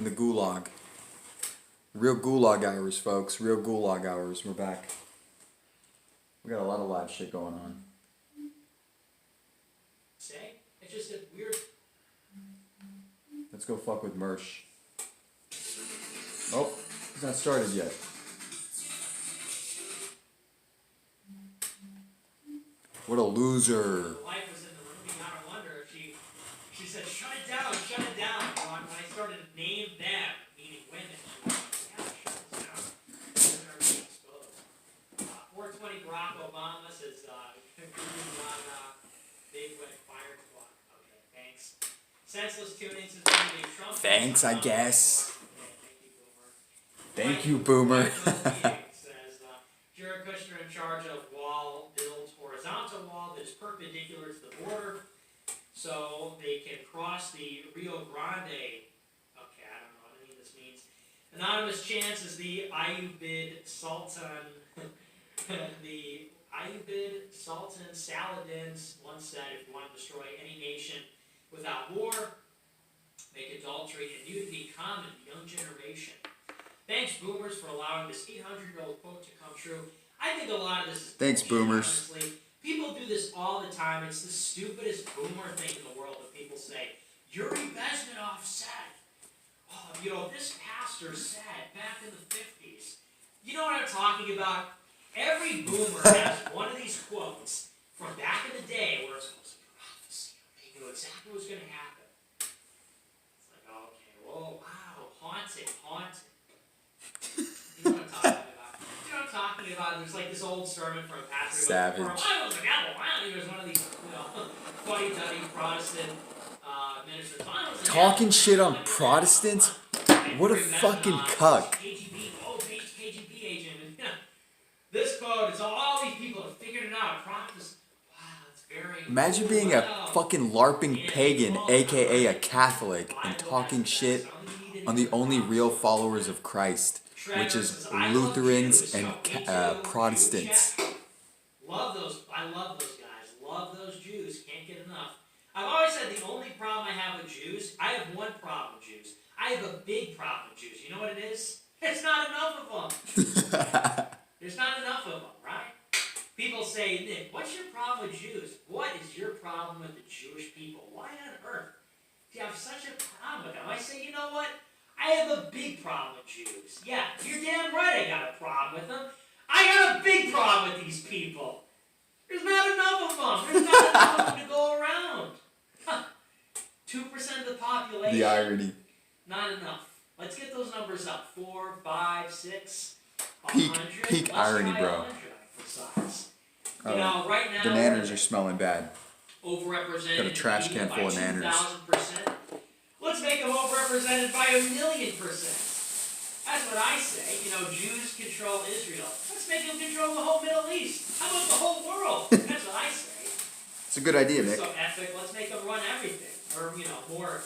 In the Gulag. Real Gulag hours, folks. Real Gulag hours. We're back. We got a lot of live shit going on. Say? It's just a weird... Let's go fuck with Mersh. Oh, it's not started yet. What a loser. My wife was in the room, you gotta wonder if she said, shut it down, shut it down. When I started to name them, meaning women, she was like, yeah, shut this down. They're being exposed. 420 Barack Obama says, big wet fire clock. Okay, thanks. Senseless tuning says, Trump. Thanks, I guess. Okay, thank you, Boomer. Says, Jared Kushner in charge of wall builds horizontal wall that is perpendicular to the border, so they can cross the Rio Grande. Okay, I don't know what any of this means. Anonymous Chance is the Ayyubid Sultan. The Ayyubid Sultan Saladins once said, if you want to destroy any nation without war, make adultery and nudity common in the young generation. Thanks, Boomers, for allowing this 800-year-old quote to come true. I think a lot of this is Thanks, bullshit, Boomers. honestly. People do this all the time. It's the stupidest boomer thing in the world that people say, Yuri Bezmenov said, oh, you know, this pastor said back in the 50s. You know what I'm talking about? Every boomer has one of these quotes from back in the day where it's supposed to be prophecy. They knew exactly what was going to happen. It's like, okay, whoa, wow, haunting. You know what I'm talking about? You know what I'm talking about? There's like this old sermon from a pastor. Savage. I was a devil. He was one of these, fuddy-duddy Protestant ministers. Talking shit on Protestants? What a fucking cuck. KGB agent. And, this quote, it's all these people have figured it out. Protestants. Wow, that's very... Imagine being a fucking LARPing pagan, aka a Catholic, and talking shit on the only real followers of Christ, which is Lutherans and Protestants. Love those. I love those guys. Love those Jews. Can't get enough. I've always said the only problem I have with Jews, I have one problem with Jews. I have a big problem with Jews. You know what it is? It's not enough of them. There's not enough of them, right? People say, Nick, what's your problem with Jews? What is your problem with the Jewish people? Why on earth do you have such a problem with them? I say, you know what? I have a big problem with Jews. Yeah, you're damn right I got a problem with them. I got a big problem with these people. There's not enough of them. There's not enough of them to go around. 2% of the population. The irony. Not enough. Let's get those numbers up. 4, 5, 6, Peak 100. Peak irony, bro. You know, right now, the nanners are smelling bad. Overrepresented. Got a trash can full of nanners. 2,000%. Let's make them overrepresented by 1,000,000%. That's what I say. You know, Jews control Israel. Let's make them control the whole Middle East. How about the whole world? That's what I say. It's a good idea, Nick. So epic. Let's make them run everything. Or, you know, more.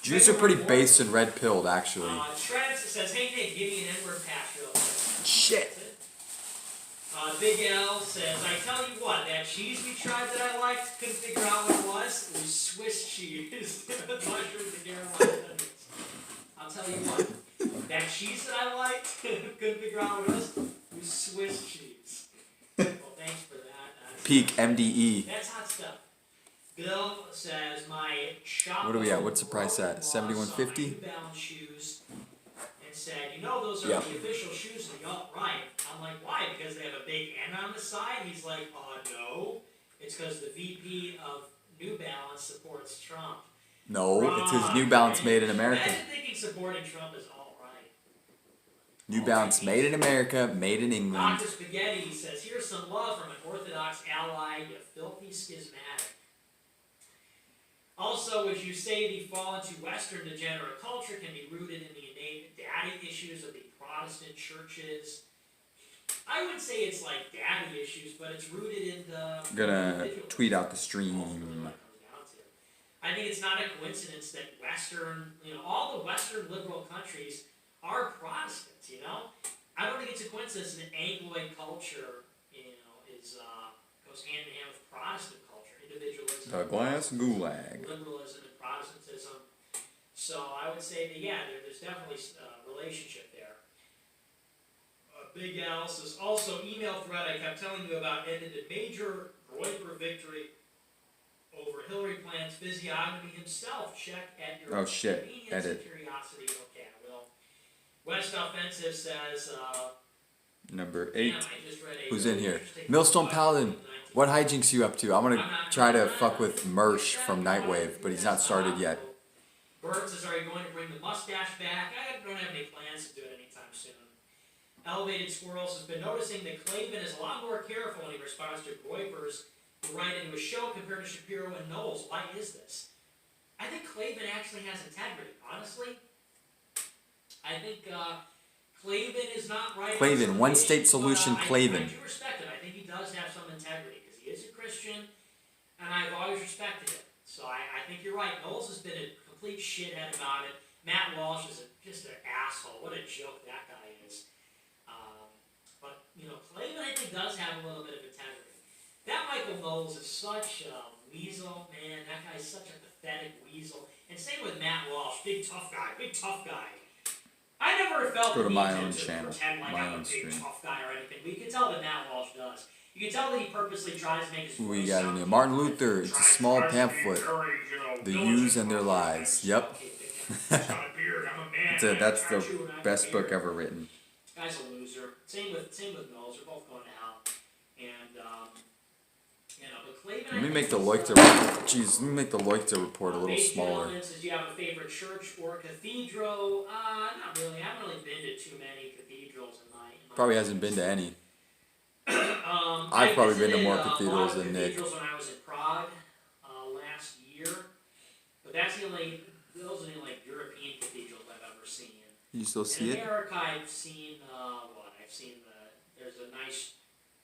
Jews are pretty based and red-pilled, actually. Shreds says, hey, Nick, give me an N-word pass real quick. Shit. Big L says, I tell you what, that cheese we tried that I liked, couldn't figure out what it was. It was Swiss cheese. Mushrooms and Carolina onions. I'll tell you what, that cheese that I liked, couldn't figure out what it was Swiss cheese. Well, thanks for that. Peak MDE. That's hot stuff. Bill says, my shop. What are we at? What's the price at? $71.50? New Balance shoes. And said, you know, those are the official shoes. And go, right. I'm like, why? Because they have a big N on the side? He's like, no. It's because the VP of New Balance supports Trump. No, it's his New Balance made in America. Imagine thinking supporting Trump is all right. New Balance made in America, made in England. Dr. Spaghetti says, here's some love from an Orthodox ally, you filthy schismatic. Also, would you say the fall into Western degenerate culture can be rooted in the innate daddy issues of the Protestant churches? I would say it's like daddy issues, but it's rooted in the... I'm gonna tweet out the stream. I think it's not a coincidence that Western, all the Western liberal countries are Protestants, I don't think it's a coincidence that Angloid culture, goes hand in hand with Protestant culture, individualism. Douglas Gulag. Liberalism and Protestantism. So I would say that, yeah, there's definitely a relationship there. Big Al says, also, email thread I kept telling you about ended in major Groiper victory over Hillary Plant's physiognomy himself. Check at your Oh shit. convenience Edit. and curiosity. Okay, I will. West Offensive says, Number damn, 8. I just read a Who's really in here? interesting Millstone blog Paladin. from What 19. hijinks you up to? I'm gonna try to fuck with Mersh from Nightwave, but he's not started yet. Bert says, are you going to bring the mustache back? I don't have any plans to do it anytime soon. Elevated Squirrels has been noticing that Clavin is a lot more careful when he responds to Groypers who write into his show compared to Shapiro and Knowles. Why is this? I think Clavin actually has integrity, honestly. I think Clavin is not right. Clavin, one state solution, Clavin. I do respect it. I think he does have some integrity because he is a Christian, and I've always respected it. So I think you're right. Knowles has been a complete shithead about it. Matt Walsh is just an asshole. What a joke that guy is. But, you know, Clavin, I think, does have a little bit of integrity. That Michael Knowles is such a weasel, man. That guy's such a pathetic weasel. And same with Matt Walsh. Big tough guy. Big tough guy. I never felt Go the to need my to own channel, pretend like my I'm a own big stream. tough guy or anything. But you can tell that Matt Walsh does. You can tell that he purposely tries to make his We voice got in sound here. cute, Martin Luther. It's a small tries to pamphlet. encourage, you know, The militant Jews and Their politics. Lies. Yep. Okay, I've got a beard. I'm a man. That's the tattoo, and I have a best book beard. ever written. Guy's a loser. Same with Knowles. They're both going to hell. And you know, but Clavin. Let me make the Leuchter. Jeez, let me make the Leuchter report a little smaller. Says, do you have a favorite church or cathedral? Not really. I haven't really been to too many cathedrals in my Probably hasn't been to any. I've I've probably been to visited, more a lot cathedrals of than Nick. cathedrals when I was in Prague last year, but those are the only like European cathedrals I've ever seen. You still see In it? America, I've seen there's a nice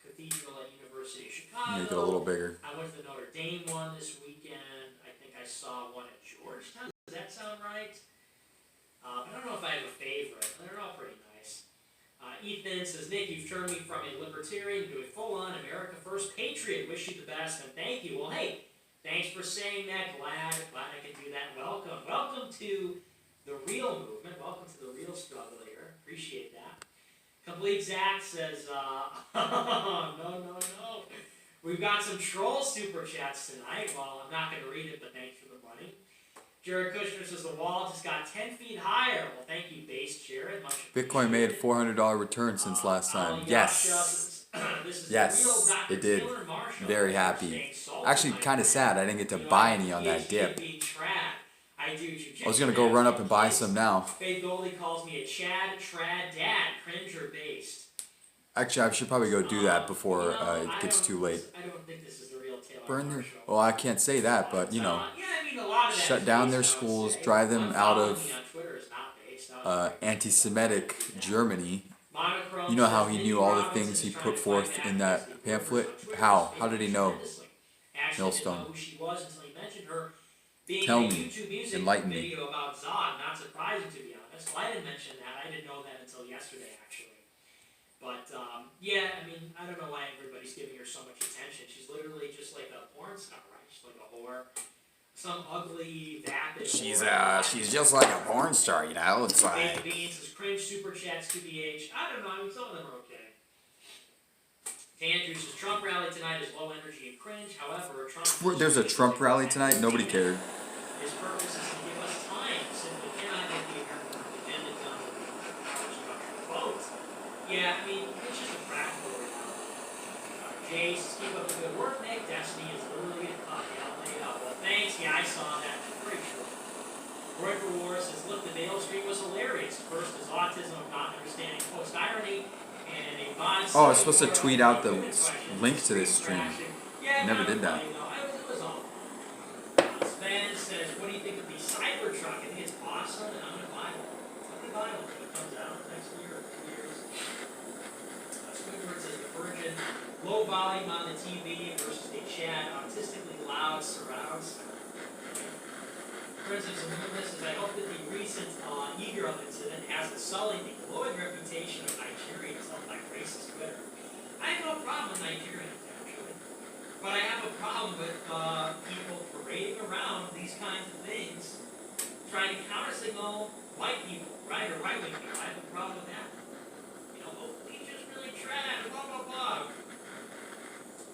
cathedral at University of Chicago. Make it a little bigger. I went to the Notre Dame one this weekend. I think I saw one at Georgetown. Does that sound right? I don't know if I have a favorite. They're all pretty nice. Ethan says, Nick, you've turned me from a libertarian to a full-on America First patriot. Wish you the best, and thank you. Well, hey, thanks for saying that. Glad I could do that. Welcome to the real movement. Welcome to the real struggle here. Appreciate that. Complete Zach says, no. We've got some troll super chats tonight. Well, I'm not going to read it, but thanks for the money. Jared Kushner says the wall just got 10 feet higher. Well, thank you, base Jared. Much Bitcoin made a $400 return since last time. Yes. Yes, it did. Very happy. Actually, kind of sad. I didn't get to buy any on that dip. I was going to go run up and buy some now. Faith Goldie calls me a Chad Trad Dad, cringe or based. Actually, I should probably go do that before it gets too late. I don't think this is the real Taylor Burn their... Marshall. Well, I can't say that, but, you know, Yeah, I mean, a lot of that shut is down based, their I would schools, say. drive them out Following of me on Twitter is not based. That was anti-Semitic Germany. Monochrome You know how says he Mindy knew all the Robinson things he is trying put to forth find in actors that he pamphlet? works with on Twitter. How? It's How did he made know? tremendously. Actually, Millstone. didn't know who she was until he mentioned her being Tell in a me. YouTube music Enlighten me. video about Zod. Not surprising, to be honest. Well, I didn't mention that. I didn't know that until yesterday, actually. But, yeah, I mean, I don't know why everybody's giving her so much attention. She's literally just like a porn star, right? She's like a whore. Some ugly, vapid whore. She's just like a porn star, you know? It's Baked like... Beans says cringe super chats to BH. I don't know. I mean, some of them are okay. Andrew says Trump rally tonight is low energy and cringe. However, Trump. There's a Trump rally tonight? Nobody cared. His purpose is to give us time. Simply cannot make the American dependent on the power structure vote. Yeah, I mean, it's just a practical reality. Jace, keep up the good work, Nick. Destiny is literally a cut. Well, thanks. Yeah, I saw that. Pretty sure. Roy for War says, look, the Dale Street was hilarious. First is autism of not understanding post-irony, and a mod... Oh, I was supposed to tweet out the link to this stream. Yeah, Never did that. It was awful. Sven says, what do you think of the Cybertruck? I think it's awesome, and I'm going to buy one. I'm going to buy one when it comes out next year or 2 years. Squidward says, the Virgin, low volume on the TV versus the chat, autistically loud surrounds. Princess Amunis says, I hope that the recent e-girl incident has sullied the glowing reputation of Nigerians held by racist Twitter. I have no problem with Nigerians, actually. But I have a problem with people parading around these kinds of things trying to counter-signal white people, right, or right-wing people. I have a problem with that. You know, oh, he's just really trash, blah, blah, blah.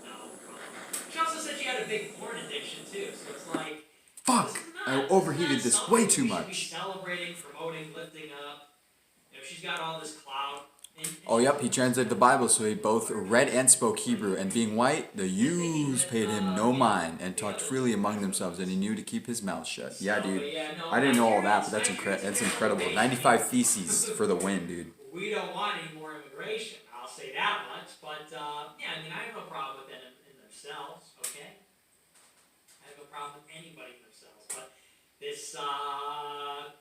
No problem. She also said she had a big porn addiction, too, so it's like, Fuck! I overheated this way too we should be much. celebrating, promoting, lifting up. You know, she's got all this clout. And Oh, yep, he translated the Bible so he both read and spoke Hebrew. And being white, the Jews paid him no mind and talked freely among themselves, and he knew to keep his mouth shut. Yeah, dude. I didn't know all that, but that's incredible. 95 theses for the win, dude. We don't want any more immigration. I'll say that much. But, yeah, I mean, I have no problem with them in themselves, okay? I have no problem with anybody in themselves. But this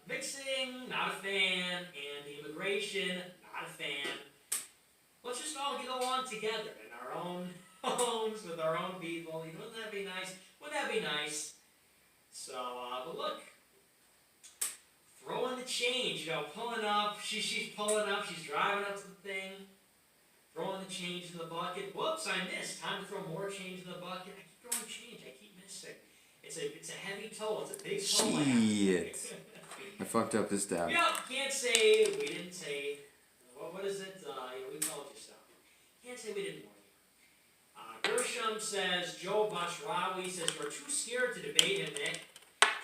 mixing, not a fan, and the immigration, not a fan. Let's just all get along together in our own homes with our own people. You know, wouldn't that be nice? Wouldn't that be nice? So, but look, throwing the change, you know, pulling up. She's pulling up. She's driving up to the thing, throwing the change in the bucket. Whoops, I missed. Time to throw more change in the bucket. I keep throwing change. I keep missing. It's a heavy toll. It's a big toll. Shit. I fucked up this dab. You know, can't say we didn't say. What is it? We told you so. Can't say we didn't warn you. Gershom says, Joe Bashrawi says, we're too scared to debate him, Nick.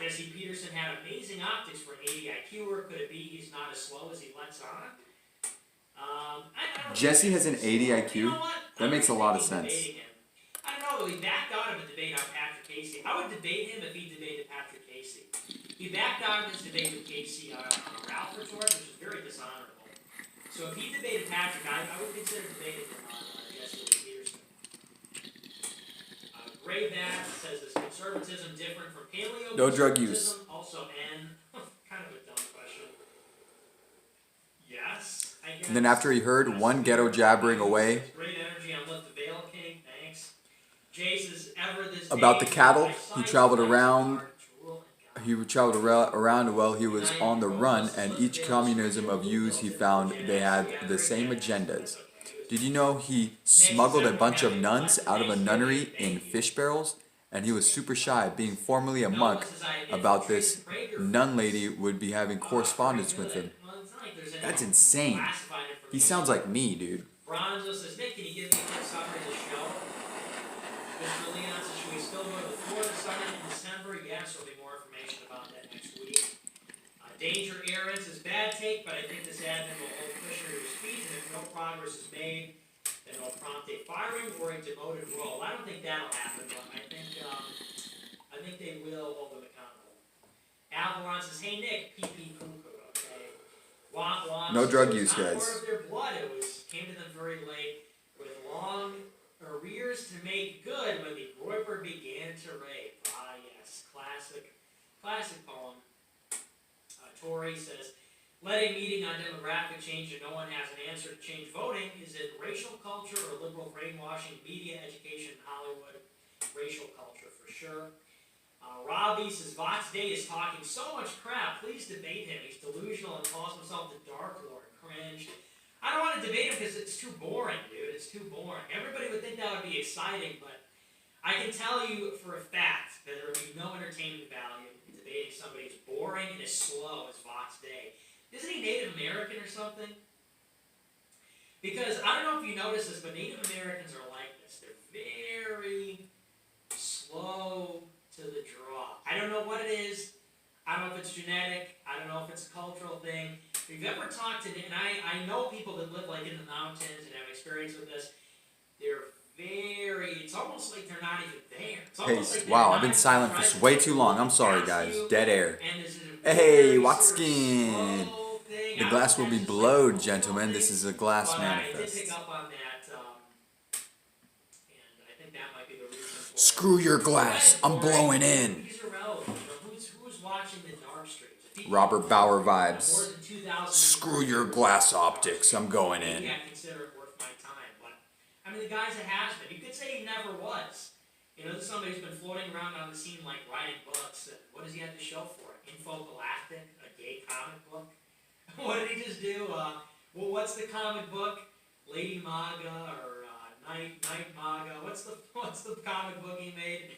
Jesse Peterson had amazing optics for an 80 IQ, or could it be he's not as slow as he lets on? Jesse has an 80 IQ? You know what? That makes a lot of sense. I don't know, though. He backed out of a debate on Patrick Casey. I would debate him if he debated Patrick Casey. He backed out of his debate with Casey on a Ralph retort, which is very dishonorable. So if he debated Patrick, I would consider debating him on Jesse Peterson. Gray Bass says, is conservatism different from paleo? No drug use. Also, N. Kind of a dumb question. Yes, I guess. And then after he heard one ghetto jabbering away great energy on Lift the Veil King, thanks. Jace is ever this about the cattle, he traveled around while he was on the run, and each communism of Jews he found they had the same agendas. Did you know he smuggled a bunch of nuns out of a nunnery in fish barrels? And he was super shy, being formerly a monk, about this nun lady would be having correspondence with him. That's insane. He sounds like me, dude. Bronzo says, Nick, can you give me a quick summary of the show? Mr. Leon says, should we still go to the Florida Summit in December? Yes, there'll be more information about that next week. Danger Aaron says, bad take, but I think this admin will hold Kushner to his feet, and if no progress is made, then it'll prompt a firing or a demoted role. I don't think that'll happen, but I think they will hold them accountable. Avalon says, hey Nick, pee poo poo, okay. Womp womp. No drug use, guys. Of their blood, came to them very late, with long arrears to make good when the Groyper began to rape. Ah yes, classic poem. Tory says, led a meeting on demographic change and no one has an answer to change voting. Is it racial culture or liberal brainwashing, media, education, Hollywood? Racial culture for sure. Robbie says, Vox Day is talking so much crap. Please debate him. He's delusional and calls himself the Dark Lord. Cringe. I don't want to debate him because it's too boring, dude. It's too boring. Everybody would think that would be exciting, but I can tell you for a fact that there would be no entertainment value in debating somebody as boring and as slow as Vox Day. Isn't he Native American or something? Because I don't know if you notice this, but Native Americans are like this. They're very slow to the draw. I don't know what it is. I don't know if it's genetic. I don't know if it's a cultural thing. If you've ever talked to, and I know people that live like in the mountains and have experience with this, they're it's almost like they're not even there. Hey, wow, I've been silent for way too long. I'm sorry, guys. Dead air. Hey, Watskin. The glass will be blowed, gentlemen. This is a glass manifest. Screw your glass. I'm blowing in. Robert Bauer vibes. Screw your glass optics. I'm going in. I mean, the guy's a has-been. You could say he never was. You know, this is somebody who's been floating around on the scene, like writing books. And what does he have to show for it? Infogalactic, a gay comic book. What did he just do? Well, what's the comic book? Lady Maga or Night Maga? What's the comic book he made?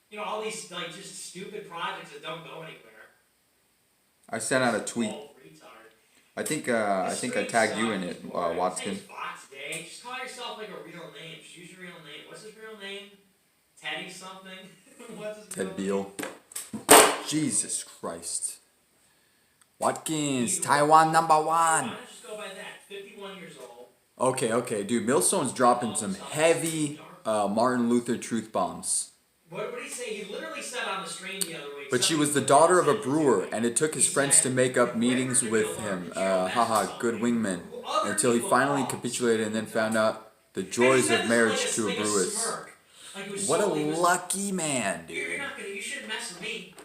You know, all these like just stupid projects that don't go anywhere. I sent out a tweet. Oh, retard. I think I This tagged you stream in sucks it, before. His Watskin. name's Fox Day. Just call yourself like a real name. Just use your real name. What's his real name? Teddy something? What's his real Ted name? Beal. Jesus Christ. Watkins, Taiwan number Why one. don't you just go by that? 51 years old. Okay, dude. Millstone's dropping some heavy Martin Luther truth bombs. What did he say? He literally said on the stream the other week. But she was the daughter of a brewer, and it took his friends to make up meetings with him. Good wingman. Until he finally capitulated and then found out the joys of marriage to a breweress. What a lucky man, dude. You shouldn't mess with me.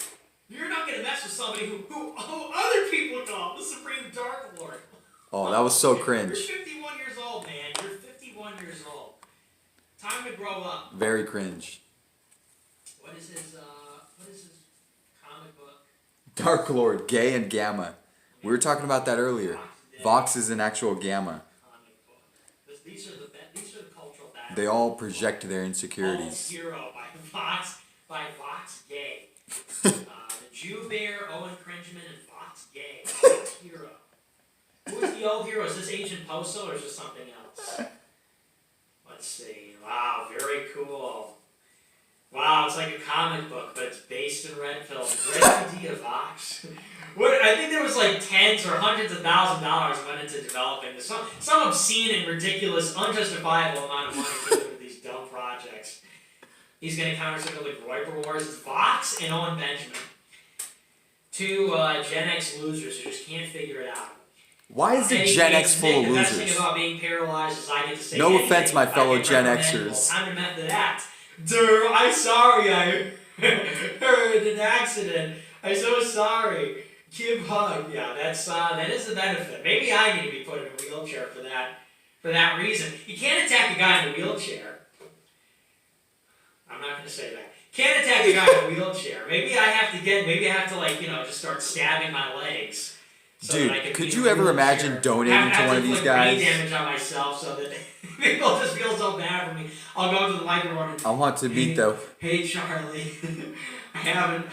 You're not gonna mess with somebody who other people call the Supreme Dark Lord. Oh, that was so You're cringe. 51 years old, man. You're 51 years old. Time to grow up. Very cringe. What is his comic book? Dark Lord, gay and gamma. We were talking about that earlier. Vox is an actual gamma. Comic book. These are the cultural battles. They all project their Almost insecurities. Hero by Vox Gay. The Jew Bear, Owen Cringeman, and Vox Gay. Vox Hero. Who's the old hero? Is this Agent Poso or is this something else? Let's see. Wow, very cool. Wow, it's like a comic book, but it's based in red film. Great idea, Vox. I think there was like tens or hundreds of $1,000s went into developing this. Some obscene and ridiculous, unjustifiable amount of money put into these dumb projects. He's going to counter-circle the Groiper Wars. It's Vox and Owen Benjamin. Two Gen X losers who just can't figure it out. Why is the Gen X full of The best thing losers? about being paralyzed is I get to say No anything. offense, my fellow I can Gen recommend, Xers. Time to method act. Dude, I'm sorry I heard an accident. I'm so sorry. Give hug. Yeah, that is the benefit. Maybe I need to be put in a wheelchair for that reason. You can't attack a guy in a wheelchair. I'm not gonna say that. Can't attack a guy in a wheelchair. Maybe I have to just start stabbing my legs. So Dude, that I can could be you in a ever wheelchair. imagine donating to one of these guys? Brain damage on myself so that people just feel so bad for me. I'll go to the microphone and I want to meet though. Hey Charlie, I haven't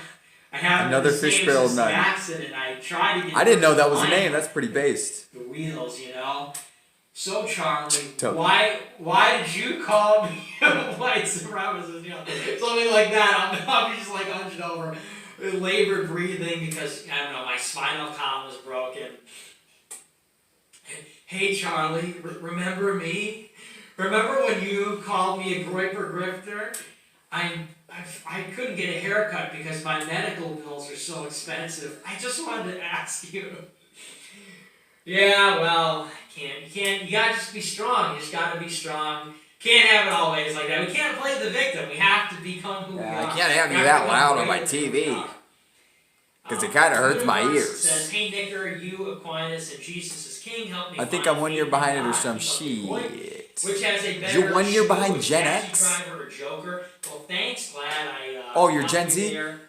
Another been the fish same barrel since the nut. accident. I tried to get. I didn't know that was a the name. That's pretty based. The wheels, So Charlie, Tough. why did you call me white supremacist? Something like that. I'll be just like hunched over, labored breathing because I don't know, my spinal column was broken. Hey Charlie, remember me? Remember when you called me a Groiper grifter? I couldn't get a haircut because my medical bills are so expensive. I just wanted to ask you. Yeah, well, you gotta just be strong. You just gotta be strong. Can't have it always like that. We can't play the victim. We have to become who we are. I can't have We you to that become loud on my greater than we TV. are. Because it kind of hurts my Universe ears. Says, hey Nicker, you Aquinas and Jesus is King. Help me. I think find I'm 1 year faith in behind it or God. some Keep up the good shit. which has a better You're 1 year behind shoe, Gen Taxi X? Driver or Joker. Well, thanks, glad I. Oh, you're helped Gen you Z? there.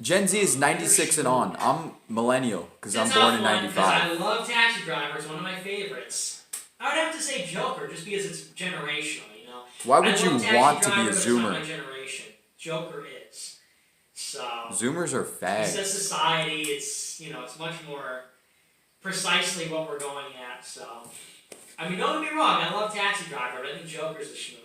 Gen Z is 96 and on. I'm millennial because I'm It's a born in tough one, 'cause I 95. love Taxi Driver. It's one of my favorites. I would have to say Joker just because it's generational. Why I would you love Taxi want to be Driver, a but it's not my Zoomer? generation. Joker is. So. Zoomers are It's a fags. society. It's it's much more precisely what we're going at. So. I mean, don't get me wrong. I love Taxi Driver, but I think Joker's a schmood.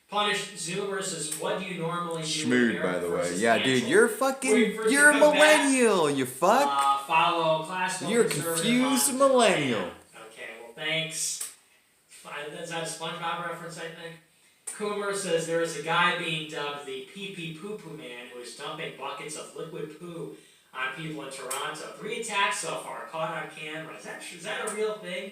Punished Zoomer says, what do you normally do? Schmood, by the way. versus Yeah, cancel? dude, you're Wait for it to you're a come back. millennial, you fuck. Follow classical. You're a conservative confused content. millennial. Okay, well, thanks. Is that a SpongeBob reference, I think? Coomer says there is a guy being dubbed the pee-pee poo-poo man who is dumping buckets of liquid poo on people in Toronto. 3 attacks so far, caught on camera. Is that a real thing?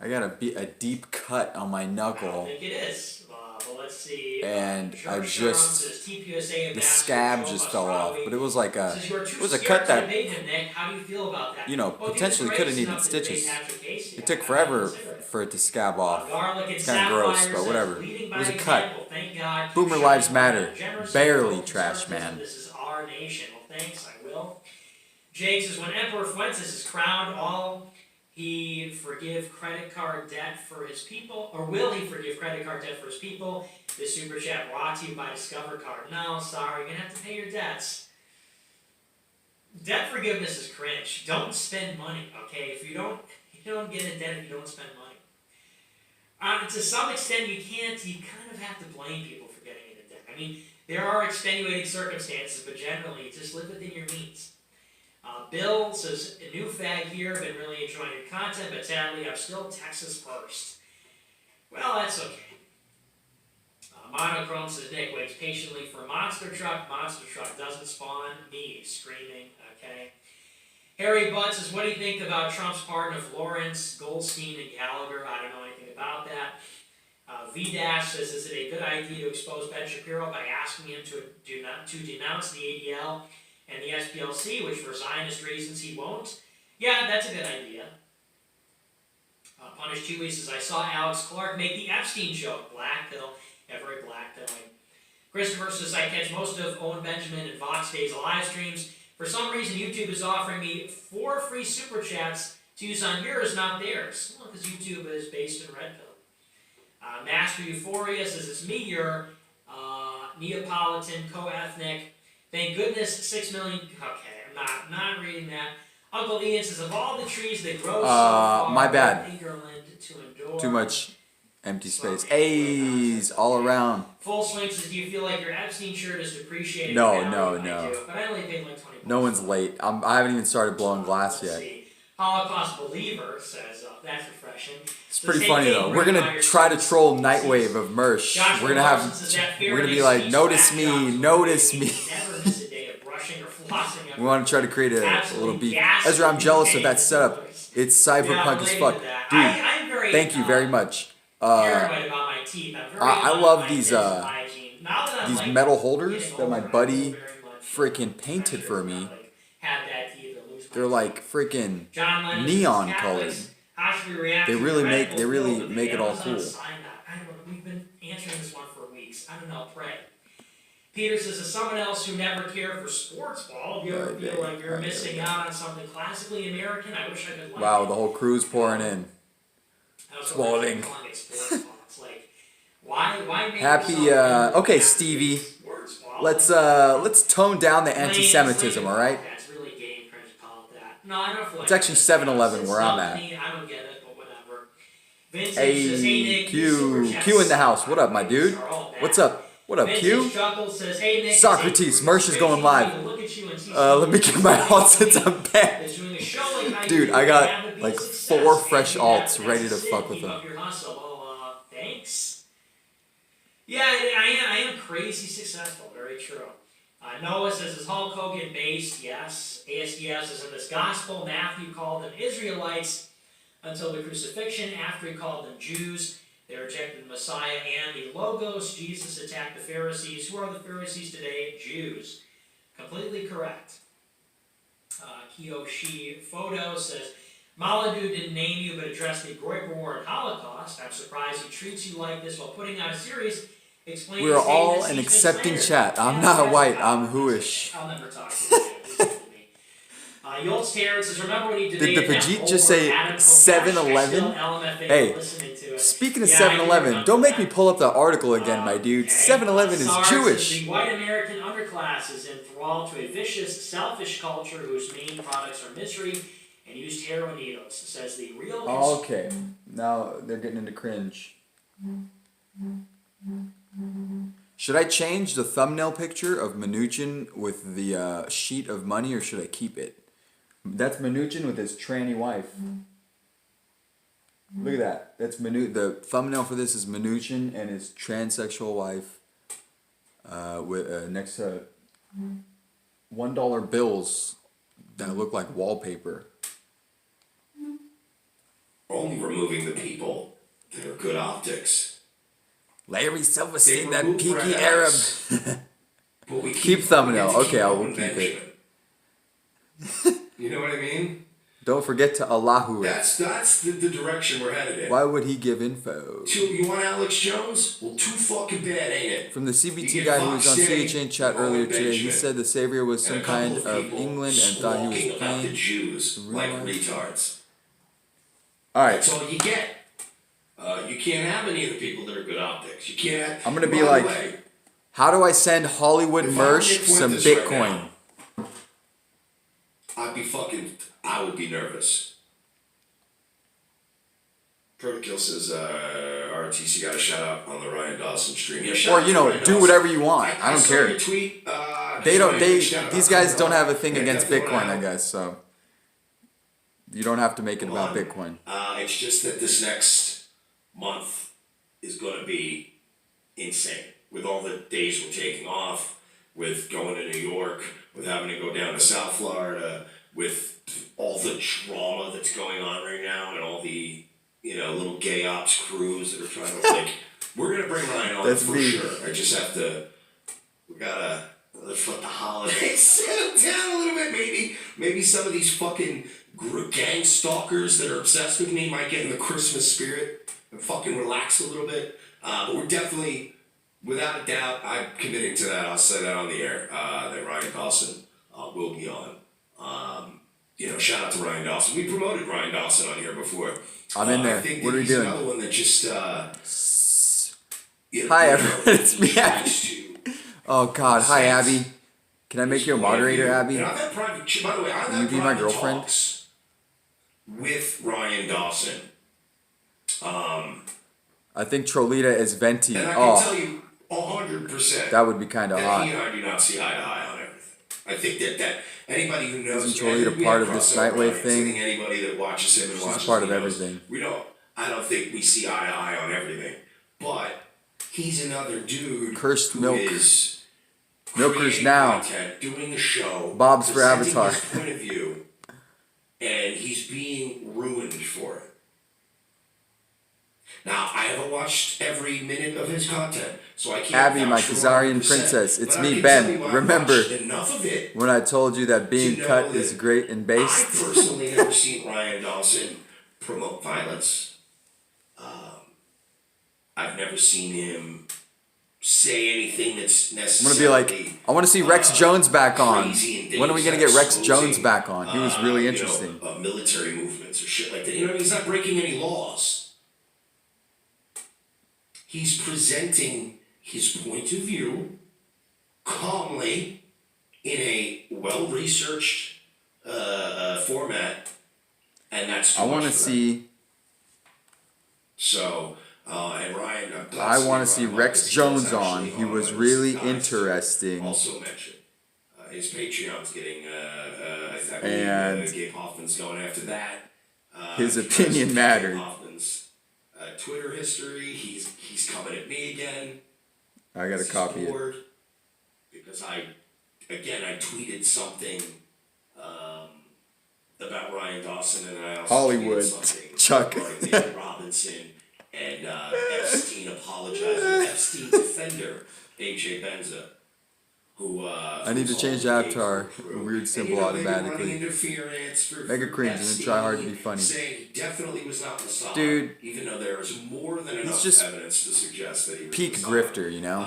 I got a deep cut on my I don't knuckle. think it is. But let's see. And Sure, I just says TPUSA the ambassador scab Joe just fell off, Pastrana but it was like says, "You're it too was a scared cut to that debate him, Nick. How do you feel about that?" you know Well, if he was potentially could have courageous needed enough to debate stitches. Patrick Casey, It I took might forever consider it. for it to scab off. Garlic and It's kind of gross, sapphire but says, whatever. "Leading It by was a cut. example, thank God. Boomer Keep lives showing matter. generous Barely, support, trash conservatism. man. This is our nation." Well, thanks. I will. Jake says, when Emperor Fuentes is crowned, he forgive credit card debt for his people, or will he forgive credit card debt for his people? This super chat brought to you by Discover Card. No, sorry, you're gonna have to pay your debts. Debt forgiveness is cringe. Don't spend money, okay? You don't get in debt if you don't spend money. To some extent, you can't. You kind of have to blame people for getting into debt. I mean, there are extenuating circumstances, but generally, just live within your means. Bill says, a new fag here. Been really enjoying your content, but sadly, I'm still Texas first. Well, that's okay. Monochrome says, Nick waits patiently for Monster Truck. Monster Truck doesn't spawn me screaming. Okay. Harry Butt says, what do you think about Trump's pardon of Lawrence, Goldstein, and Gallagher? I don't know anything about that. V-Dash says, is it a good idea to expose Ben Shapiro by asking him to denounce the ADL and the SPLC, which for Zionist reasons he won't? Yeah, that's a good idea. Punish Chewy says, I saw Alex Clark make the Epstein joke. Black pill. Every black pilling. Christopher says, I catch most of Owen Benjamin and Vox Days live streams. For some reason, YouTube is offering me 4 free super chats to use on yours, not theirs. Well, because YouTube is based in Red Pill. Master Euphoria says, it's me, your Neapolitan, co-ethnic. Thank goodness, 6 million. Okay, I'm not reading that. Uncle Ian says, of all the trees that grow so far, my bad. Ingerland to endure. Too much empty space. A's all around. Full Swing says, do you feel like your Epstein shirt is depreciating? No. I do, but I only paid like 20 bucks. No one's late. I haven't even started blowing glass yet. See. Holocaust Believer says, that's refreshing. It's pretty funny though. We're gonna try to troll Nightwave of Mersh. We're gonna be like, notice me. Never miss a day of brushing or flossing. We want to try to create a little beef. Ezra, I'm jealous of that setup. It's cyberpunk as fuck, dude. Thank you very much. Paranoid about my teeth. I love these metal holders that my buddy freaking painted for me. They're like freaking neon colored. They really make it all cool. We've been answering this one for weeks. I don't know. Pray. Peter says, as someone else who never cared for sports ball, do you ever feel like you're missing out on something classically American? I wish I could. Wow, the whole crew's pouring in. Swallowing. Happy. Okay, Stevie. Let's tone down the anti-Semitism. All right. It's actually 7-Eleven where I'm at. I don't get it, but whatever. Hey, Q in the house. What up, my dude? What's up? What up, Q? Socrates, Mersh is going live. Let me get my alts since I'm back. Dude, I got like 4 fresh alts ready to fuck with them. Thanks. Yeah, I am crazy successful. Very true. Noah says, is Hulk Hogan based? Yes. ASDF says, in this gospel, Matthew called them Israelites until the crucifixion. After he called them Jews, they rejected the Messiah and the Logos. Jesus attacked the Pharisees. Who are the Pharisees today? Jews. Completely correct. Kiyoshi Photo says, Maladu didn't name you but addressed the Great War and Holocaust. I'm surprised he treats you like this while putting out a series. We're all an accepting chat. I'm not white, I'm whoish. I'll never talk to you. Yoltz Terrence says, remember when you did the Pajit just say 7-Eleven? Hey, speaking of 7-Eleven, don't make me pull up the article again, my dude. 7-Eleven is Jewish. The white American underclass is enthralled to a vicious, selfish culture whose main products are misery and used heroin needles, says the real... Okay, now they're getting into cringe. Should I change the thumbnail picture of Mnuchin with the sheet of money, or should I keep it? That's Mnuchin with his tranny wife. Look at that. That's the thumbnail for this is Mnuchin and his transsexual wife with next to $1 bills that look like wallpaper. Only removing the people that are good optics. Larry Silverstein, that peaky Arab. Keep thumbnail. Okay, I will keep it. You know what I mean? Don't forget to Allahu. That's the direction we're headed in. Why would he give info? You want Alex Jones? Well, too fucking bad, ain't it? From the CBT guy who was on CHN chat earlier today, he said the Savior was some kind of England and thought he was playing the Jews like retards. All right. That's all you get. You can't have any of the people that are good optics. You can't. I'm gonna be like, how do I send Hollywood Mersh some Bitcoin? I would be nervous. Protokill says, RTC got a shout out on the Ryan Dawson stream. Yeah, shout Or out to Ryan do Dawson. whatever you want. I don't saw care. your tweet. They don't. Shout out These to guys Ryan don't have a Dawson. thing Yeah, against definitely Bitcoin, wanna I guess. So you don't have to make it about Bitcoin. It's just that this next month is going to be insane with all the days we're taking off, with going to New York, with having to go down to South Florida, with all the drama that's going on right now, and all the little gay ops crews that are trying to We're gonna bring Ryan on That's for me. sure. I just have to. We gotta. Let's let the holidays settle down a little bit. Maybe some of these fucking gang stalkers that are obsessed with me might get in the Christmas spirit and fucking relax a little bit. But we're definitely, without a doubt, I'm committing to that. I'll say that on the air. That Ryan Dawson will be on. Shout out to Ryan Dawson. We promoted Ryan Dawson on here before. I'm in there. I think What are we he's doing? another one that just. Hi, everyone. It's me, Abby. tries to Oh God. Hi, Abby. Can I make you a moderator, Abby? And I've had private. By the way, I've Will had you be my private girlfriend? talks with Ryan Dawson. I think Trolita is venti. And I can tell you 100% that would be kind of that he hot. and I do not see eye to eye on everything. I think that anybody who knows Isn't Trolita part of this Nightwave thing? I think anybody that watches him and She's watches a part him of knows. everything. I don't think we see eye to eye on everything. But he's another dude Cursed who milk. is Milkers creating now. content, doing a show, Bob's for presenting Avatar. his point of view, and he's being ruined for it. Now, I haven't watched every minute of his content, so I can't. Abby, my vouch for Khazarian 100%, princess. It's but I me, can Ben. tell you I've Remember watched enough of it when I told you that being to know cut that is great and I based? personally never seen Ryan Dawson promote violence. I've never seen him say anything that's I'm necessarily. gonna be like, I want to see Rex Jones back on. crazy and When are we gonna get Rex exposing, Jones back on? He was really interesting. Military movements or shit like that. You know what I mean? He's not breaking any laws. He's presenting his point of view calmly in a well-researched format, and that's too I want to much for them. see. So, and Ryan, I want to see Ryan Rex Dawson Jones is on. actually He was one of really those guys interesting. Also mentioned his Patreon's getting. I And believe Gabe Hoffman's going after that. his If you opinion guys look at mattered. Gabe Hoffman's Twitter history. He's coming at me again. I gotta copy it. Bored because I tweeted something about Ryan Dawson, and I also Hollywood. tweeted something Chuck. regarding David Robinson and Epstein apologizing. Epstein defender AJ Benza, who I need to who's change the all gay avatar, crew. a weird And, symbol they were running automatically. interference for Make it cringe and then try hard to be Epstein, funny. saying he definitely was not Mossad, Dude, even though there is more than enough just evidence to suggest that he was Peak Mossad. grifter, you know?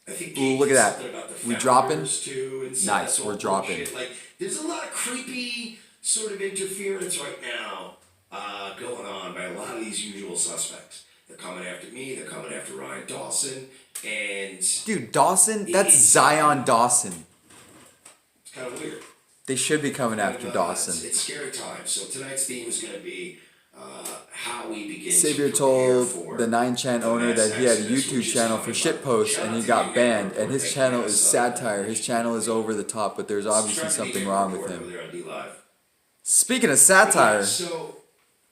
I think Ooh, look at that. something about the We dropping? founders, too, and said Nice, that's we're all dropping. bullshit. Like, there's a lot of creepy sort of interference right now going on by a lot of these usual suspects. They're coming after me. They're coming after Ryan Dawson, and Dude, Dawson? That's Zion Dawson. it's kind of weird. They should be coming after Dawson. It's scary times. So tonight's theme is going to be how we begin. Savior to prepare told for the 9chan owner that he had a YouTube channel for shitposts and he got banned, and his channel is satire. His channel is over the top, but there's obviously something wrong with him. Speaking of satire, So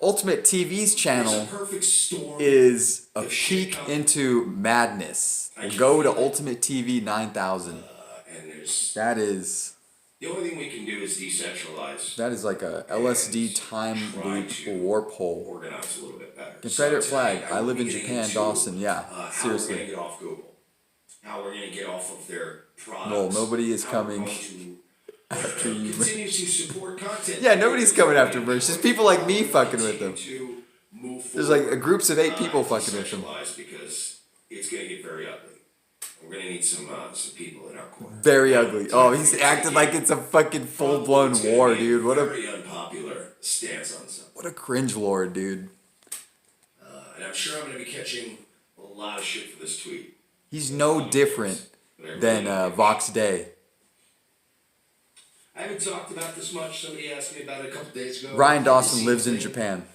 Ultimate TV's there's a channel perfect storm. is a peek into madness. Go to Ultimate TV 9000. And there's That is the only thing we can do is decentralize, like a LSD time loop warp hole. organize a little bit better. Confederate So flag. tonight, I will live be in getting Japan, into, Dawson. Yeah, how we're going to seriously. get off Google. How we're going to get off of their products. No, nobody is how we're coming going to after you. continue to support content. Yeah, nobody's coming after Merch. Just people like me fucking with them. To move There's like forward, groups of 8 people fucking with them. decentralize, because it's going to get very ugly. We're going to need some people in our corner. Very ugly. Oh, he's acting like it's a fucking full-blown It's gonna war, be dude. What a very unpopular stance on something. cringe lord, dude. And I'm sure I'm going to be catching a lot of shit for this tweet. He's no different But I really than don't give a Vox Day. I haven't talked about this much. Somebody asked me about it a couple days ago. Ryan The Dawson scene lives in thing. Japan.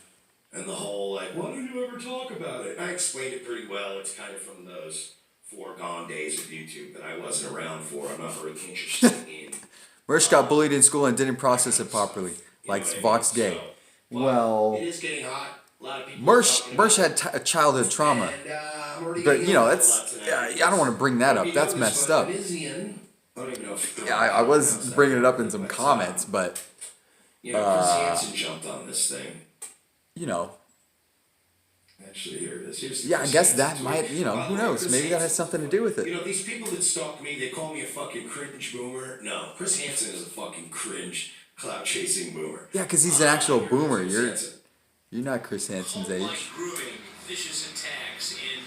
And the whole, like, why don't you ever talk about it? I explained it pretty well. It's kind of from those foregone days of YouTube that I wasn't around for. I'm not very interested in. Mersh got bullied in school and didn't process it properly. You know Like what I mean? Vox Gay. So, but Well, it is getting hot. A lot of people are Mersh talking about had it. a childhood trauma. And, I'm already But, getting you know, a that's... lot tonight Yeah, I don't want to bring that up. because That's you know this, messed but up. Venezian- I don't even know if Yeah, I was bringing it up in some comments, but, you know, Chris Hansen jumped on this thing. you know... Actually, here it is. Here's the Yeah, I Chris guess Hansen that tweet. might, you know, By who the way, knows? Chris Maybe that has Hansen- something to do with You it. know, these people that stalk me, they call me a fucking cringe boomer. No, Chris Hansen is a fucking cringe, clout chasing boomer. Yeah, because he's an actual boomer. Chris You're Hansen. not Chris Hansen's age. Like grooming, vicious attacks, and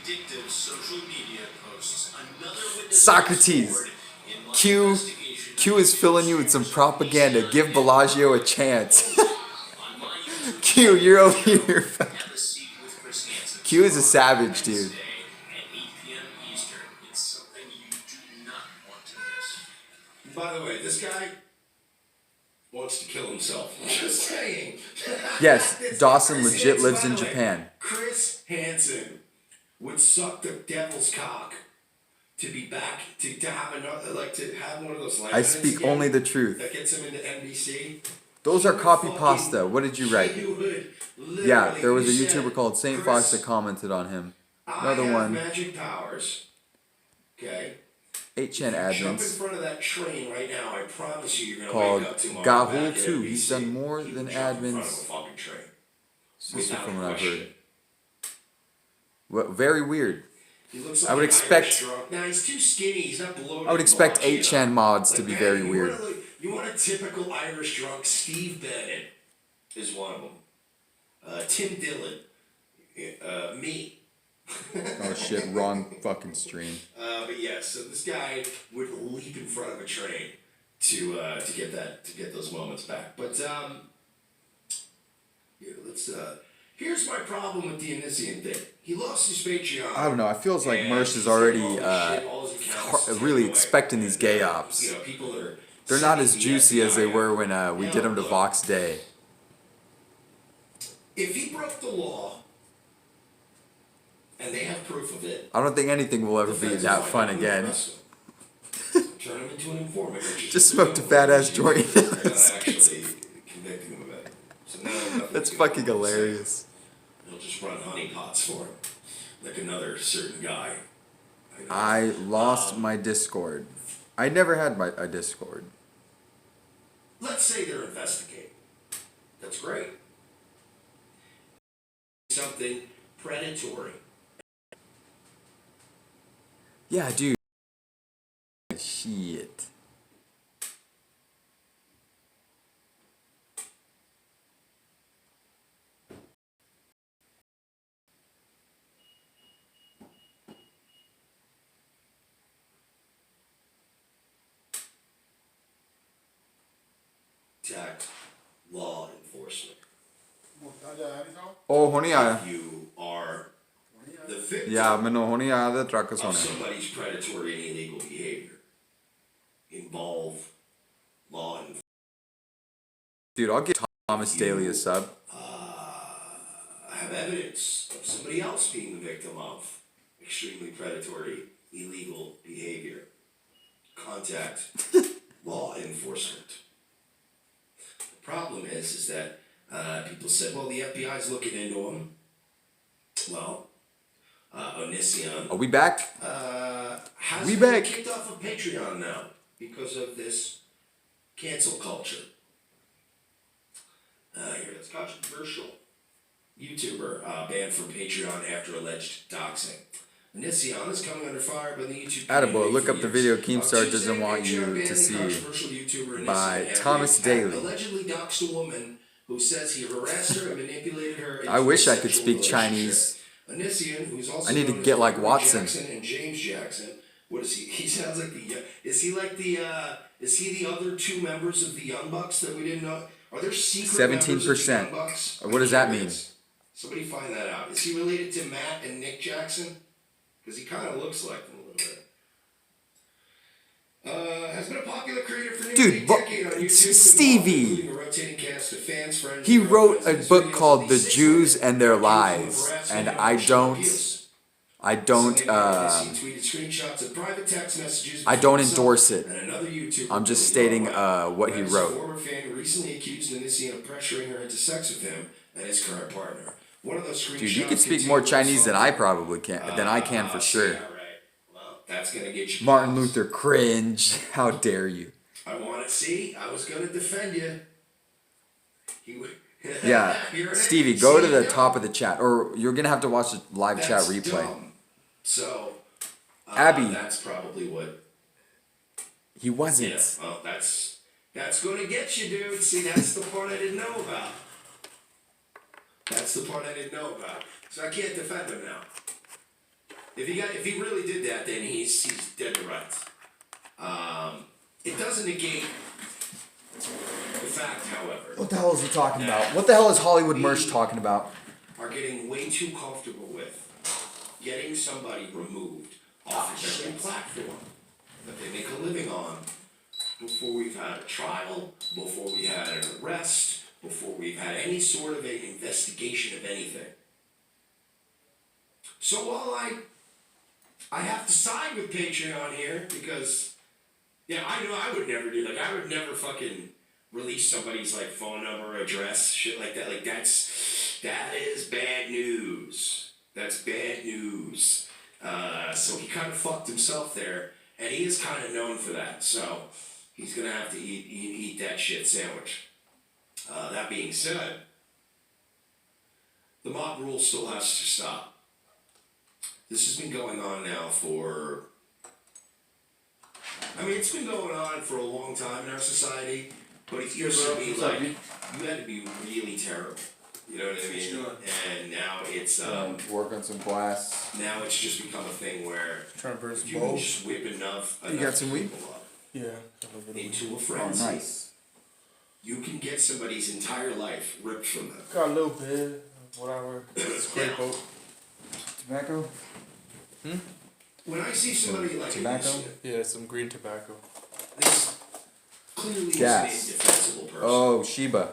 vindictive social media posts. Another witness Socrates. forward in my Q investigation Q is filling you with some propaganda. Give Bellagio a chance. on my YouTube Q, you're over here. Have a Seat with Chris Hansen. Q is a savage, dude. Wednesday at 8 p.m. Eastern. It's something you do not want to miss. By the way, this guy wants to kill himself. Just saying. Yes, This Dawson Chris legit Hansen, lives by in the way, Japan. Chris Hansen would suck the devil's cock to be back to have another to have one of those. I speak only the truth. That gets him into NBC. Those are copy Fucking- pasta. What did you write? he would Yeah, literally- there was a he said, YouTuber called Saint "Chris, Fox that commented on him. I Another have one. magic powers. Okay. 8chan Jump in admins front of that train right now. I promise you, you're gonna called wake up tomorrow. Gahul back at 2. NBC. He's done more You than jump in front of a admins. fucking train. Sister Without from what I've question. heard. Very weird. He looks like I would an expect- Irish drunk. Nah, he's too skinny. He's not bloated. I would expect much, you know? 8chan mods to be Like, very man, weird. You want a typical Irish drunk? Steve Bennett is one of them. Tim Dillon. Me. Oh shit, wrong fucking stream. But yeah, so this guy would leap in front of a train to get those moments back. But yeah, let's. Here's my problem with the Onision thing. He lost his Patreon. I don't know, I feels like and Mersh he is said already all this shit, all his accounts taken really away. expecting these gay ops. You know, people are. They're not as sending the juicy as they FBI were when we Now, did them to look, Vox Day. If he broke the law, and they have proof of it, I don't think anything will ever the be feds that will fun find him and again. arrest him. Turn him into an informant. which is Just what smoked a they're doing. fat ass joint. They're not actually convicting him of it. So now nothing's That's gonna fucking come up. hilarious. They'll just run honeypots for him, like another certain guy. know. I lost my Discord. I never had a Discord. Let's say they're investigating. That's great. Something predatory. Yeah, dude. Shit. Attack law enforcement. Oh, honey आया. You are the victim Yeah, मैंने honey आया था truck of सोने. somebody's predatory and illegal behavior. Involve law enforcement. Dude, I'll give Thomas Daly a sub. Have evidence of somebody else being the victim of extremely predatory, illegal behavior. Contact law enforcement. The problem is that people said, well, the FBI's looking into him. Well, Onision Are we back? has We been back. kicked off of Patreon now because of this cancel culture. Here, that's controversial. YouTuber banned from Patreon after alleged doxing. Onision is coming under fire by the YouTube Attaboy, community look for up the years. video On Keemstar Tuesday, doesn't want you Patreon to banned the see controversial YouTuber Onision by after Thomas he Daly. allegedly doxed a woman who says he harassed her and manipulated her. Into I wish a I could sexual speak relationship. Chinese. Onision, who's also I need to known get as like Gregory Watson. Jackson and James Jackson. What is he? He sounds like the. Is he like the? Is he the other two members of the Young Bucks that we didn't know? Are there secret 17%. members of the Young Bucks? What does that mean? Somebody find that out. Is he related to Matt and Nick Jackson? Because he kind of looks like them a little bit. Has been a popular creator for Dude, nearly a decade on YouTube. Stevie. Including a rotating cast of fans, friends, He and wrote a girlfriends. book His called videos The released 6 Jews women and Their accused of Lies, harassment and and I emotional don't abuse. endorse it. I'm just stating what he wrote. Former fan recently accused Onision of pressuring her into sex with him and his current partner. One of those Dude, you can speak more Chinese than I probably can, for sure. Well, that's gonna get you. Martin Luther cringe. How dare you? I want to see. I was gonna defend you. He would. Yeah, Stevie, go to the top of the chat, or you're gonna have to watch the live chat replay. Dumb. So, Abby. That's probably what. He wasn't. Yeah, well, that's gonna get you, dude. See, that's the part I didn't know about. That's the part I didn't know about. So I can't defend him now. If he really did that, then he's dead to rights. It doesn't negate the fact, however. What the hell is he talking about? What the hell is Hollywood Merch talking about? Are getting way too comfortable with getting somebody removed off of every platform that they make a living on before we've had a trial, before we had an arrest, before we've had any sort of an investigation of anything. So while I have to side with Patreon here because, yeah, I know I would never do that. I would never fucking release somebody's like phone number, address, shit like that. Like that is bad news. That's bad news. So he kind of fucked himself there, and he is kind of known for that. So he's gonna have to eat that shit sandwich. That being said, the mob rule still has to stop. This has been going on now for. I mean, it's been going on for a long time in our society, but it used to be like you had to be really terrible. You know what I mean? And now it's Work on some glass. now it's just become a thing where Trying to burn if some you can balls. just whip enough got some weed? people up Yeah. into a Oh, frenzy, nice. you can get somebody's entire life ripped from them. Got a little bit, whatever. It's great boat. Tobacco? When I see somebody like Tobacco? Onision, Yeah, some green tobacco. this clearly Gas. is an indefensible person. Oh, Sheba.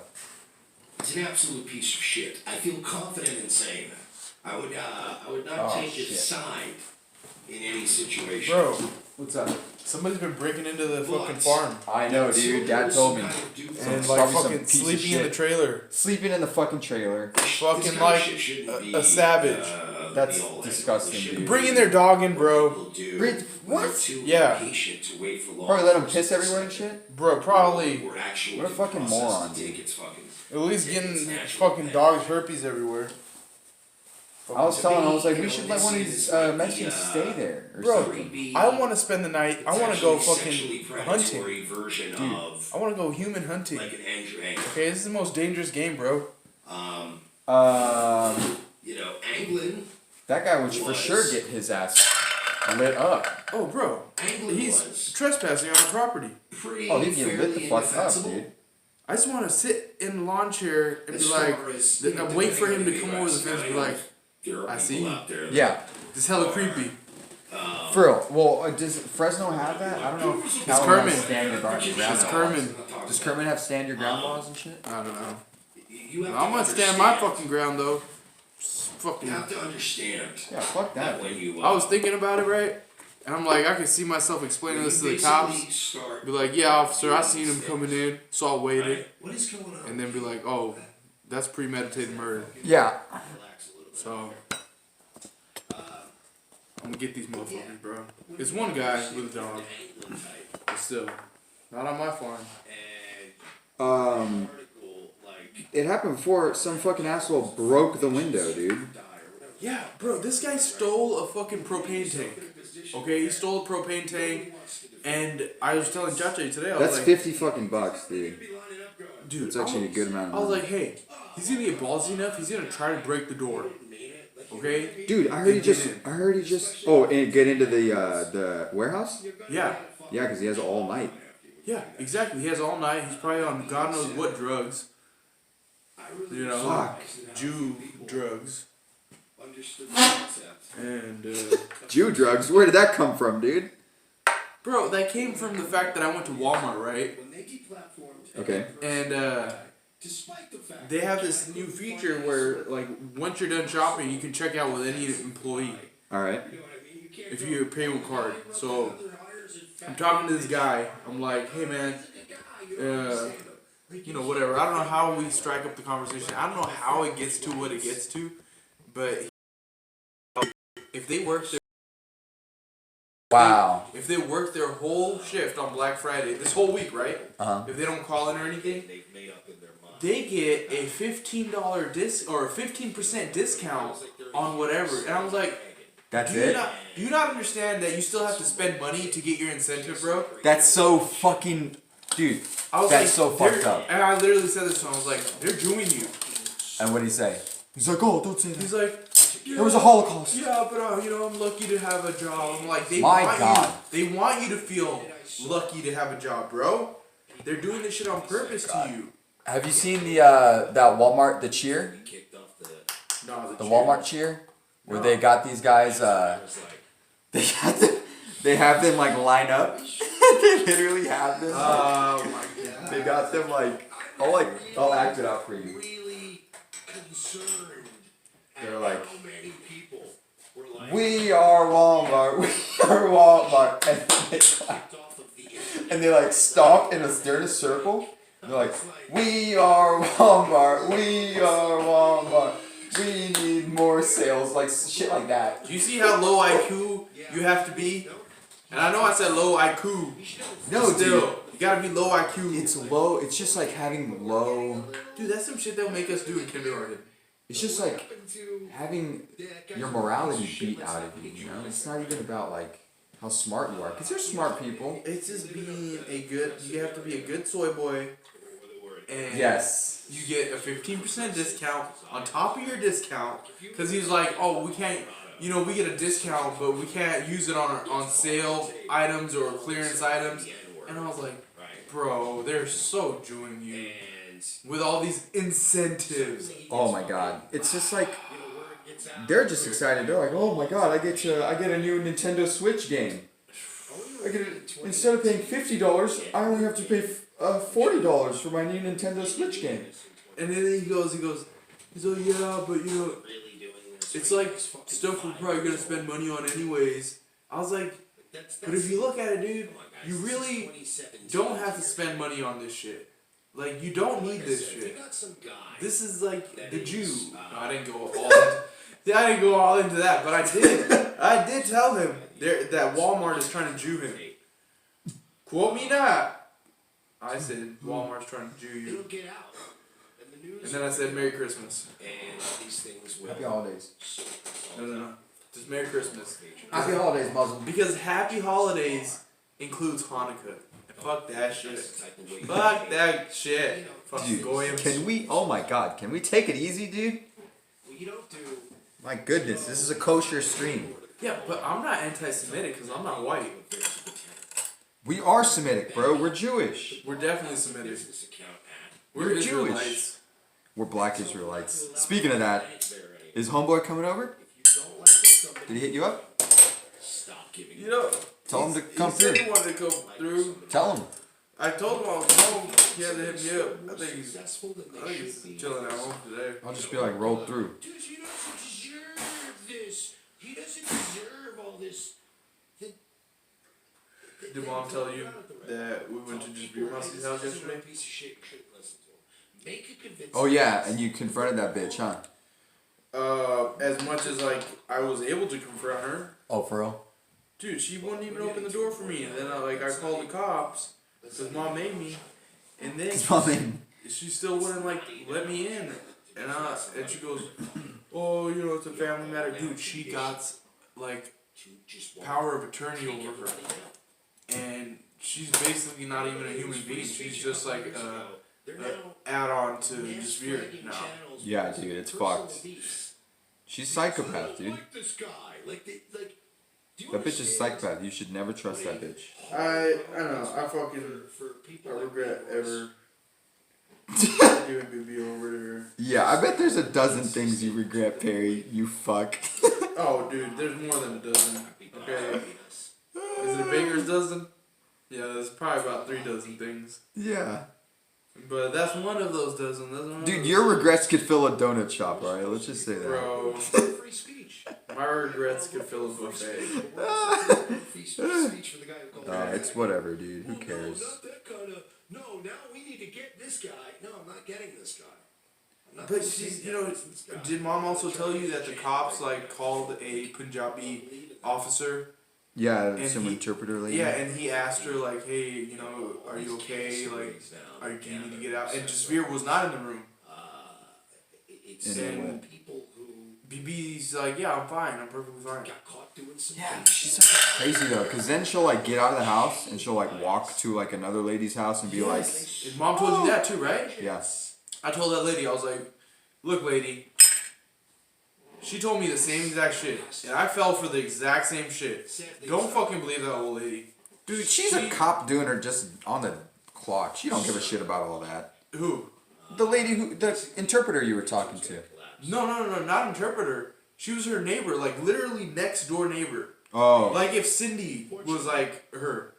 He's an absolute piece of shit. I feel confident in saying that. I would not Oh, take his shit. side in any situation. Bro, What's up? somebody's been breaking into the What? fucking farm. I know, dude. Dad told me. And Some- like probably some fucking piece of sleeping in the shit. trailer. Sleeping in the fucking trailer. Fucking like a savage. That's disgusting, dude. Bringing their dog in, bro. What? Yeah. Probably let him piss everywhere and shit? Bro, probably What a fucking moron, dude. at least getting fucking dogs herpes everywhere. I was telling him, I was like, we should let one of these Mexicans stay there or Bro, something. I want to spend the night. I want to go fucking hunting. version Dude. of I want to go human hunting. like an Andrew Angle. Okay, this is the most dangerous game, bro. You know, angling. That guy would for sure get his ass lit up. Oh, bro, Angling he's was trespassing on our property. pretty. Oh, he'd get lit the fairly fuck up, indefensible. dude. I just want to sit in the lawn chair and As be like, far as, you know, wait for him to depending come on over the US, fence and be now, like, there are I people see you. out there that Yeah. this is hella creepy. For real. Well, does Fresno have that? I don't know if Cali Kermit. has stand your ground It's laws. Kermit. Does Kermit have stand your ground laws and shit? I don't know. You have I'm to gonna stand my understand- fucking ground though. You Fucking. have to understand Yeah, fuck that that. when you. I was thinking about it, right? And I'm like, I can see myself explaining this to the cops. Be like, yeah, officer, I seen him coming in, so I waited. What is going on? And then be like, oh, that's premeditated murder. Yeah. Relax a little bit. So, I'm gonna get these motherfuckers, bro. It's one guy with a dog, Angling type. but still, not on my farm. And article like It happened before. Some fucking asshole broke the window, dude. die or whatever. Yeah, bro, this guy stole a fucking propane tank. Okay, he stole a propane tank, and I was telling Chacha today, I was That's like, 50 fucking bucks, dude. dude, It's actually a good amount I of was money. like, hey, he's gonna get ballsy enough, he's gonna try to break the door. Okay? Dude, I heard he just. Oh, and get into the warehouse? Yeah. Yeah, because he has all night. Yeah, exactly. He has all night. He's probably on God knows what drugs. You know, Fuck. Jew drugs. Understood the concept. And, Jew drugs? Where did that come from, dude? Bro, that came from the fact that I went to Walmart, right? Okay. And they have this new feature where, like, once you're done shopping, you can check out with any employee All right. if you pay with card. So I'm talking to this guy. I'm like, hey man, you know, whatever. I don't know how we strike up the conversation. I don't know how it gets to what it gets to, but if they work their Wow. if they work their whole shift on Black Friday, this whole week, right? If they don't call in or anything, they get a $15 or a 15% discount on whatever. And I was like, That's do it? you not understand that you still have to spend money to get your incentive, bro? That's so fucking... Dude, I was that's so like, fucked up. And I literally said this to him. I was like, they're doing you. And what did he say? He's like, oh, don't say that. He's like, There was a Holocaust. yeah, but you know, I'm lucky to have a job. I'm like, My God. they want you to feel lucky to have a job, bro. They're doing this shit on purpose to you. Have you seen that Walmart, the cheer? No, The Walmart cheer? Where they got these guys, they have them like line up. They literally have them. Oh my god. They got them like, I'll act it out for you. Really concerned. They're like, How many people were like, we are Walmart, we are Walmart. And they like stop in they're in a circle. And they're like, we are Walmart, we are Walmart. We need more sales, like shit like that. Do you see how low IQ you have to be? And I know I said low IQ. No, Still, dude. you gotta be low IQ. It's low. It's just like having low. Dude, that's some shit they'll make us do in kindergarten. It's just like having your morality beat out of you. You know, it's not even about like how smart you are, because you're smart people. It's just being a good. You have to be a good soy boy. And Yes. you get a 15% discount on top of your discount. Because he's like, oh, we can't. You know, we get a discount, but we can't use it on sale items or clearance items. And I was like, bro, they're so Jewing you with all these incentives. Oh my God. It's just like they're just excited. They're like, oh my God, I get a new Nintendo Switch game. Instead of paying $50, I only have to pay $40 for my new Nintendo Switch game. And then he goes, he's like, yeah, but you know, it's like stuff we're probably gonna spend money on anyways. I was like, but if you look at it, dude, you really don't have to spend money on this shit. Like, you don't need this shit. This is like the Jew. No, I didn't go all into that, but I did tell him that Walmart is trying to Jew him. Quote me not. I said Walmart's trying to Jew you. And then I said Merry Christmas. Happy holidays. No. Just Merry Christmas. Happy holidays, Muslim. Because Happy Holidays includes Hanukkah. And fuck that shit. Fuck that shit. Fucking Dude, goyim. can we? Oh my God, can we take it easy, dude? My goodness, this is a kosher stream. Yeah, but I'm not anti-Semitic because I'm not white. We are Semitic, bro. We're Jewish. We're definitely Semitic. We're Jewish. Israelites. We're Black Israelites. Speaking of that, is Homeboy coming over? Did he hit you up? You know, Tell him to come he said through. he wanted to come through. Tell him. I told him I was home. He had to hit me up. I think he's chilling at home today. I'll just be like, roll through. Dude, he doesn't deserve this. He doesn't deserve all this. Did Mom tell you that we went to just Beer Muskie's house yesterday? Oh yeah, and you confronted that bitch, huh? As much as like I was able to confront her, Oh, for real? dude, she wouldn't even open the door for me. And then I called the cops because Mom made me, and then she still wouldn't like let me in. And she goes, oh, you know, it's a family matter, dude. She got like power of attorney over her, and she's basically not even a human being. She's just like add-on to just beer now. Yeah, dude, it's fucked. She's psychopath, dude. That bitch is psychopath. You should never trust that bitch. I know. I regret ever doing good beer over there. Yeah, I bet there's a dozen things you regret, Perry. You fuck. Oh, dude, there's more than a dozen. Okay. Is it a baker's dozen? Yeah, there's probably about 3 dozen things. Yeah. But that's one of those dozen. That's one Dude, of your those regrets could fill a donut shop, alright? Let's just say that. Bro, Free speech. my regrets could fill a buffet. Free speech for the guy who called It's whatever, dude. Who Well, cares? No, not that kind of. No, now we need to get this guy. No, I'm not getting this guy. I'm not But gonna she's, take you know, this guy. did mom also tell you that the cops like called a Punjabi officer? Yeah, And some he- interpreter lady. Yeah, and he asked her like, hey, you know, are you okay? Like, do you need to get out? And Jasveer was not in the room. It's And then people who BB's like, yeah, I'm fine. I'm perfectly fine. got caught doing some Yeah, things. she's crazy though, cause then she'll like get out of the house and she'll like walk to like another lady's house and be His mom told you that too, right? like, yeah, I told that lady, I was like, look, lady. She told me the same exact shit, and I fell for the exact same shit. Don't fucking believe that old lady. dude, she's a cop doing her just on the clock. She don't give a shit about all that. Who? The lady the interpreter you were talking to. No, not interpreter. She was her neighbor, like literally next door neighbor. Oh, Like if Cindy was like her.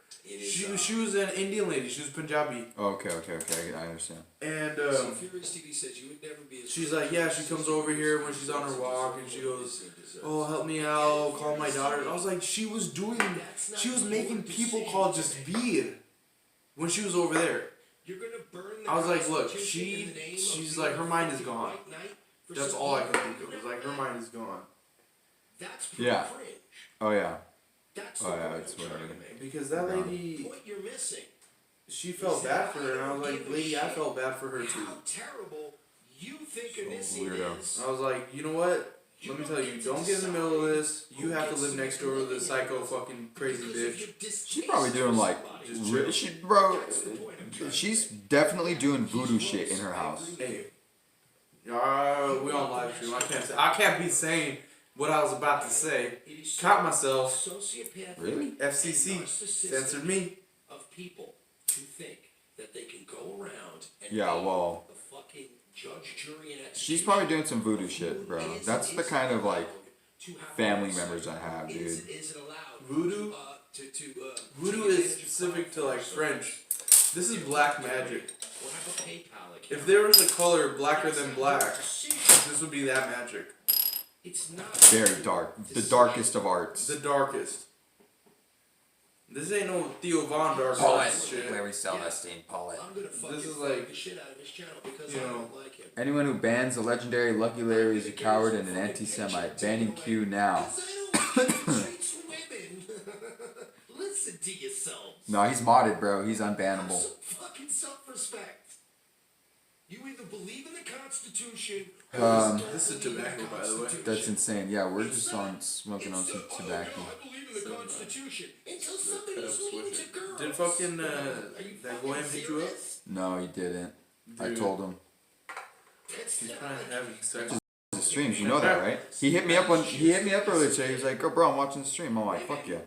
She was an Indian lady. She was Punjabi, okay, I understand. and Furious TV says you would never be. she's like, yeah, she comes over here when she's on her walk, and she goes, oh, help me out, call my daughter. And I was like, she was making people call just beer when she was over there. You're gonna burn the I was like, look, Constitution in the name of she's being like, her mind is a gone. white knight for That's some all I people. can think of. Is like her mind is gone That's pretty Yeah. cringe. Oh yeah. That's Oh, the yeah, point it's I'm trying whatever. to make. because that lady, What you're missing. she felt bad for her, and I was like, lady, I felt bad for her too. How terrible you think So Anisi weirdo. is. I was like, you know what? Let me tell you, don't get in the middle of this. You have to live next door to this psycho fucking crazy bitch. She's probably doing like, she's definitely doing voodoo shit in her house. Hey, we on live stream. I can't be saying what I was about to say. Caught myself. Sociopathic Really? FCC censored me. of people who think that they can go around and Yeah, be well, the fucking judge, jury, and she's probably doing some voodoo shit, bro. That's the kind of like family members I have, dude. Is it allowed Voodoo? Voodoo is specific to like French. This is black magic. We'll have a PayPal account. If there was a color blacker than black, this would be that magic. It's not Very dark. The darkest of arts. The darkest. This ain't no Theo Von dark Paul arts shit. Larry Celestine, Paul I'm gonna fucking This is fuck like, the shit out of his channel because you I know, don't like him. Anyone who bans the legendary Lucky Larry is a coward and an anti-Semite. Banning Q now. Because I don't treats women. Listen to yourselves. No, he's modded, bro. He's Have unbannable. some fucking self-respect. You either believe in the Constitution or This is tobacco, by the way. That's insane. Yeah, we're just on smoking on some tobacco. I believe in the Constitution until Cut up somebody's leading switcher. to girls. Did fucking Are you that fucking Goyam hit you up? serious? No, he didn't. I Dude. told him. That's He's not probably like- having sex. The streams, you know that, right? He hit me up earlier today. He was like, "Oh, bro, I'm watching the stream." I'm like, "Fuck yeah."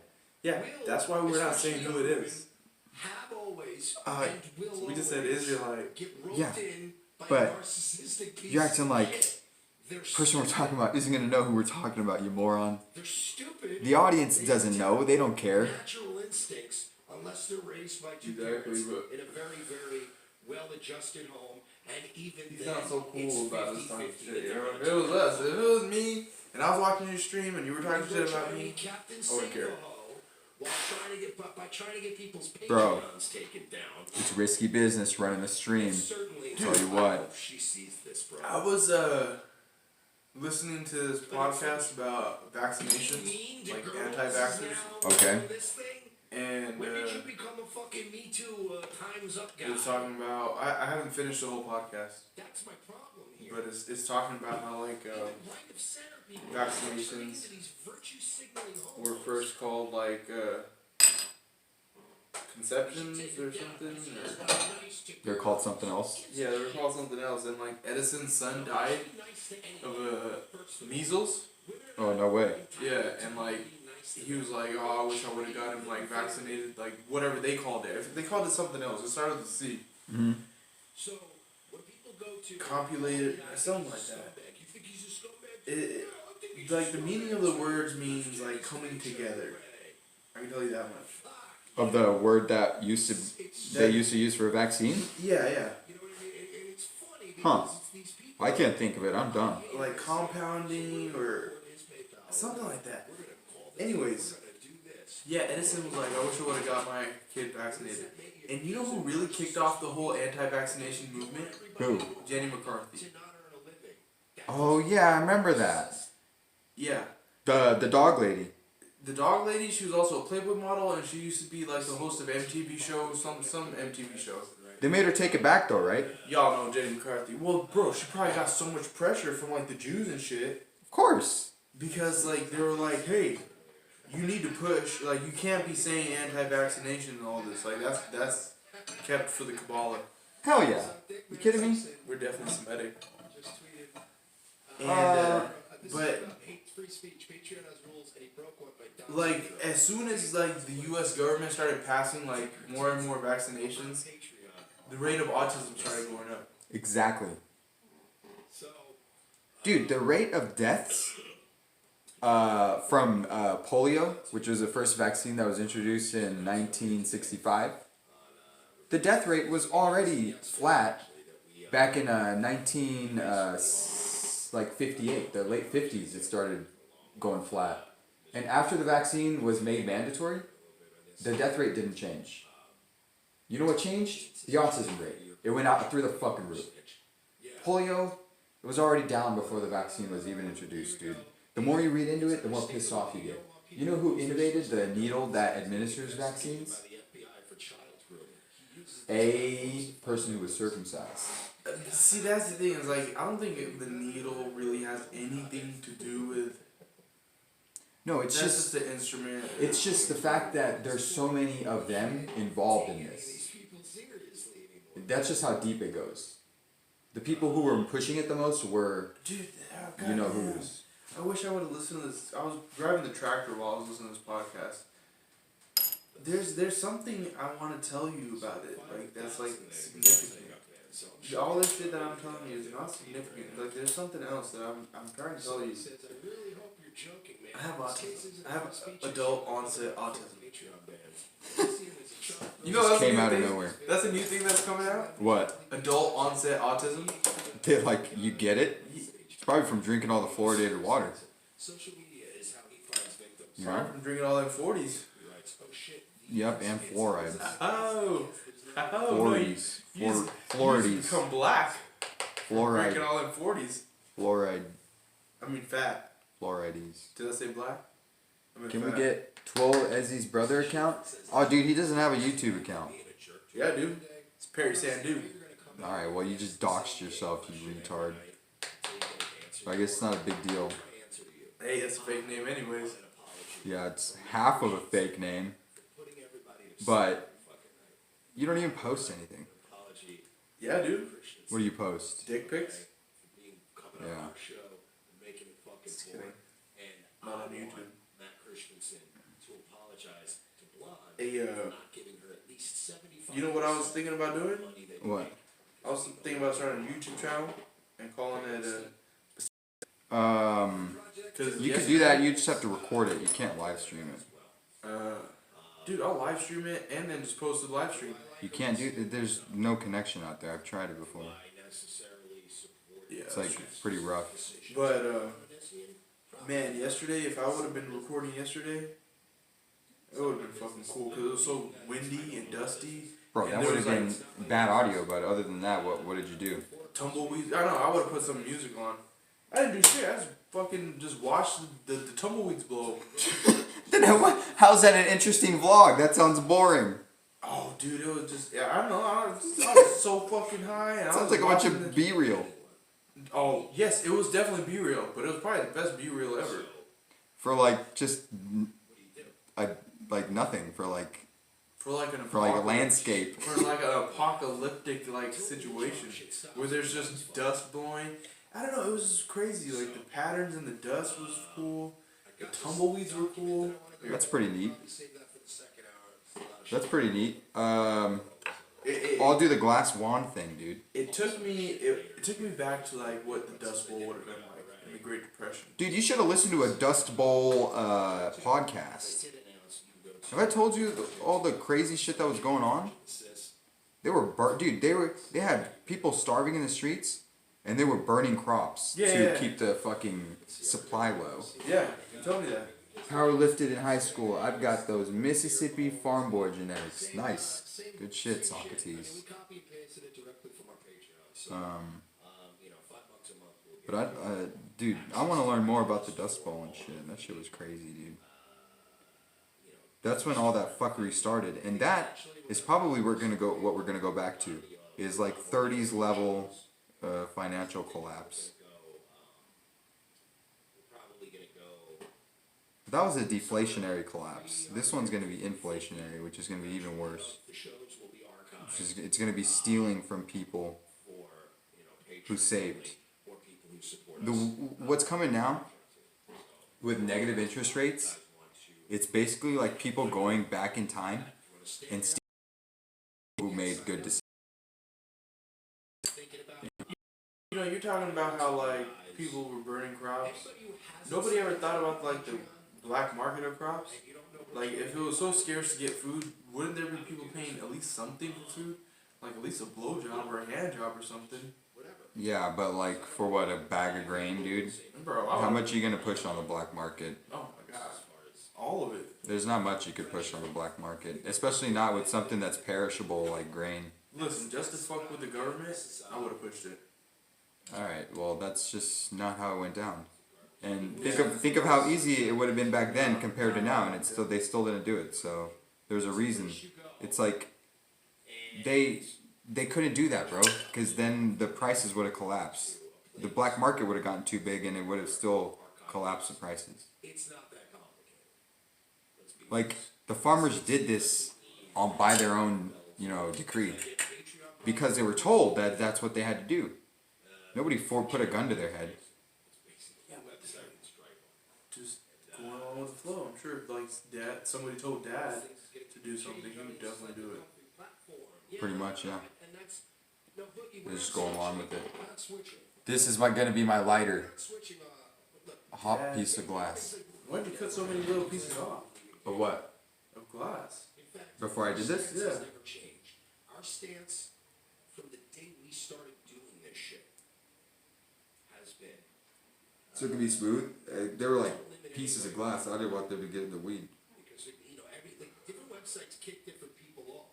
Yeah, that's why we're not saying who it is. Have always Uh, and will We just said always Israelite. get roped Yeah, in by but narcissistic pieces you're acting of like shit. They're the person we're talking about isn't gonna know who we're talking about, you moron. They're stupid. The audience They doesn't don't know. They don't care. Natural instincts, unless they're raised by two Exactly, parents but- in a very, very well-adjusted home, and even He's then, not so it's cool about this 50-50 type of that shit. they're If it was us, if it was me, and I was watching your stream and you were talking shit about me, Captain I wouldn't care. Single-Ho, while trying to get people's Bro. Patreons taken down. It's risky business running a stream. Certainly, Tell you I what. hope she sees this, bro. I was listening to this podcast about vaccinations, Mean to like girls anti-vaxxers, now Okay. over this thing? and When did you become a fucking Me Too Time's Up guy? it was talking about. I haven't finished the whole podcast, That's my problem here. but it's talking about how like Even right of center people vaccinations turning into these virtue signaling were homos. first called like conceptions or something. Or, They're called something else. yeah, they were called something else, and like Edison's son died of measles. Oh no way. Yeah, and like he was like, oh, I wish I would have got him like vaccinated, like whatever they called it. If they called it something else, it started with a C. Mm-hmm. So when people go to Copulated, something like that. scumbag, you think he's a scumbag? It, I think he's like the meaning of the words means like coming together. I can tell you that much. Of the word that they used to use for a vaccine? Yeah. Huh. I can't think of it. I'm dumb. Like compounding or something like that. Anyways, yeah, Edison was like, I wish I would have got my kid vaccinated. And you know who really kicked off the whole anti-vaccination movement? Who? Jenny McCarthy. Oh yeah, I remember that. Yeah. The dog lady. The dog lady, she was also a Playboy model, and she used to be like the host of MTV shows, some MTV show. They made her take it back though, right? Y'all know Jenny McCarthy. Well, bro, she probably got so much pressure from like the Jews and shit. Of course. Because like they were like, hey, you need to push, like you can't be saying anti-vaccination and all this. Like that's kept for the Kabbalah. Hell yeah. You kidding me? We're definitely Semitic. And but like as soon as like the U.S. government started passing like more and more vaccinations, the rate of autism started going up. Exactly. Dude, the rate of deaths from polio, which was the first vaccine that was introduced in 1965, the death rate was already flat back in 1958, the late 50s. It started going flat, and after the vaccine was made mandatory, the death rate didn't change. You know what changed? The autism rate. It went out through the fucking roof. Polio, it was already down before the vaccine was even introduced, dude. The more you read into it, the more pissed off you get. You know who innovated the needle that administers vaccines? A person who was circumcised. See, that's the thing. Is like I don't think the needle really has anything to do with. No, it's That's just the instrument. it's just the fact that there's so many of them involved in this. That's just how deep it goes. The people who were pushing it the most were, Dude, you know who's. I wish I would have listened to this. I was driving the tractor while I was listening to this podcast. There's something I want to tell you about it. Like that's like significant. All this shit that I'm telling you is not significant. Like there's something else that I'm trying to tell you. I have autism. I have adult onset autism. You know, Just that's a came new out of thing. nowhere. That's a new thing that's coming out. What? Adult onset autism. Did like you get it? It's probably from drinking all the fluoridated water. You know? I'm drinking all them 40s. Yep, and fluoride. Oh. Florides. You just Florides. become black. Fluoride. Drinking all them 40s. Fluoride. I mean fat. Fluorides. Did I say black? I mean Can fat. we get Twirl Ezzy's brother account? Oh, dude, he doesn't have a YouTube account. Yeah, dude. It's Perry Sandu. Alright, well, you just doxed yourself, you retard. I guess it's not a big deal. Hey, that's a fake name anyways. Yeah, it's half of a fake name. But you don't even post anything. Yeah, dude. What do you post? Dick pics? Yeah. Just kidding. Not on YouTube. Hey, you know what I was thinking about doing? What? I was thinking about starting a YouTube channel and calling it You could do that, you just have to record it. You can't live stream it. dude, I'll live stream it and then just post the live stream. You can't do there's no connection out there. I've tried it before. Yeah. It's like pretty rough. But man, yesterday, if I would have been recording yesterday, it would have been fucking cool because it was so windy and dusty. Bro, and that there would have was, been bad audio, but other than that, what did you do? Tumbleweeds. I know. I would have put some music on. I didn't do shit. I just fucking just watched the tumbleweeds blow. Then how's that an interesting vlog? That sounds boring. Oh, dude, it was just I don't know. I was so fucking high. And I Sounds was like a bunch watching of B-reel. Oh yes, it was definitely B-real, but it was probably the best B-real ever. For like just like nothing. For like a landscape. For like an apocalyptic like situation where there's just dust blowing. I don't know. It was just crazy. Like the patterns in the dust was cool. The tumbleweeds were cool. That's pretty neat. That's pretty neat. I'll do the glass wand thing, dude. It took me back to like what the Dust Bowl would have been like in the Great Depression. Dude, you should have listened to a Dust Bowl podcast. Have I told you all the crazy shit that was going on? They were dude. They had people starving in the streets, and they were burning crops to keep the fucking supply low. Yeah, you told me that. Power lifted in high school. I've got those Mississippi farm boy genetics. Nice, good shit, Socrates. But dude, I want to learn more about the Dust Bowl and shit. That shit was crazy, dude. That's when all that fuckery started, and that is probably what we're gonna go back to is like 30s level financial collapse. That was a deflationary collapse. This one's gonna be inflationary, which is gonna be even worse. It's gonna be stealing from people who saved. What's coming now with negative interest rates? It's basically like people going back in time and stealing who made good decisions. You know, you're talking about how like people were burning crops. Nobody ever thought about like the black market of crops. Like if it was so scarce to get food, wouldn't there be people paying at least something for food? Like at least a blowjob or a hand job or something. Yeah, but like for what, a bag of grain, dude? Bro, How much are you gonna push on the black market? Oh my god. All of it. There's not much you could push on the black market, especially not with something that's perishable like grain. Listen, just to fuck with the government, I would have pushed it. Alright, well that's just not how it went down. And think of how easy it would have been back then compared to now, and they still didn't do it. So there's a reason. It's like they couldn't do that, bro, because then the prices would have collapsed. The black market would have gotten too big, and it would have still collapsed the prices. Like the farmers did this by their own, decree, because they were told that that's what they had to do. Nobody put a gun to their head. Just going along with the flow. I'm sure if like somebody told dad to do something, he would definitely do it. Pretty much, yeah. They just go along with it. This is gonna be my lighter. A hot piece of glass. Why did you cut so many little pieces off? Of what? Of glass. Before I did this? Yeah. Our stance from the day we started doing this shit has been. So it can be smooth. They were like pieces of glass. I didn't want them to get in the weed. Because different websites kick different people off.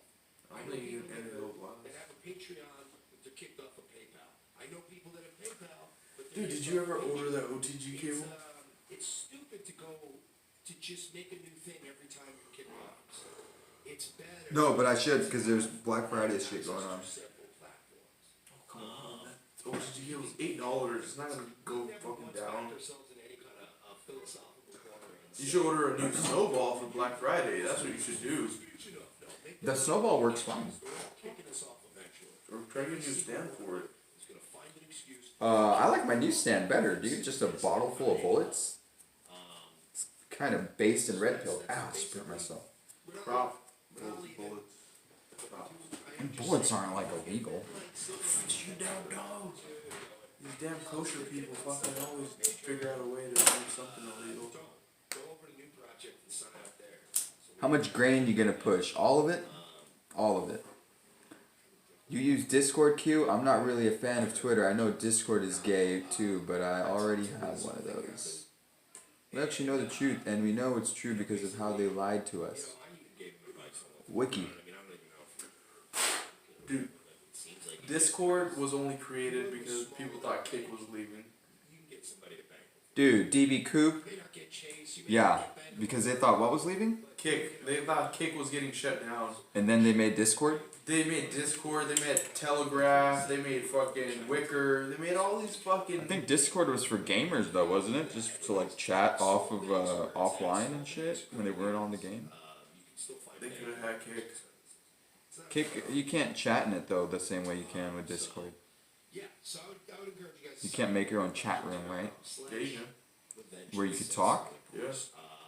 I know you that ended up glass. have a Patreon, they're kicked off of PayPal. I know people that have PayPal, but Dude, did you ever order that OTG cable? It's stupid to go to just make a new thing every time you kick off. It's better. No, but I should, because there's Black Friday shit going on. Come on, that OTG cable is $8. It's not gonna go fucking down. You should order a new snowball for Black Friday. That's what you should do. The snowball works fine. Or try to get a new stand for it. I like my new stand better, dude. Just a bottle full of bullets. It's kind of based in red pill. Ow, I just burnt myself. Prop. Bullets. Prop. And bullets aren't like illegal. You don't know. These damn kosher people fucking always figure out a way to make something illegal. How much grain you gonna push? All of it? All of it. You use Discord, Q? I'm not really a fan of Twitter. I know Discord is gay too, but I already have one of those. We actually know the truth, and we know it's true because of how they lied to us. Wiki. Dude, Discord was only created because people thought Kick was leaving. Dude, DB Coop? Yeah, because they thought what was leaving? Kick. They thought Kick was getting shut down. And then they made Discord? They made Discord, they made Telegraph, they made fucking Wicker, they made all these fucking... I think Discord was for gamers though, wasn't it? Just to like chat off of offline and shit when they weren't on the game. They could have had Kick. Kick, you can't chat in it though the same way you can with Discord. Yeah, so I would encourage you guys. You can't make your own chat room, right? Yeah, you can. Where you could talk? Yeah.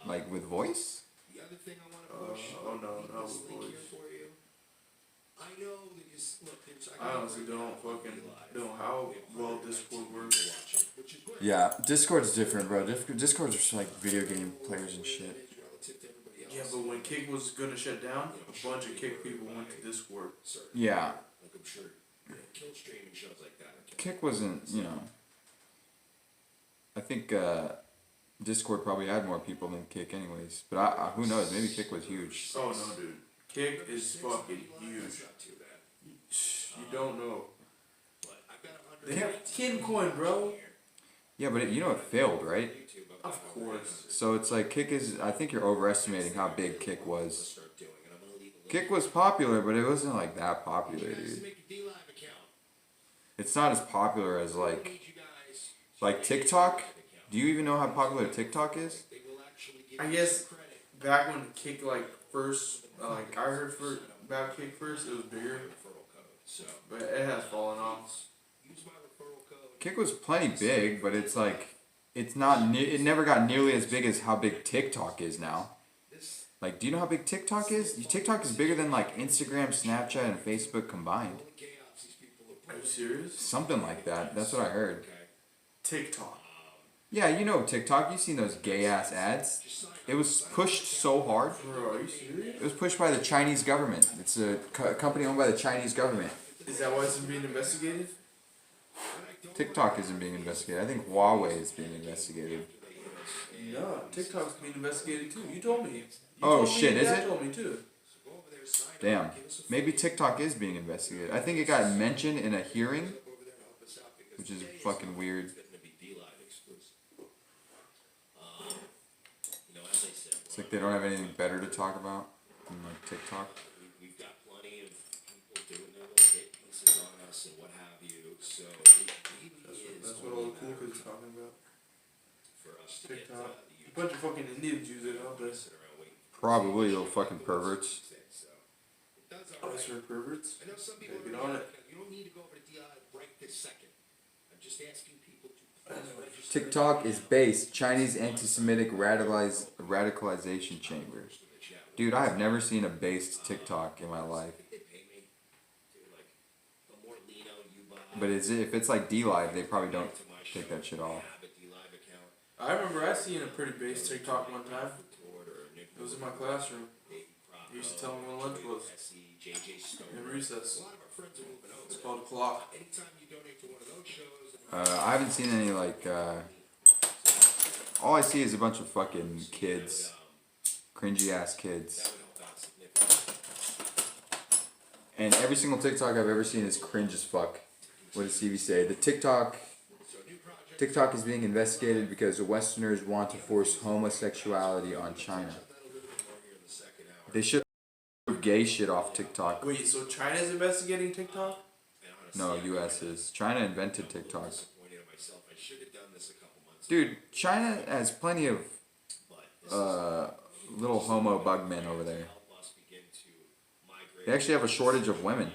Like with voice? The other thing I want to push. Oh no, not this with link voice. here for you. I know that you look. I honestly don't fucking know how well Discord works. Yeah, Discord's different, bro. Discord's just like video game players and shit. Yeah, but when Kick Kick was gonna shut down, a bunch of Kick people went to Discord. Yeah. Like I'm sure, kill streaming shows like that. Kick wasn't, you know. I think Discord probably had more people than Kick, anyways. But who knows? Maybe Kick was huge. Oh no, dude. Kick is fucking huge. You don't know. They have Kincoin, bro. Yeah, but you know it failed, right? Of course. So it's like Kick is. I think you're overestimating how big Kick was. Kick was popular, but it wasn't like that popular, dude. It's not as popular as like TikTok. Do you even know how popular TikTok is? I guess back when Kick like first, like I heard about Kick first, it was bigger, but it has fallen off. Kick was plenty big, but it's like it's not. It never got nearly as big as how big TikTok is now. Like, do you know how big TikTok is? TikTok is bigger than like Instagram, Snapchat, and Facebook combined. Are you serious? Something like that. That's what I heard. TikTok. Yeah, you know TikTok. You've seen those gay ass ads. It was pushed so hard. Bro, are you serious? It was pushed by the Chinese government. It's a company owned by the Chinese government. Is that why it's being investigated? TikTok isn't being investigated. I think Huawei is being investigated. No, TikTok's being investigated too. You told me. Oh, shit, is Dad it? told me too. Damn. Maybe TikTok is being investigated. I think it got mentioned in a hearing, which is fucking weird. It's like they don't have anything better to talk about than like TikTok. We've got plenty of people doing their little hit pieces on us and what have you. So That's what all the cool kids are talking about. for us to TikTok. A bunch of fucking Indians use it, don't they? Probably little fucking perverts. Oh, that's for perverts? I know some people Get on it. you don't need to go over to DI right this second. I'm just asking people to register. TikTok is based Chinese anti-Semitic radicalization chamber. Dude, I have never seen a based TikTok in my life. They pay me to like the more Lino you buy. But if it's like D-Live, they probably don't take that shit off. Have a DLive account. I remember I seen a pretty base TikTok one time. It was in my classroom. He used to tell me when lunch was. In recess. It's called a clock. Anytime you donate to one of those shows. I haven't seen any like. All I see is a bunch of fucking kids, cringy ass kids. And every single TikTok I've ever seen is cringe as fuck. What does Stevie say? The TikTok is being investigated because the Westerners want to force homosexuality on China. They should have gay shit off TikTok. Wait, so China's investigating TikTok? No, US is. China invented TikTok. Dude, China has plenty of little homo bugmen over there. They actually have a shortage of women.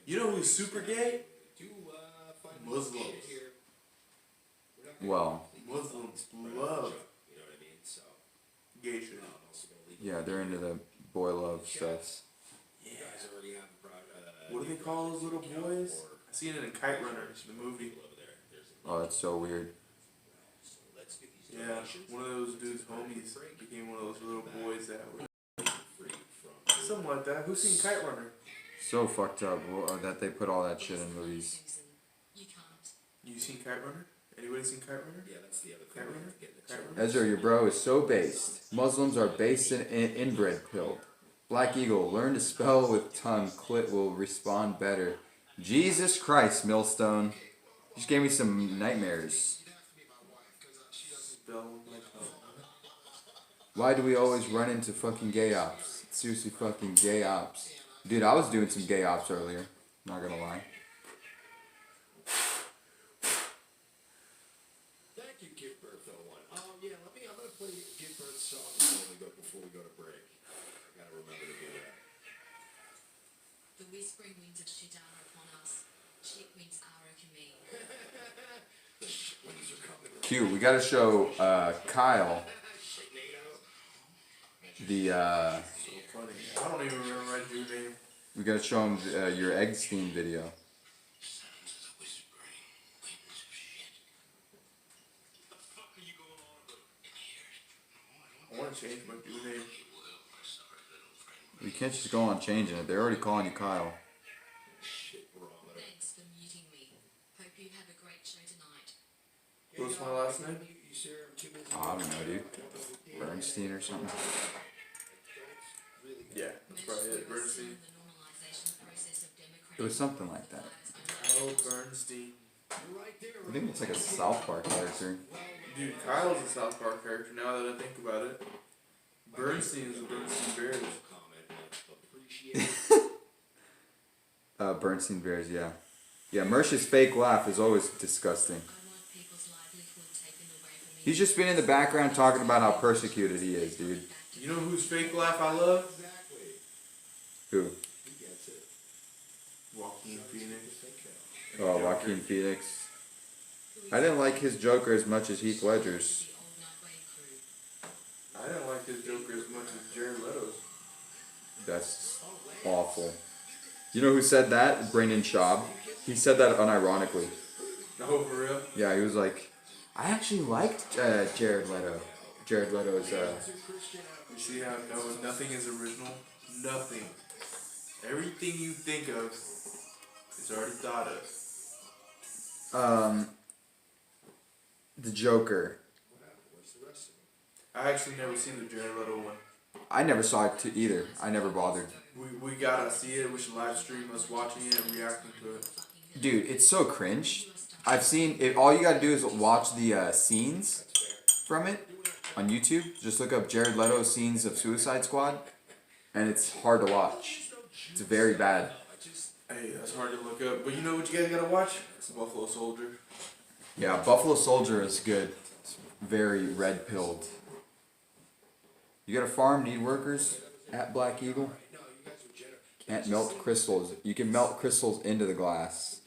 You know who's super gay? Muslims. Well, Muslims love gay shit. yeah, they're into the boy love stuff. Yeah. What do they call those little boys? I seen it in Kite Runner, the movie. Oh, that's so weird. Yeah, one of those dudes' homies became one of those little boys that were something like that. Who's seen Kite Runner? So fucked up that they put all that shit in movies. You seen Kite Runner? Anybody seen Kite Runner? Yeah, that's the other Kite Runner. Kite Runner? Ezra, your bro is so based. Muslims are based and inbred pilled. Black Eagle, learn to spell with tongue. Clit will respond better. Jesus Christ, Millstone. You just gave me some nightmares. Spell with my tongue. Why do we always run into fucking gay ops? Seriously, fucking gay ops. Dude, I was doing some gay ops earlier. Not gonna lie. Thank you, Give Birth 01. Yeah, I'm gonna play Give Birth song before we go to break. I gotta remember to do that. The whispering winds of shit are upon us. Shit winds are me. The shit winds are coming. Q, we gotta show Kyle the So funny. I don't even remember my dude's name. we gotta show him your eggs theme video. I want to change my dude name. You can't just go on changing it. They're already calling you Kyle. Thanks for muting me. Hope you have a great show tonight. What's my last name? I don't know, dude. Bernstein or something. Yeah, that's probably it. Managed to Bernstein. oversee the normalization process of democratic It was something like that. Kyle Bernstein. I think it's like a South Park character. Dude, Kyle's a South Park character now that I think about it. Bernstein is the Bernstein Bears. Bernstein Bears, yeah. Yeah, Mersh's fake laugh is always disgusting. I want people's livelihood taken away from me. He's just been in the background talking about how persecuted he is, dude. You know whose fake laugh I love? Who? Joaquin Phoenix. Oh, Joaquin Phoenix. I didn't like his Joker as much as Heath Ledger's. The old Nightway crew. I didn't like his Joker as much as Jared Leto's. That's awful. You know who said that? Brendan Schaub. He said that unironically. No, for real? Yeah, he was like, I actually liked Jared Leto. Jared Leto's, You see how nothing is original? Nothing. Everything you think of is already thought of. the Joker. I actually never seen the Jared Leto one. I never saw it either. I never bothered. We gotta see it. We should live stream us watching it and reacting to it. Dude, it's so cringe. I've seen it. All you gotta do is watch the scenes from it on YouTube. Just look up Jared Leto scenes of Suicide Squad, and it's hard to watch. It's very bad. Hey, that's hard to look up. But you know what you guys gotta watch? It's Buffalo Soldier. Yeah, Buffalo Soldier is good. It's very red-pilled. You got a farm, need workers at Black Eagle? Can't melt crystals. You can melt crystals into the glass.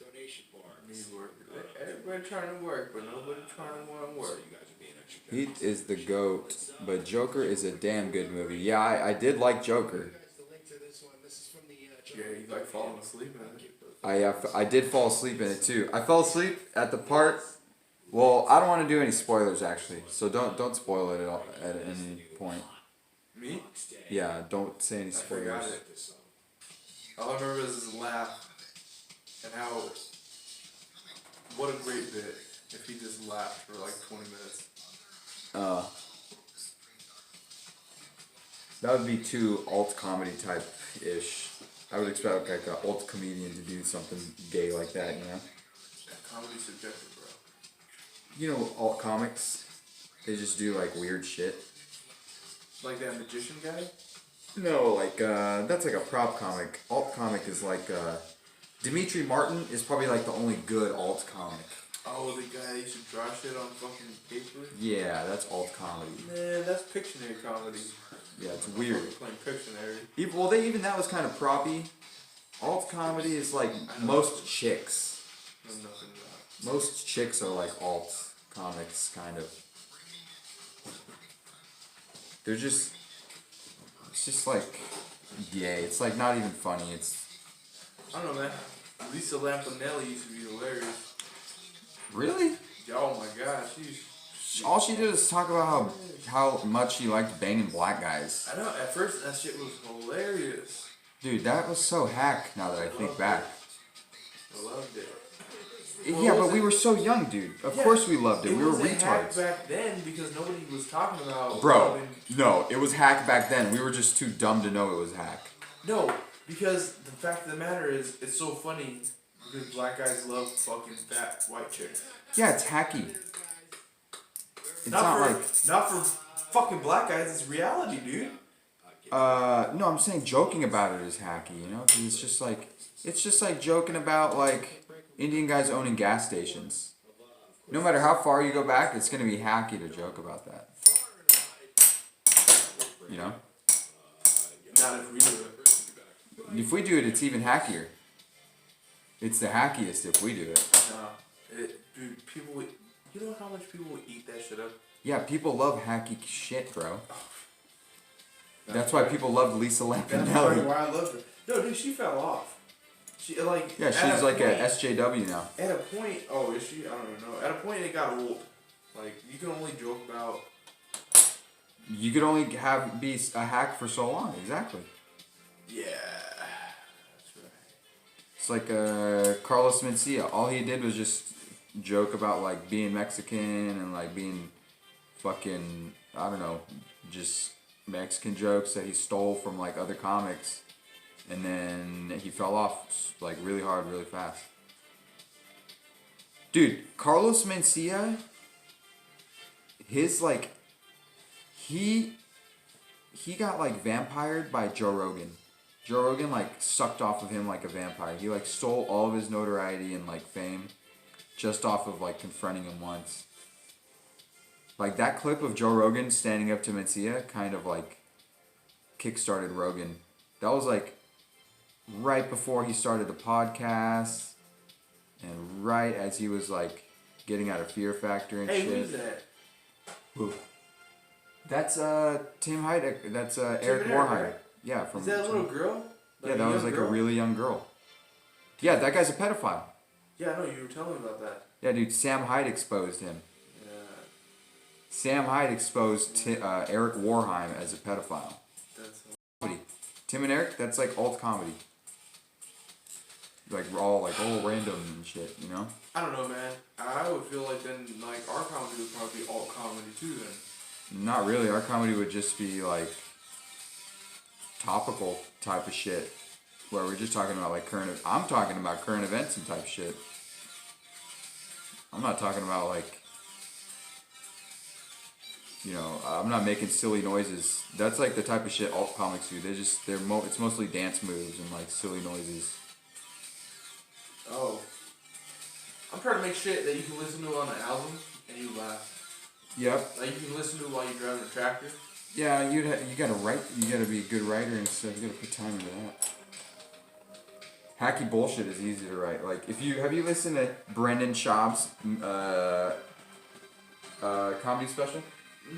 Need work. Everybody trying to work, but nobody trying to want to work. Heath is the GOAT, but Joker is a damn good movie. Yeah, I did like Joker. Yeah, you like falling asleep in it. I did fall asleep in it too. I fell asleep at the part. Well, I don't want to do any spoilers actually, so don't spoil it at any point. Me? Yeah, don't say any I forgot spoilers. it. All I remember is his laugh and how. What a great bit if he just laughed for like 20 minutes. That would be too alt comedy type ish. I would expect like an alt comedian to do something gay like that, you know? Comedy's subjective, bro. You know, alt comics, they just do like weird shit. Like that magician guy? No, like that's like a prop comic. Alt comic is like Dimitri Martin is probably like the only good alt comic. Oh, the guy that used to draw shit on fucking paper? Yeah, that's alt comedy. Man, that's Pictionary comedy. Yeah, it's weird. Playing Pictionary. Even that was kind of proppy. Alt comedy is like most chicks. No, nothing about. Most chicks are like alt comics, kind of. They're just. It's just like gay. It's like not even funny. It's. I don't know, man. Lisa Lampanelli used to be hilarious. Really? Oh my gosh, she's. All she did is talk about how much she liked banging black guys. I know, at first that shit was hilarious. Dude, that was so hack now that I think back. I loved it. Yeah, but we were so young, dude. Of course we loved it. We were was a hack retards. back then because nobody was talking about. Bro, loving- no, it was hack back then. We were just too dumb to know it was hack. No, because the fact of the matter is, it's so funny because black guys love fucking fat white chicks. Yeah, it's hacky. It's Not not for like. not for fucking black guys. It's reality, dude. No, I'm saying joking about it is hacky, you know? 'Cause it's just like joking about, like, Indian guys owning gas stations. No matter how far you go back, it's gonna be hacky to joke about that. You know? Not if we do it. If we do it, it's even hackier. It's the hackiest if we do it. Nah, dude, people would. You know how much people would eat that shit up? Yeah, people love hacky shit, bro. That's why people loved Lisa That's Lampanelli. why I loved her. No, dude, she fell off. She like. Yeah, at she's like point, a SJW now. At a point, oh, is she? I don't even know. At a point, it got old. Like you can only joke about. You could only be a hack for so long, exactly. Yeah. That's right. It's like Carlos Mencia. All he did was just joke about like being Mexican and like being fucking, I don't know, just Mexican jokes that he stole from like other comics, and then he fell off like really hard, really fast. Dude, Carlos Mencia, his like, he got like vampired by Joe Rogan. Joe Rogan like sucked off of him like a vampire. He like stole all of his notoriety and like fame just off of like confronting him once. Like that clip of Joe Rogan standing up to Mencia kind of like kickstarted Rogan. That was like right before he started the podcast and right as he was like getting out of Fear Factor and Hey, shit. who's that? Who? That's Tim Heideck. That's Eric and Eric, Warheim. right? Yeah, from Is that a little girl? yeah, a that was young like girl? a really young girl. Yeah, that guy's a pedophile. Yeah, I know, you were telling me about that. Yeah, dude, Sam Hyde exposed him. Yeah. Sam Hyde exposed Eric Warheim as a pedophile. That's Comedy. Tim and Eric, that's like alt comedy. Like all random and shit, you know? I don't know, man. I would feel like then, like, our comedy would probably be alt comedy too then. Not really. Our comedy would just be like topical type of shit, where we're just talking about like I'm talking about current events and type shit. I'm not talking about like, you know, I'm not making silly noises. That's like the type of shit alt comics do. It's mostly dance moves and like silly noises. Oh. I'm trying to make shit that you can listen to on an album and you laugh. Yep. Like you can listen to while you're driving a tractor. Yeah, you gotta write. You gotta be a good writer and stuff. You gotta put time into that. Hacky bullshit is easy to write. Like have you listened to Brendan Schaub's comedy special?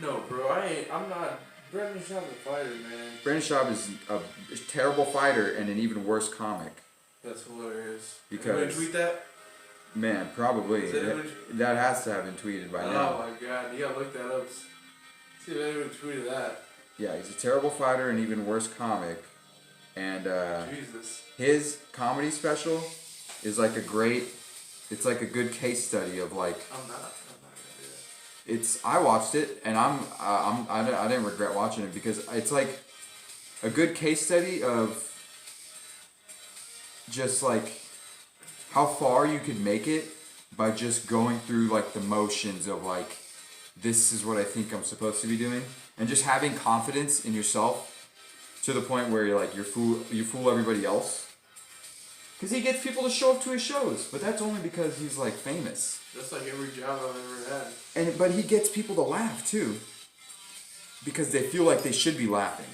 No, bro, I'm not. Brendan Schaub's a fighter, man. Brendan Schaub is a terrible fighter and an even worse comic. That's hilarious. Because- Anybody tweet that? Man, probably. Is that That has to have been tweeted by now. Oh my god, you gotta look that up. See if anyone tweeted that. Yeah, he's a terrible fighter and even worse comic. And Jesus. his comedy special is like it's like a good case study of like, I'm not gonna do that. I watched it and I didn't regret watching it because it's like a good case study of just like how far you could make it by just going through like the motions of like, this is what I think I'm supposed to be doing, and just having confidence in yourself to the point where you're like you fool everybody else. Because he gets people to show up to his shows, but that's only because he's like famous. That's like every job I've ever had. But he gets people to laugh too, because they feel like they should be laughing.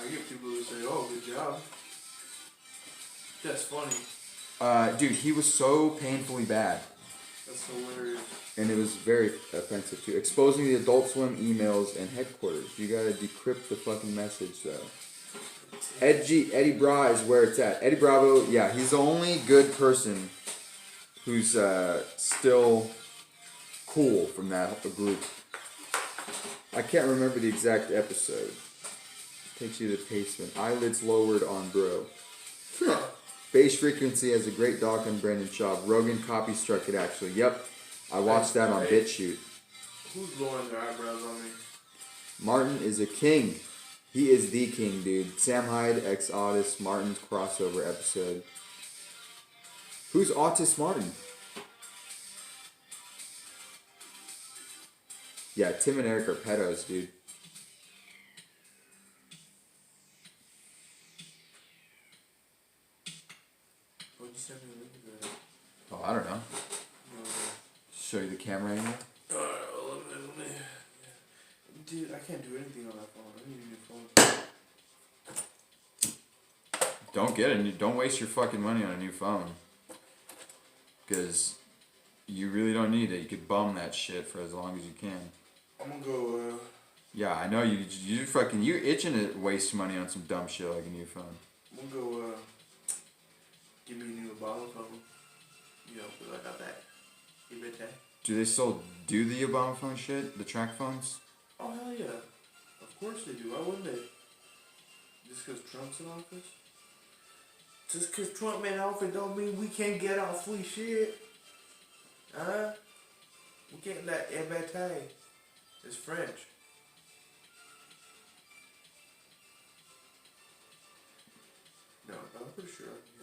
I get people who say, "Oh, good job." That's funny. Dude, he was so painfully bad. That's hilarious. And it was very offensive too. Exposing the Adult Swim emails and headquarters. You gotta decrypt the fucking message though. Eddie Bra is where it's at. Eddie Bravo, yeah, he's the only good person who's still cool from that group. I can't remember the exact episode. Takes you to the basement. Eyelids lowered on bro. Bass Frequency has a great doc on Brendan Schaub. Rogan copy struck it actually. Yep. I watched that on BitChute. Who's lowering their eyebrows on me? Martin is a king. He is the king, dude. Sam Hyde x Otis Martin's crossover episode. Who's Otis Martin? Yeah, Tim and Eric are pedos, dude. What'd you send me a link to that? Oh, I don't know. Show you the camera angle? Let me. Dude, I can't do anything on that phone. I need a new phone. Don't waste your fucking money on a new phone. Because you really don't need it. You could bum that shit for as long as you can. I'm gonna go, Yeah, I know you're itching to waste money on some dumb shit like a new phone. I'm gonna go, give me a new Obama phone. You know, 'cause I got that. You bet that. Do they still do the Obama phone shit? The track phones? Oh, hell yeah. Of course they do. Why wouldn't they? Just because Trump's in office? Just because Trump in office don't mean we can't get our free shit. Huh? We can't let everybody. It's French. No, I'm pretty sure I can get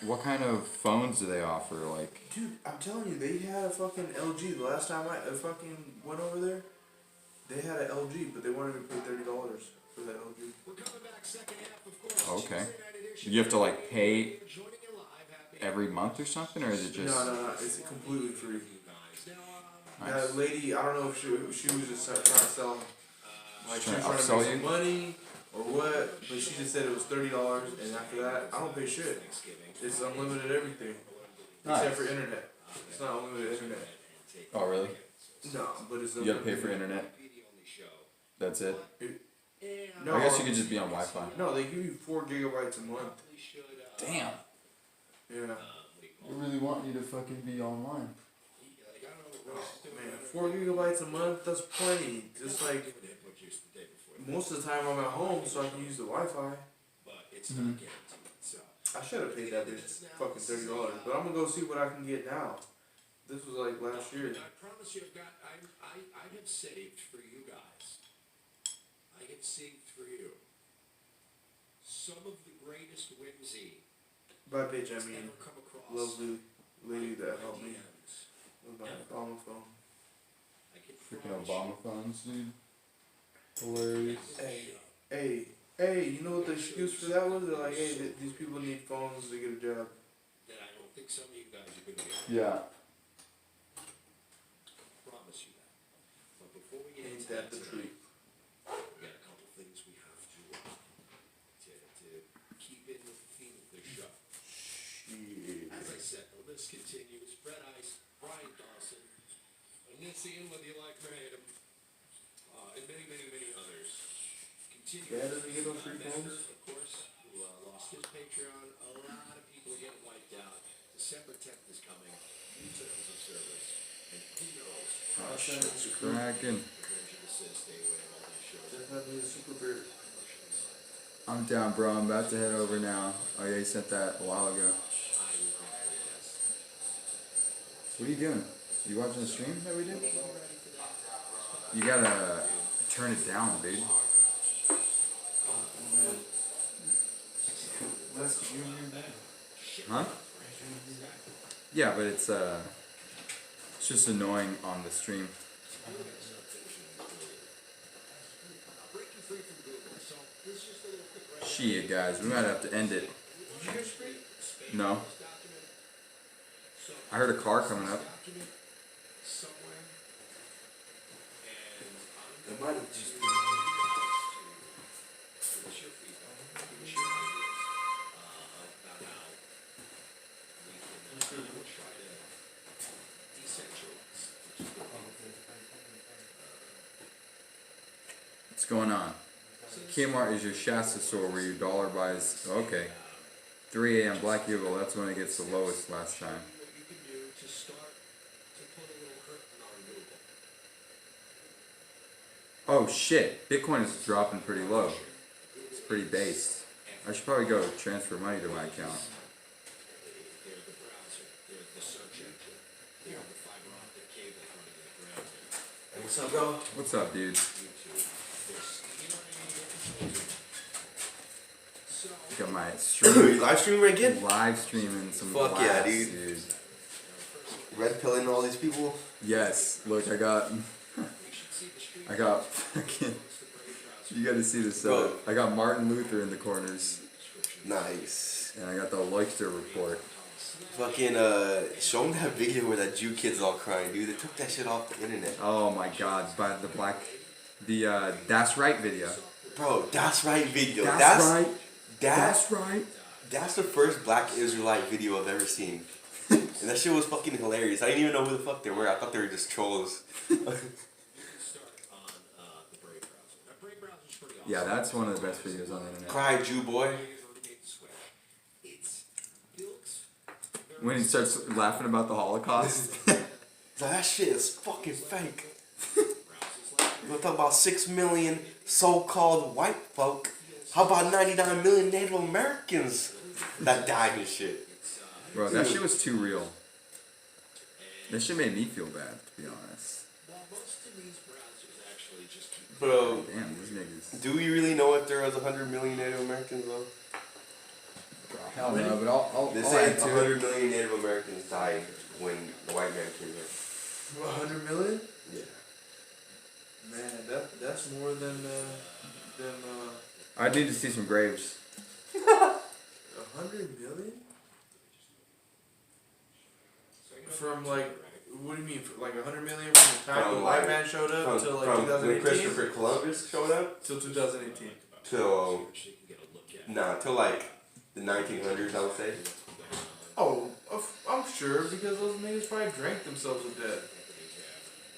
one. What kind of phones do they offer? Like, Dude, I'm telling you, they had a fucking LG. The last time I fucking went over there, they had an LG, but they wanted me to pay $30 for that LG. okay, you have to like pay every month or something, or is it just? No, it's completely free. Nice. That lady, I don't know if she was just trying to sell them. Like, she Trying was to trying to upsell make some you? money or what, but she just said it was $30, and after that, I don't pay shit. It's unlimited everything. Nice. Except for internet. It's not unlimited internet. Oh really? No, but it's You gotta pay for internet. That's it. No, I guess you could just be on Wi-Fi. No, they give you 4 gigabytes a month. Damn. Yeah. I really want you to fucking be online. Man, 4 gigabytes a month, that's plenty. Just like, most of the time I'm at home, so I can use the Wi-Fi. Mm-hmm. I should have paid that bitch fucking $30, but I'm gonna go see what I can get now. This was like last year. I promise you, I have saved for you guys. I have saved for you some of the greatest whimsy By bitch, I mean, ever come across. lovely lady that helped me with my Obama phone. I can Freaking promise Obama phones, dude. Hilarious. Hey, you know what the excuse for that was? They're like, hey, these people need phones to get a job. that I don't think some of you guys are going to be able Yeah. to promise you that. But before we get Ain't into that that the tonight, truth? we got a couple things we have to keep in with the theme of the show. Shit. As I said, the list continues. Brett Ice, Brian Dawson, Nancy and whether you like her, hate him, and many, many, many others. Continue. Dad doesn't get no free Master, phones? of course, who lost his Patreon. A lot of people are getting wiped out. December 10th is coming. New terms of service. And who knows? Oh, shit. Cracking. Eventually says stay away from all these shows. Definitely a super beard. I'm down, bro. I'm about to head over now. Oh yeah, you sent that a while ago. I would probably guess. What are you doing? You watching the stream that we did? You gotta turn it down, dude. That's you. Huh? Yeah, but it's just annoying on the stream. Shit, guys, we might have to end it. No. I heard a car coming up. It might have just been. What's going on? Kmart is your Shasta store where your dollar buys. Okay. 3 a.m. Black Eagle, that's when it gets the lowest last time. Oh shit, Bitcoin is dropping pretty low. It's pretty based. I should probably go transfer money to my account. What's up, bro? What's up, dude? Got my stream. Live streaming again? Live streaming some Fuck glass, yeah, dude. Red pilling all these people? Yes, look, I got fucking, you gotta see this Bro. I got Martin Luther in the corners, Nice. and I got the Leuchter report. Fucking, show them that video where that Jew kid's all crying, dude. They took that shit off the internet. Oh my god, by the That's Right video. Bro, that's right video. That's right. That's, That's right. that's the first black Israelite video I've ever seen. And that shit was fucking hilarious. I didn't even know who the fuck they were. I thought they were just trolls. Yeah, that's one of the best videos on the internet. Cry, Jew boy. When he starts laughing about the Holocaust. That shit is fucking fake. we'll talk about 6 million so-called white folk. How about 99 million Native Americans that died and shit? Bro, that shit was too real. That shit made me feel bad, to be honest. Bro, Damn, these niggas. do we really know if there was 100 million Native Americans though? Hell no, but I'll They I'll say add to it. 100 million Native Americans died when the white man came here. 100 million? Yeah. Man, that's more than I need to see some graves. 100 million? From like, what do you mean? Like 100 million from the time From the white like- man showed up till like from when 2018? Christopher Columbus showed up Till 2018. till till like the 1900s, I would say. Oh, I'm sure because those niggas probably drank themselves to death.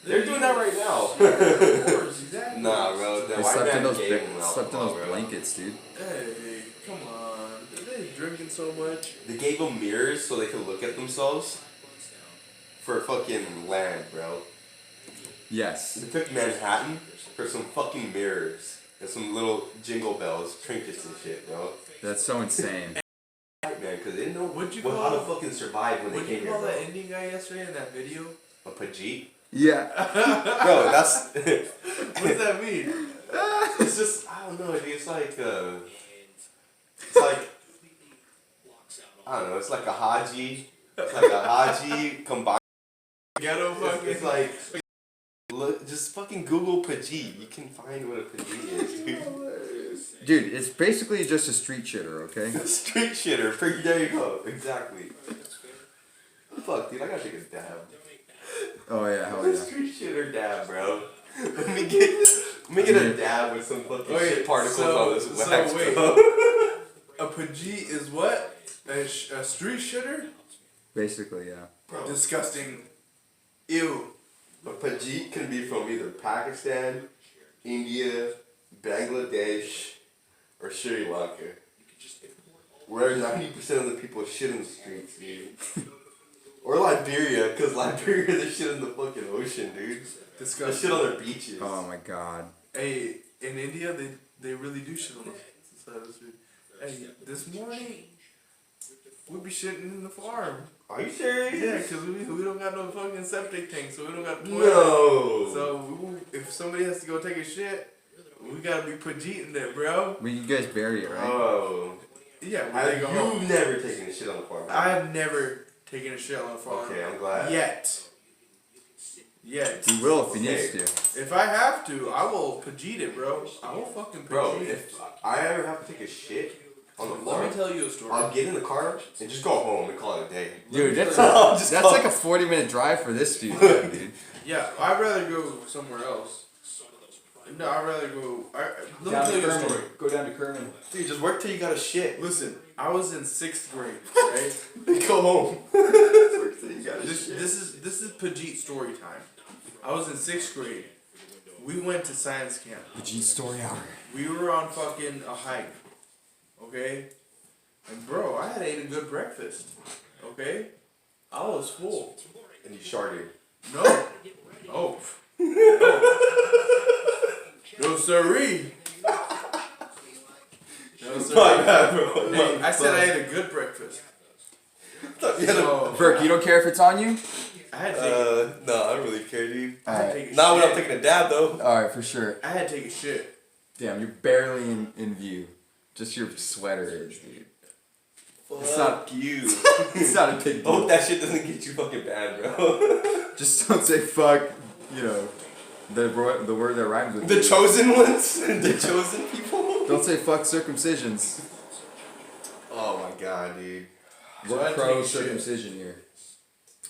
They're doing that right now. Of course, exactly. Nah, bro. The They white slept in man those gave them slept in alcohol, those bro. blankets, dude. Hey, come on. They drinking so much. They gave them mirrors so they could look at themselves for fucking land, bro. Yes. They took Manhattan for some fucking mirrors and some little jingle bells, trinkets and shit, bro. That's so insane. Man, because they didn't know What'd you how to call- fucking survive when they What came you here, call bro. that Indian guy yesterday in that video? A Pajit? Yeah. Bro, that's... What does that mean? it's just, I don't know, dude. It's like, it's like, I don't know, it's like a Haji. It's like a Haji combined. Ghetto fucking. It's like, look, just fucking Google Pajit. You can find what a Pajit is, dude. Dude, it's basically just a street shitter, okay? Street shitter. There you go. Exactly. Fuck, dude, I gotta take a dab. Oh yeah, hell yeah. Street shitter dab, bro. Let me get a dab with some fucking Wait, shit particles so- on this so wax, wait. bro. A Pajit is what? A street shitter? Basically, yeah. Bro, Disgusting. Ew. a Pajit can be from either Pakistan, India, Bangladesh, or Sri Lanka. Where 90% of the people shit in the streets, dude. Or Liberia, because Liberia, they shit in the fucking ocean, dude. They Disgusting. shit on their beaches. Oh my god. Hey, in India, they really do shit on the side of the street. Hey, this morning, we be shitting in the farm. Are you serious? Yeah, because we don't got no fucking septic tank, so we don't got toilet. No. So if somebody has to go take a shit, we gotta be Pajiting it, bro. But you guys bury it, right? Oh. Yeah, we take a home. You've never taken a shit on the farm. I have never taken a shit on the farm. Okay, I'm glad. Yet. He will if he needs to. If I have to, I will Pajit it, bro. I will fucking Pajit Bro, it. if I ever have to take a shit on the Let farm, me tell you a story. I'll get in the car and just go home and call it a day. Dude, that's Just that's call- like a 40-minute drive for this dude, dude. Yeah, I'd rather go somewhere else. No, I'd rather go. Let me tell you a story. Go down to Kerman. Dude, just work till you got a shit. Listen, I was in 6th grade, right? Go home. Work till you got a this shit. this is Pajit story time. I was in 6th grade. We went to science camp. The G Story Hour. We were on fucking a hike. Okay? And bro, I had ate a good breakfast. Okay? I was full. And you sharted. No. Oh. No siree. No My siree. bad, bro. Hey, I said I had a good breakfast. So, Burke, you don't care if it's on you? I had to take, No, I don't really care, dude. I had to take a Not when I'm shit. taking a dab, though. Alright, for sure. I had to take a shit. Damn, you're barely in view. Just your sweater is, dude. It's not, Fuck you. it's not a big I hope deal. that shit doesn't get you fucking bad, bro. Just don't say fuck, you know, the word that rhymes with The it. chosen ones? The chosen people? Don't say fuck circumcisions. Oh my god, dude. So I We're had to pro take a shit. circumcision here.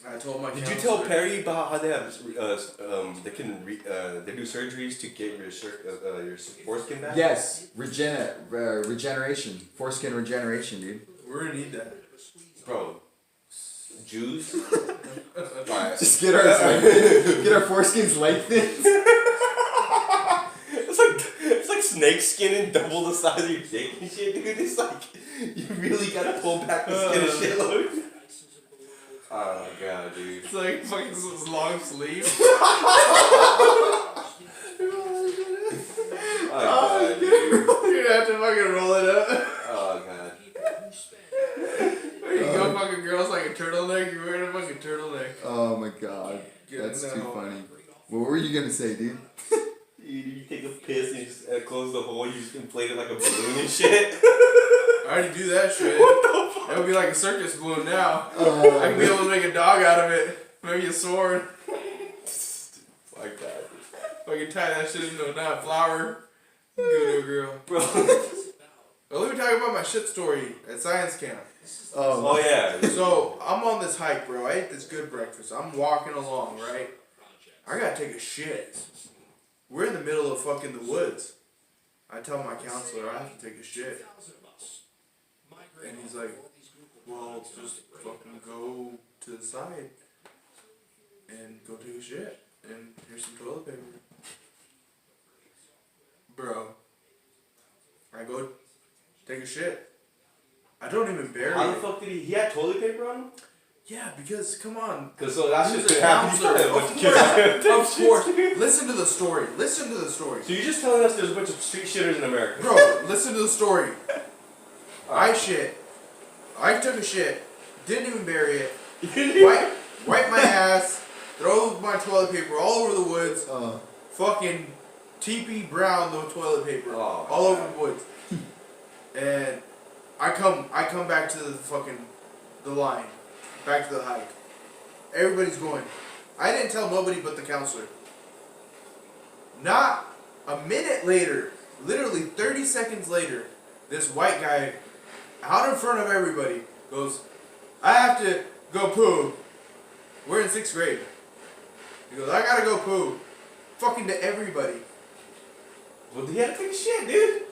I told my Did you counselor- tell Perry about how they have they can they do surgeries to get your foreskin back? Yes, regeneration, foreskin regeneration, dude. We're gonna need that. Bro. Jews? Just get our foreskins lengthened. It's like snake skin and double the size of your dick and shit, dude. It's like you really gotta pull back the skin a shitload. Oh my god, dude. It's like fucking long sleeve. Oh my god. That's too funny. What were you gonna say, dude? You take a piss and you just close the hole, you just inflate it like a balloon and shit. I already do that shit. It would be like a circus balloon now. I can be able to make a dog out of it. Maybe a sword. Like that. If I can tie that shit into a knot flower. Give it to a girl. Bro. Well, let me talk about my shit story at science camp. Oh yeah. So, I'm on this hike, bro. I ate this good breakfast. I'm walking along, right? I gotta take a shit. We're in the middle of fucking the woods. I tell my counselor I have to take a shit. And he's like, well, just fucking go to the side and go take a shit. And here's some toilet paper. Bro. I go take a shit. I don't even bury How the it. fuck did he had toilet paper on him? Yeah, because come on. Cause so that's Who's just a gonna happen. counselor? Of course. Listen to the story. Listen to the story. So you're just telling us there's a bunch of street shitters in America? Bro, listen to the story. I shit. I took a shit. Didn't even bury it. Wipe my ass. Throw my toilet paper all over the woods. Fucking TP Brown the toilet paper. Oh, all over the woods. And I come back to the line. Back to the hike. Everybody's going. I didn't tell nobody but the counselor. Not a minute later, literally 30 seconds later, this white guy, out in front of everybody, goes, I have to go poo. We're in 6th grade. He goes, I gotta go poo. Fucking to everybody. Well, he had to take a shit, dude.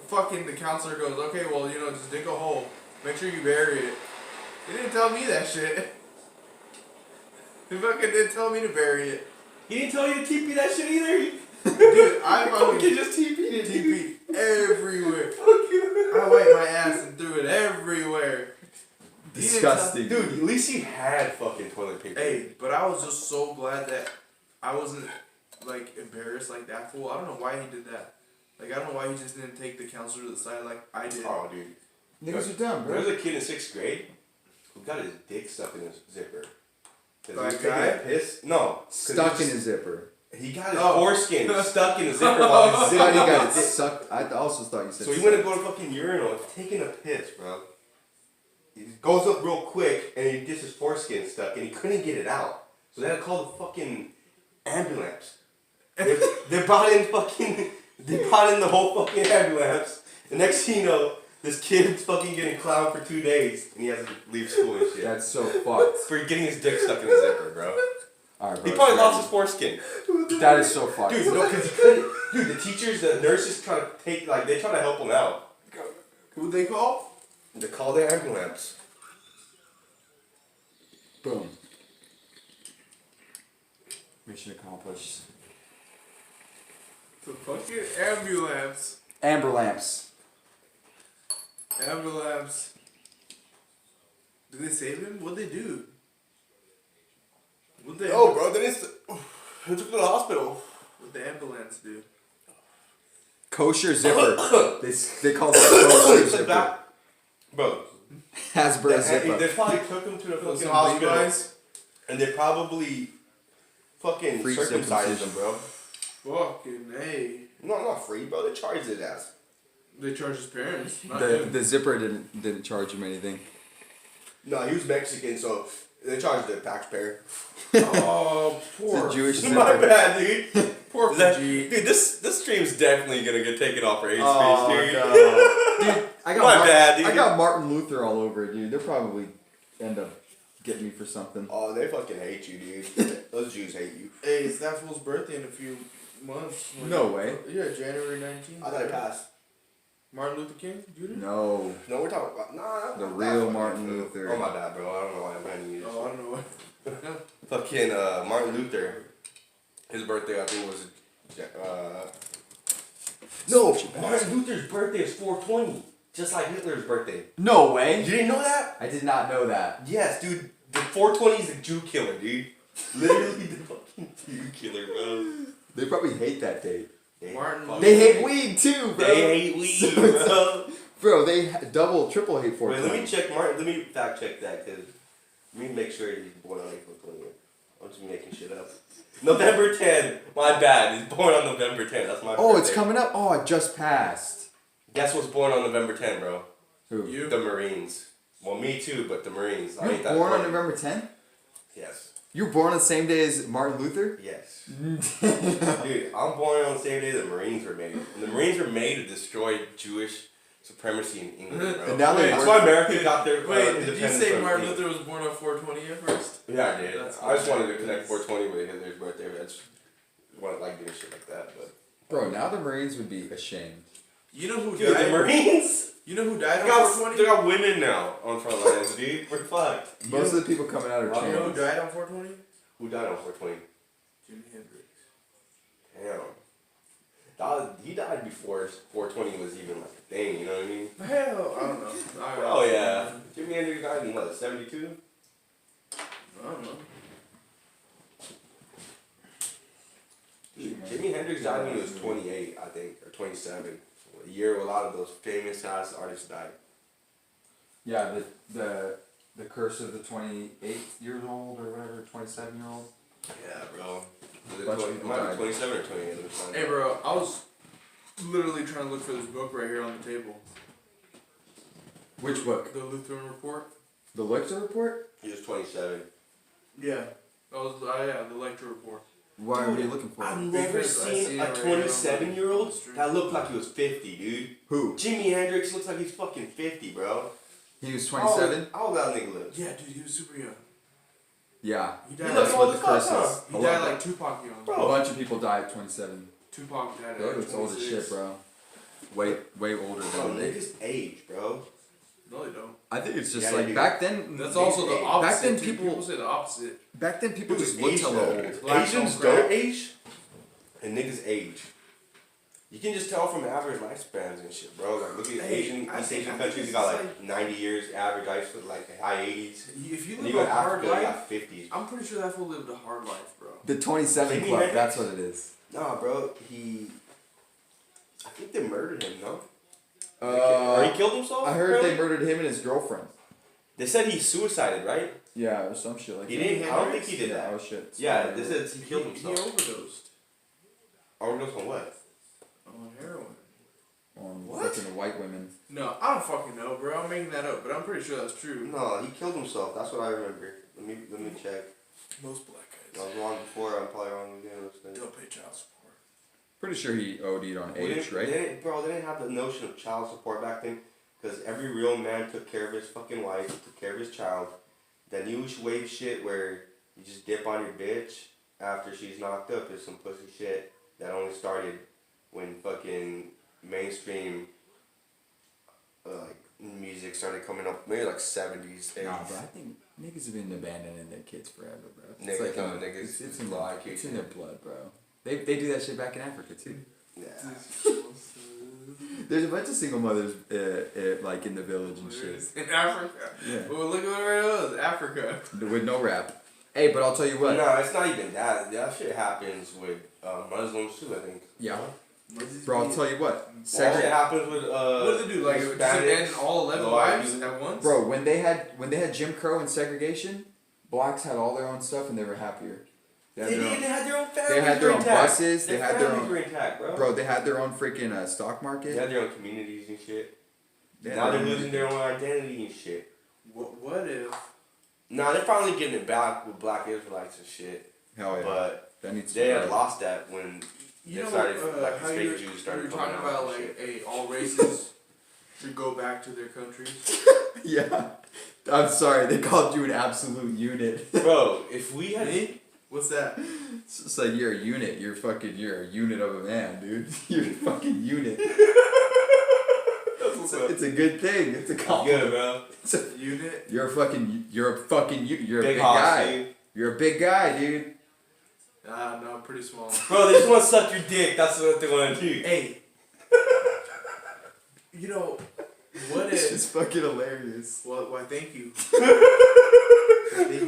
Fucking the counselor goes, okay, well, just dig a hole. Make sure you bury it. He didn't tell me that shit. He fucking didn't tell me to bury it. He didn't tell you to TP that shit either. Dude, I fucking fucking just TP'd it. TP everywhere. I wiped my ass and threw it everywhere. He didn't Disgusting. Dude, at least he had fucking toilet paper. Hey, but I was just so glad that I wasn't embarrassed like that fool. I don't know why he did that. I don't know why he just didn't take the counselor to the side like I did. Oh, dude. Niggas are dumb, There bro. was a kid in 6th grade who got his dick stuck in his zipper. 'Cause he By was a taking guy? a piss? No. 'Cause Stuck he in was- his zipper. He got his Oh. foreskin stuck in his zipper while he's I zipping thought he up got his dick. sucked. I also thought you said So he went to go to fucking urinal, taking a piss, bro. He goes up real quick and he gets his foreskin stuck and he couldn't get it out. So they had to call the fucking ambulance. They brought in the whole fucking ambulance. The next thing you know, this kid's fucking getting clowned for 2 days and he has to leave school and shit. That's so fucked. For getting his dick stuck in his zipper, bro. Alright, bro. He probably lost his foreskin. That is so fucked. Dude, no, because he couldn't. Dude, the teachers, the nurses try to they try to help him out. Who'd they call? They call the ambulance. Boom. Mission accomplished. The fucking ambulance. Amber lamps. Ambulance. Did they save him? What'd they do? What'd they Oh, bro, they took him to the hospital. What'd the ambulance do? Kosher zipper. they call it kosher zipper. Bro, Hasbro zipper. they probably took him to the fucking Some hospital. Levi's? And they probably fucking Free circumcised him, circumcision. bro. Fucking A. No, not free, bro. They charged his ass. They charged his parents. Not The him. the zipper didn't charge him anything. No, he was Mexican, so they charged the taxpayer. Oh, poor. It's a Jewish My zipper. bad, dude. Poor G. Dude, this stream's definitely gonna get taken off for hate Oh, speech, dude. no. Dude, I got My bad, dude. I got Martin Luther all over it, dude. They'll probably end up getting me for something. Oh, they fucking hate you, dude. Those Jews hate you. Hey, it's that fool's birthday in a few months. No way. Yeah, January 19th. I thought it passed. Martin Luther King Jr.? No. No, we're talking about The not real that Martin fucking- Luther. Oh my bad, bro. I don't know why I'm trying to use. Oh, I don't know what. Fucking Martin Luther. His birthday, I think, was. No, Martin Luther's birthday is 4/20, just like Hitler's birthday. No You way. didn't know that? I did not know that. Yes, dude. The 4/20 is the Jew killer, dude. Literally the fucking Jew killer, bro. They probably hate that date. Martin fucking- They hate weed too, bro. They hate weed, So it's bro. Bro, they double, triple hate Wait, 420. let me check Martin. Let me fact check that, cause Let me make sure he's born on April 20th. I'm just making shit up. November 10th. My bad. He's born on November 10th. That's my Oh, birthday. it's coming up. Oh, it just passed. Guess what's born on November 10th, bro? Who? You? The Marines. Well, me too, but the Marines. I You ain't were that born on funny. November 10th? Yes. You were born on the same day as Martin Luther? Yes. Dude, I'm born on the same day the Marines were made. And the Marines were made to destroy Jewish supremacy in England, bro. And now they That's work- why America got their Wait, did you independence say from Martin England. Luther was born on 420 at first? Yeah, I did. That's I just wanted to hilarious. connect 420 with Hitler's birthday. I just wanted like doing shit like that, but. Bro, now the Marines would be ashamed. You know who Dude, died? the Marines? You know who died They on got, 420? they got women now on front lines, dude. We're fucked. Most of the people coming out are You You know who chains. died on 420? Who died on 420? Jimi Hendrix. Damn. He died before 420 was even like a thing, you know what I mean? Hell, I don't know. Oh yeah. Jimi Hendrix died in what, 72? I don't know. Jimi Hendrix died when he was 28, I think, or 27. A year where a lot of those famous ass artists died. Yeah, the curse of the 28-year-old or whatever, 27-year-old. Yeah, bro. Was it Bunch of 20, people might be died. 27 or 28? Let me find Hey, out. bro, I was literally trying to look for this book right here on the table. Which book? The Lutheran Report. The Lecter Report? He was 27. Yeah. Yeah, the lecture report. Why are you looking for I've it? never Because I seen seen a it right here on 27-year-old the street. that looked like he was 50, dude. Who? Jimi Hendrix looks like he's fucking 50, bro. He was 27? How old that nigga live? Yeah, dude, he was super young. Yeah. He He died, looks That's old what as the fuck, curse huh? is. he A died lot- like Tupac young. Bro. A bunch of people died at 27. Tupac died Bro, at it's old as 26. shit, bro. Way older Bro, than they. niggas age, bro. No, they don't. I think it's just Yeah, they like do. back then. That's also the Back opposite. then too. people- say the opposite. Back then people Dude, just looked age hella though. old. Black Asians don't crack. don't age, and niggas age. You can just tell from average lifespans and shit, bro. Like, look at Hey, East I think Asian countries, it's you got like- like 90 years average life, with like high 80s. If you And you live go a to hard Africa, you life, got 50s. I'm pretty sure that fool lived a hard life, bro. The 27 Jimi Club, Hendrix? that's what it is. Nah, bro, I think they murdered him, no? Or he killed himself? I heard they apparently? murdered him and his girlfriend. They said he suicided, right? Yeah, or some shit like He that. didn't. I don't think he did Yeah, that. oh shit. Yeah, Sorry. they said he killed He himself. overdosed Overdose on what? on heroin. On What? fucking white women. No, I don't fucking know, bro. I'm making that up, but I'm pretty sure that's true. No, he killed himself. That's what I remember. Let me check. Most black I guys was wrong before. I'm probably wrong again. Let's think. don't pay child support. Pretty sure he OD'd on We age, didn't- right? They didn't, bro, they didn't have the notion of child support back then, because every real man took care of his fucking wife, took care of his child. That new wave shit where you just dip on your bitch after she's knocked up is some pussy shit that only started when fucking mainstream like music started coming up, maybe like 70s, 80s. Nah, bro, I think niggas have been abandoning their kids forever, bro. Niggas, like no, niggas, it's in like it's in their blood, bro. They do that shit back in Africa too. Yeah. There's a bunch of single mothers, like in the village and shit. In Africa. Yeah. Well, look at where it was. Africa. With no rap. Hey, but I'll tell you what. No, it's not even that. That shit happens with Muslims too, I think. Yeah. Bro, I'll tell you what. That shit happens with What did they do? Like, just abandon all 11 wives at once? Bro, when they had Jim Crow and segregation, blacks had all their own stuff and they were happier. They had their own, They had their own families. they had their were own intact. buses. They had their families own. were intact, bro. Bro, they had their own freaking stock They market. had their own communities and shit. They had Now their they're own- losing their own identity and shit. What if? Nah, they're finally getting it back with black Israelites and shit. Hell yeah. But that needs to they be had right. lost that when You they know, started, like, how the you fake Jews started were coming talking out about, and like, hey, all races should go back to their countries. Yeah. I'm sorry, they called you an absolute unit. Bro, if we had... Me? What's that? It's just like you're a unit. You're a unit of a man, dude. You're a fucking unit. It's a good thing. It's a compliment. Good, bro. It's a, Unit? you're a fucking you're a big hoss, guy. dude. You're a big guy, dude. No, pretty small. Bro, they just want to suck your dick. That's what they want to do. Hey. You know, what It's if... just fucking hilarious. Well, why, thank you.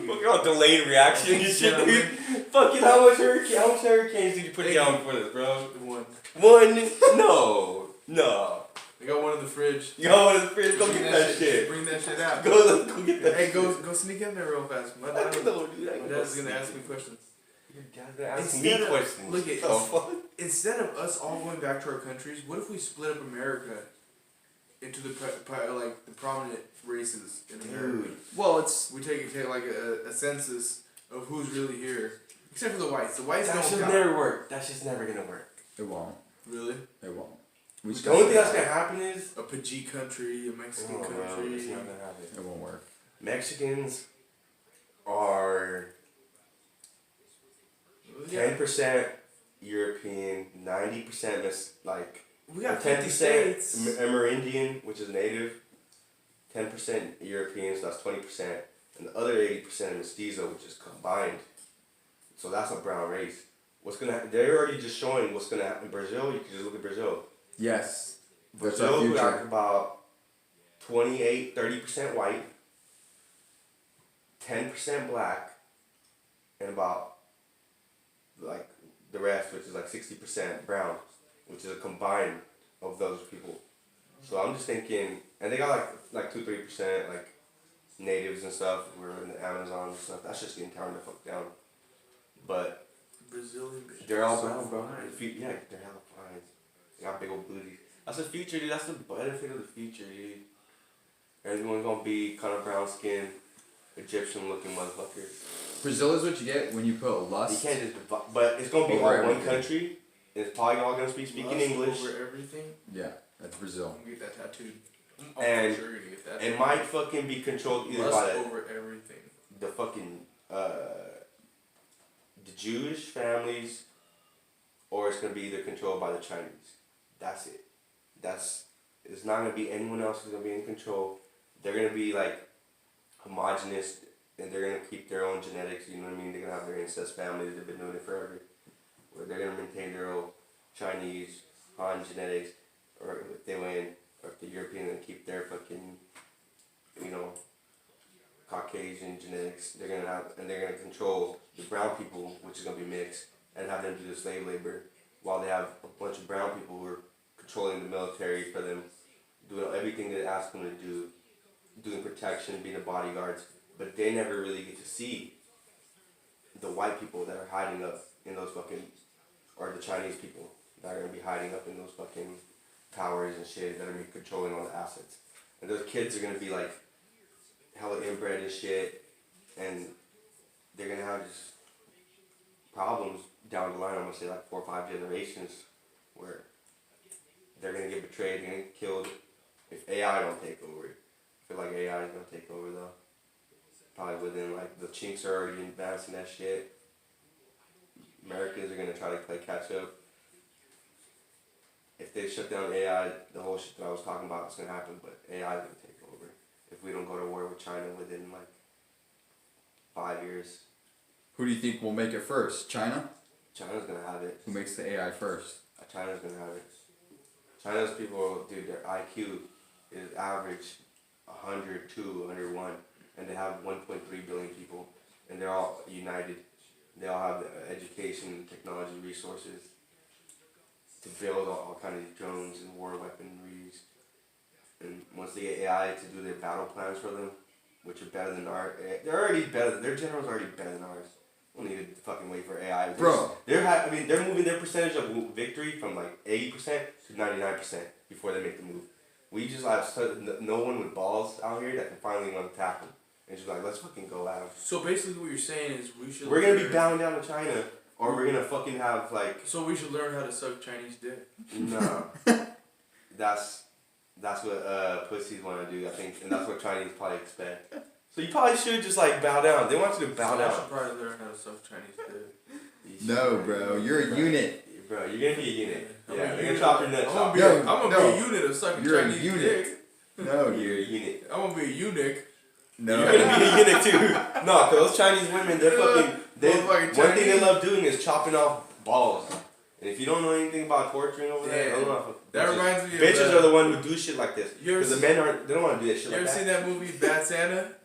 Look at all delayed reaction and shit, dude. Fucking how much hurricanes did you put down for this, bro? One. One? No. I got one in the fridge. Yo, in the fridge, go Bring get that shit. Bring that shit out. Go get that Hey, shit. go sneak in there real fast. My dad, No, dude, I my can dad's go gonna ask sneak me questions. Your dad's gonna ask Instead me of- questions. look at- Oh, fuck. Instead of us all going back to our countries, what if we split up America into the like the prominent races in America? Dude. Well, it's We take like a census of who's really here, except for the whites. The whites That don't should count. never work. That's just never gonna work. it won't. Really? It won't. We The only thing that's gonna happen is A Pajee country, a Mexican oh, bro, country. it's not gonna happen. It won't work. Mexicans are Yeah. 10% European, 90% like We got 10% 50 states. Amerindian, which is native, 10% European, so that's 20%, and the other 80% mestizo, which is combined. So that's a brown race. What's gonna happen? They're already just showing what's gonna happen in Brazil. You can just look at Brazil. Yes. That's our Brazil got future. about 28-30% white, 10% black, and about like the rest, which is like 60% brown, which is a combine of those people. So I'm just thinking, and they got like 2-3% like natives and stuff. We're in the Amazon and stuff. That's just getting torn the fuck down. But Brazilian bitches. they're all So brown, bro. fine. Yeah, they're hella fine. They got big old booties. That's the future, dude. That's the benefit of the future, dude. Everyone's gonna be kind of brown skinned, Egyptian looking motherfuckers. Brazil is what you get when you put You lust. can't just divide, but it's gonna be Over all one everything. country. And it's probably all gonna be speaking Lust English. over everything. Yeah, that's Brazil. I'm gonna get that tattooed. I'm And for sure gonna get that. It might fucking be controlled either Lust by over everything. the fucking the Jewish families, or it's gonna be either controlled by the Chinese. That's it. It's not gonna be anyone else who's gonna be in control. They're gonna be like homogenous, and they're gonna keep their own genetics. You know what I mean? They're gonna have their incest families. They've been doing it forever. Where they're gonna maintain their own Chinese Han genetics, or if they win, or if the European gonna keep their fucking, you know, Caucasian genetics. They're gonna have, and they're gonna control the brown people, which is gonna be mixed, and have them do the slave labor, while they have a bunch of brown people who are controlling the military for them, doing everything they ask them to do, doing protection, being the bodyguards, but they never really get to see the white people that are hiding up in those fucking, or the Chinese people that are gonna be hiding up in those fucking towers and shit that are gonna be controlling all the assets. And those kids are gonna be like hella inbred and shit, and they're gonna have just problems down the line. I'm gonna say like 4 or 5 generations where they're gonna get betrayed, they're gonna get killed if AI don't take over. I feel like AI is gonna take over though. Probably within like the chinks are already advancing that shit. Americans are gonna try to play catch up. If they shut down AI, the whole shit that I was talking about is gonna happen, but AI is gonna take over. If we don't go to war with China within like 5 years, Who do you think will make it first? China? China's gonna have it. Who makes the AI first? China's gonna have it. China's people, dude, their IQ is average 102, 101, and they have 1.3 billion people, and they're all united. They all have the education, technology, resources to build all kinds of drones and war weaponries. And once they get AI to do their battle plans for them, which are better than ours, they're already better. Their generals are already better than ours. We don't need to fucking wait for AI. Bro. They're moving their percentage of victory from like 80% to 99% before they make the move. We just have no one with balls out here that can finally want to tackle. And just like, let's fucking go at them. So basically, what you're saying is we should. We're gonna be bowing down to China, or we're gonna fucking have like. So we should learn how to suck Chinese dick. No. that's what pussies want to do, I think, and that's what Chinese probably expect. So you probably should just like bow down. They want you to bow So I down. should probably learn how to suck Chinese dick. You should. No, bro. You're a unit. Bro, you're gonna be a unit. I'm Yeah, a they're gonna unit. chop your nuts I'm off. gonna No, be a unit of sucking You're a Chinese unit. dick. No, You're a unit. I'm gonna be a eunuch. No. You're gonna be a unit too. No, 'cause those Chinese women, they're fucking. Motherfucking One thing they Chinese. love doing is chopping off balls. And if you don't know anything about torturing over there, I don't know. That Bitches- reminds me of Bitches are the one who do shit like this. You ever Because the seen- men aren't. They don't want to do that shit You like ever that. seen that movie Bad Santa?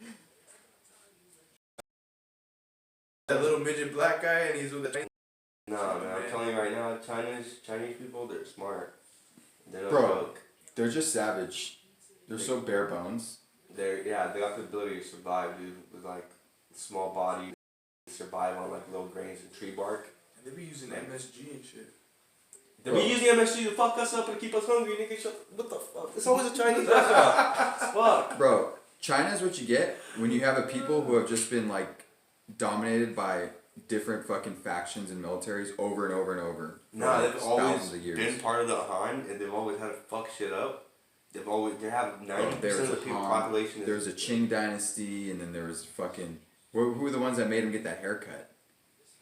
That little midget black guy, and he's with the. No, man, I'm telling you right now, Chinese people, they're smart. They're not Bro. broke. They're just savage. They're so bare bones. They got the ability to survive, dude, with like small body, survive on like low grains and tree bark. And they be using MSG and shit. They be using MSG to fuck us up and keep us hungry, nigga. What the fuck? It's always a Chinese restaurant. Fuck. Bro, China is what you get when you have a people who have just been like dominated by different fucking factions and militaries over and over and over. Nah, for they've always thousands of years. been part of the Han, and they've always had to fuck shit up. They have 90% of the people population. There was a Qing dynasty, and then there was fucking. Who were the ones that made him get that haircut?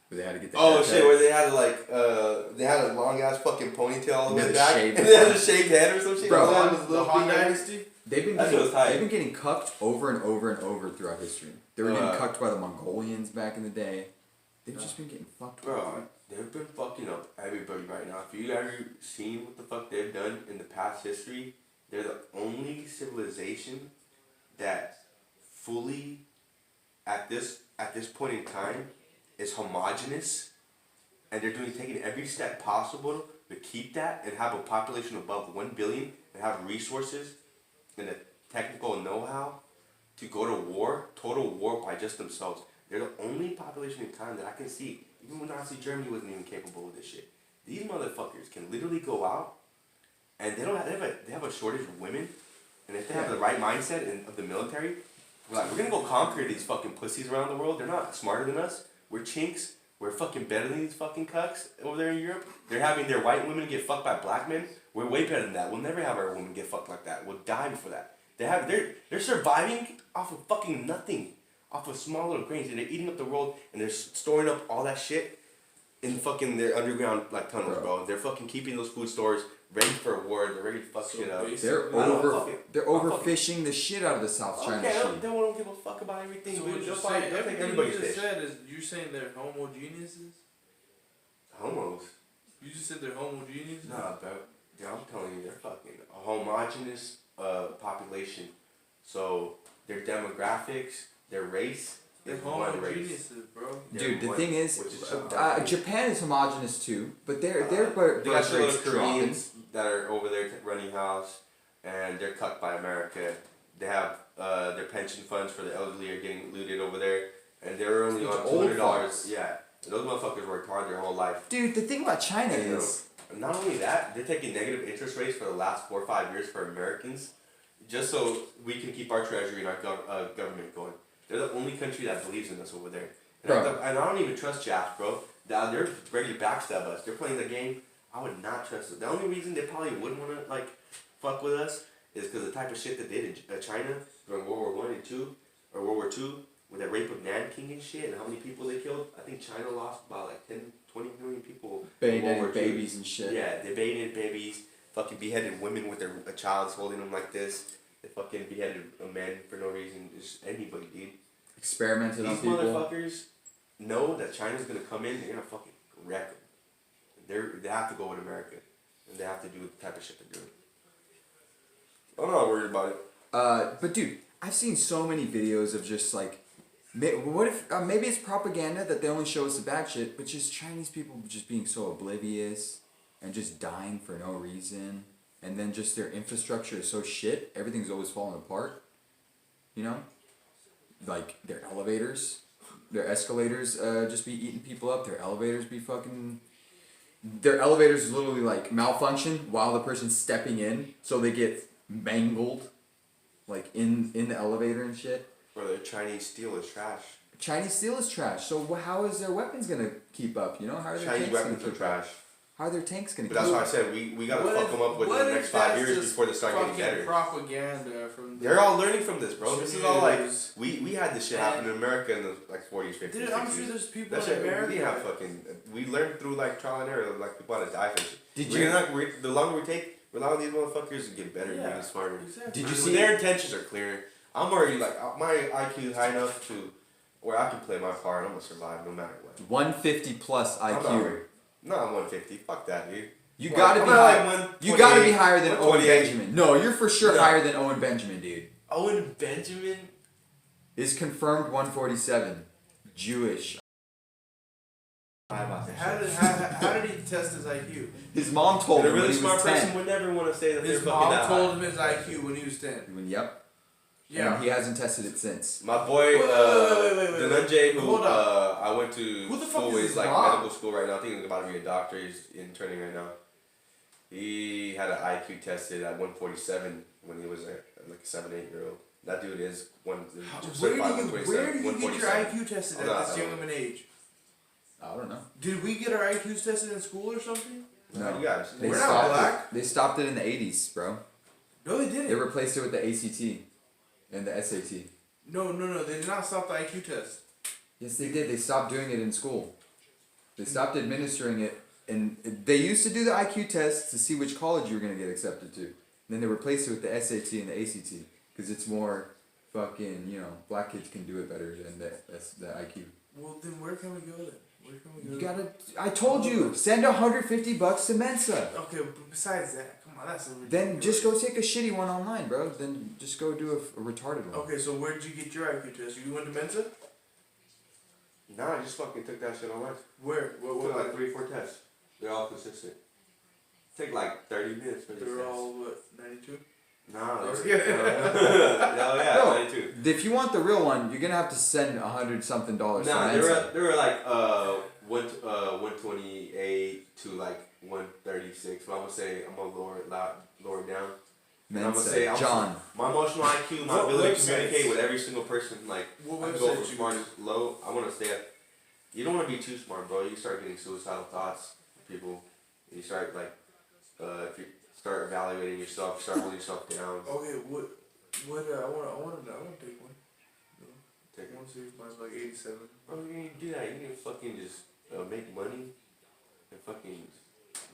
Where they had to get that. Oh haircut. shit! Where they had like they had a long ass fucking ponytail all the way With a back, shaved and they had a head. shaved head or some shit. Bro, That The little Han thing there. Dynasty? They've been That shit getting, was tight. they've been getting cucked over and over and over throughout history. They were getting cucked by the Mongolians back in the day. They've just been getting fucked. Bro, they've been fucking up everybody right now. If you ever seen what the fuck they've done in the past history, they're the only civilization that fully, at this point in time, is homogenous, and they're taking every step possible to keep that and have a population above 1 billion and have resources and the technical know-how to go to war, total war by just themselves. They're the only population in time that I can see. Even when Nazi Germany wasn't even capable of this shit. These motherfuckers can literally go out, and they have a shortage of women, and if they have the right mindset of the military, we're gonna go conquer these fucking pussies around the world. They're not smarter than us. We're chinks. We're fucking better than these fucking cucks over there in Europe. They're having their white women get fucked by black men. We're way better than that. We'll never have our women get fucked like that. We'll die before that. They're surviving off of fucking nothing. Off of small little grains, and they're eating up the world, and they're storing up all that shit in fucking their underground like tunnels, bro. They're fucking keeping those food stores ready for a war. They're ready to fuck shit up. They're overfishing the shit out of the South China Okay, Sea. they don't give a fuck about everything. So dude. what you They'll say, take everything everybody's you just fish. said is, you're saying they're homogeneuses? Homos. You just said they're homogeneuses? Nah, bro. Dude, I'm telling you, they're fucking a homogenous population. So their demographics, their race They're is one race. homogeneuses, bro. Dude, the one, thing is, which is Japan is homogenous too, but their they got birth some little rate's dropping. Koreans that are over there running house, and they're cucked by America. They have their pension funds for the elderly are getting looted over there, and they're only It's on old $200. fucks. Yeah, and those motherfuckers worked hard their whole life. Dude, the thing about China And, is, not only that, they're taking negative interest rates for the last 4 or 5 years for Americans, just so we can keep our treasury and our government going. They're the only country that believes in us over there. And I don't even trust Japs, bro. They're ready to backstab us. They're playing the game. I would not trust them. The only reason they probably wouldn't want to like fuck with us is because the type of shit that they did in China during World War I and II, or World War II, with that rape of Nanking and shit, and how many people they killed. I think China lost about like 10, 20 million people. in World War bayoneted II. babies and shit. Yeah, they bayoneted babies, fucking beheaded women with a child holding them like this. They fucking beheaded a man for no reason. Just anybody, dude. Experimented on These people. motherfuckers know that China's gonna come in. They're gonna fucking wreck them. They have to go with America, and they have to do the type of shit they're doing. I'm not worried about it. But dude, I've seen so many videos of just like, what if maybe it's propaganda that they only show us the bad shit, but just Chinese people just being so oblivious and just dying for no reason, and then just their infrastructure is so shit. Everything's always falling apart. You know, like their elevators, their escalators just be eating people up. Their elevators be fucking. Their elevators literally like malfunction while the person's stepping in, so they get mangled, like in the elevator and shit. Bro, their Chinese steel is trash. Chinese steel is trash. So how is their weapons gonna keep up? You know, how are their Chinese tanks gonna weapons are keep trash. up? How are their tanks gonna But keep that's why I up? said we gotta What fuck if- them up within what the if next 5 that's years just before they start getting fucking better. propaganda from the... They're all learning from this, bro. This is all like News. we had this shit happen in America in the like 40s, 50s, Dude, 60s. I'm sure there's people That in shit, America. we have fucking. We learned through like trial and error. Like people had to die for shit. Did The longer we take, we're allowing these motherfuckers to get better and get smarter. Exactly. Did you When see? their intentions are clear, I'm already like my IQ is high enough to where I can play my part. I'm gonna survive no matter what. 150 plus I'm not IQ. worried. No, I'm 150. Fuck that, dude. You Well, gotta I'm be not high. like You gotta be 128, higher than Owen 128. Benjamin. No, you're for sure No. higher than Owen Benjamin, dude. Owen Benjamin. Is confirmed 147. Jewish. How did he test his IQ? His mom told And a him really when he smart was person 10. would never want to say that His they're fucking mom that told high. him his IQ when he was 10. Yep. Yeah. And he hasn't tested it since. My boy, Wait. Danunjay, who Hold up. I went to Who the fuck school is with, his like mom? medical school right now. I think he's about to be a doctor. He's interning right now. He had an IQ tested at 147 when he was like a 7-8-year-old. That dude is one. Where do you get your IQ tested at this young of an age? I don't know. Did we get our IQs tested in school or something? No. You guys. They We're not stopped black. it. They stopped it in the 80s, bro. No, they didn't. They replaced it with the ACT and the SAT. No, they did not stop the IQ test. Yes, they did. They stopped doing it in school. They stopped administering it, and they used to do the IQ test to see which college you were gonna get accepted to. And then they replaced it with the SAT and the ACT because it's more fucking, black kids can do it better than the IQ. Well, then where can we go then? Where can we go? You gotta. I told you, send $150 to Mensa. Okay, but besides that, come on, that's a Then just go take a shitty one online, bro. Then just go do a retarded one. Okay, so where did you get your IQ test? You went to Mensa? Nah, I just fucking took that shit online. Where? Took like 3 or 4 tests. They're all consistent. Take like 30 minutes for these They're tests. all what, 92? Nah, I was they're kidding. hell yeah, No. 92. If you want the real one, you're gonna have to send $100-something to Nah, Mensa. they were like 128 to like 136. But I'm gonna say I'm gonna lower it down. And I'm gonna Mensa. say John. my emotional IQ, my What ability to websites? communicate with every single person, like What I can go website from you smart use? to low. I want to stay at. You don't want to be too smart, bro. You start getting suicidal thoughts. People, you start like, if you start evaluating yourself, you start holding yourself down. Okay, I want to take one. Take I want to see if mine's like 87. Bro, you need to do that. You need to fucking just make money and fucking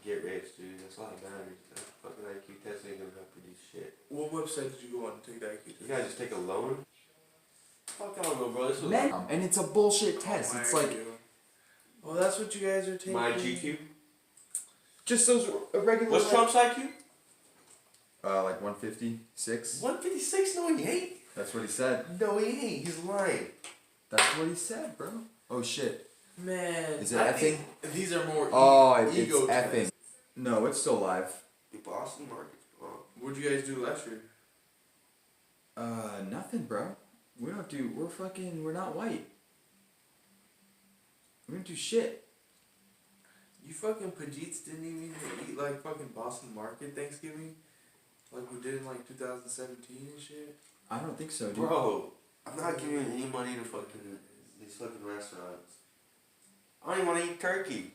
get rich, dude. That's all that matters. That fucking IQ test ain't gonna help produce shit. What website did you go on to take the IQ test? You gotta just take a loan. Fuck, I don't know, bro. This was And it's a bullshit test. My It's like IQ. Well, that's what you guys are taking. my GQ. just those regular. What's Trump's IQ? Like 156. 156? No, he ain't. That's what he said. No, he ain't. He's lying. That's what he said, bro. Oh shit. Man. Is it I effing? think These are more Oh, ego it's effing. tests. No, it's still live. The Boston market's wrong. What'd you guys do last year? Nothing, bro. We're not white. We don't do shit. You fucking Pajits didn't even eat like fucking Boston Market Thanksgiving? Like we did in like 2017 and shit? I don't think so, dude. Bro, I'm not giving any money to fucking these fucking restaurants. I don't even want to eat turkey.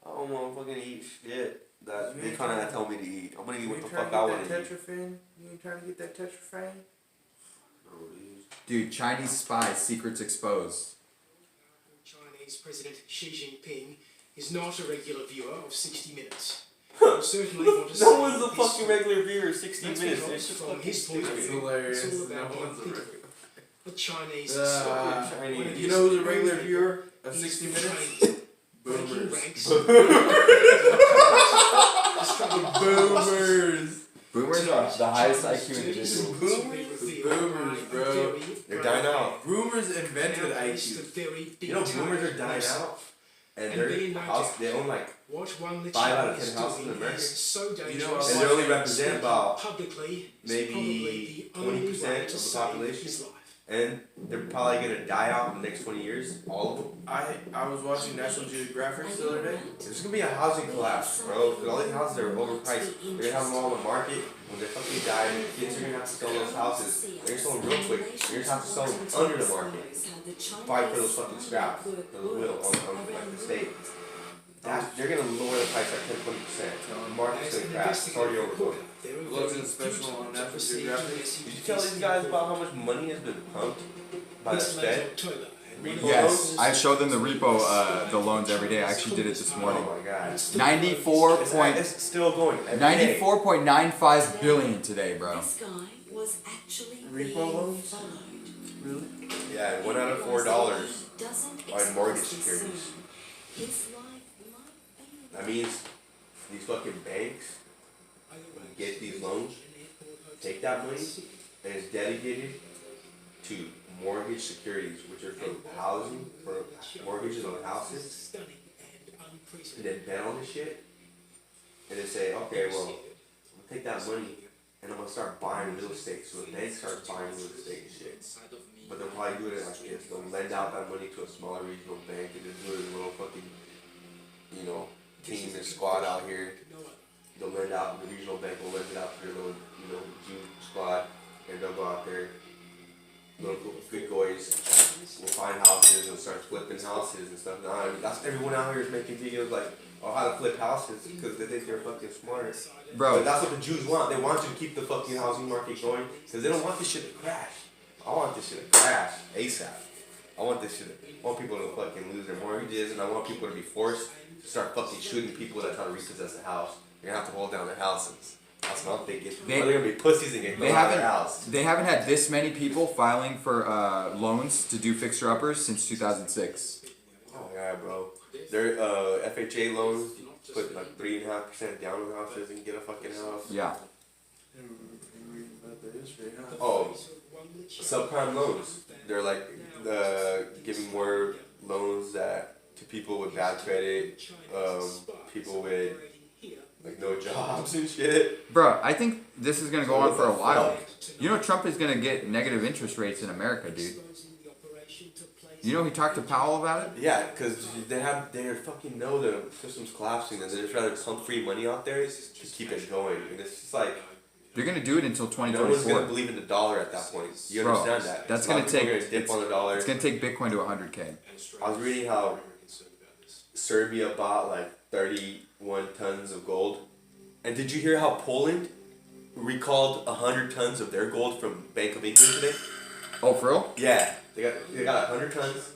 I don't want to fucking eat shit that You they ain't kind trying of tell me to eat. I'm gonna eat You what ain't the trying fuck to I get want that to eat. tetrafin? You ain't trying to get that tetrafin? No, dude. Dude, Chinese spy secrets exposed. Chinese President Xi Jinping is not a regular viewer of 60 Minutes. You certainly want to No say one's a this- fucking regular viewer of 60 That's minutes. because It's just from fucking his point of stupid. view, hilarious. It's all about No one one's a thing. regular. The Chinese Uh, story. Chinese. One of You his know who's a regular main viewer of He's 60 been Minutes? trained Boomers. breaking ranks. Boomers. Boomers are the highest IQ individuals. Boomers, bro. They're dying out. Boomers invented IQ. You know, boomers are dying out. And their house, they own like, What one 5 out of Chinese 10 houses in doing America. is so You know, dangerous. and they only represent about publicly is maybe probably the only 20% way of to the save population. his life. and they're probably gonna die out in the next 20 years. All of them. I was watching National Geographic the other day. There's gonna be a housing collapse, bro. Because all these houses are overpriced. They're gonna have them all on the market. When they fucking die, kids are gonna have to sell those houses. They're gonna sell them real quick. You're gonna have to sell them under the market. Fight for those fucking scraps, those will on like the state. They're gonna lower the price like 10-20%. The market's gonna crash. It's already overbooked. Wasn't special on National Geographic. Did you tell these guys about how much money has been pumped by the Fed? Yes, I show them the repo, the loans every day. I actually did it this morning. Oh my god. 94 point, It's still going. Every day. 94.95 billion today, bro. This guy was actually Repo being loans? followed. Really? Yeah, $1 out of $4 Doesn't are in mortgage express securities. concern. His life might be That means these fucking banks get these loans, take that money, and it's dedicated to mortgage securities, which are for housing, for mortgages on houses, and then bet on the shit, and then say, okay, well, I'm gonna take that money and I'm gonna start buying real estate. So the bank starts buying real estate and shit. But they'll probably do it like this. They'll lend out that money to a smaller regional bank and just do it a little fucking, you know, team and squad out here. They'll lend out, the regional bank will lend it out to their little, you know, June squad, and they'll go out there, little good boys, will find houses and start flipping houses and stuff. Now, that's everyone out here is making videos like, oh, how to flip houses because they think they're fucking smart. Bro. But that's what the Jews want. They want you to keep the fucking housing market going because they don't want this shit to crash. I want this shit to crash ASAP. I want this shit. I want people to fucking lose their mortgages, and I want people to be forced to start fucking shooting people that try to repossess the house. You're gonna have to hold down their houses. That's what I'm thinking. They're gonna be pussies and get thrown out of their house. They haven't had this many people filing for loans to do fixer-uppers since 2006. Oh yeah, bro. Their FHA loans put like 3.5% down on houses and get a fucking house. Yeah. Oh, subprime loans. They're like giving more loans to people with bad credit, people with like no jobs and shit. Bro, I think this is gonna go on for a while. You know Trump is gonna get negative interest rates in America, dude. You know he talked to Powell about it? Yeah, because they fucking know the system's collapsing and they just rather pump free money out there to keep it going. And it's just like, they're gonna do it until no one's 2024. gonna believe in the dollar at that point. You Bro, understand that? that's A lot gonna of people are take dip on the dollar. It's gonna take Bitcoin to 100K. I was reading how Serbia bought like 31 tons of gold. And did you hear how Poland recalled 100 tons of their gold from Bank of England today? Oh, for real? Yeah, they got 100 tons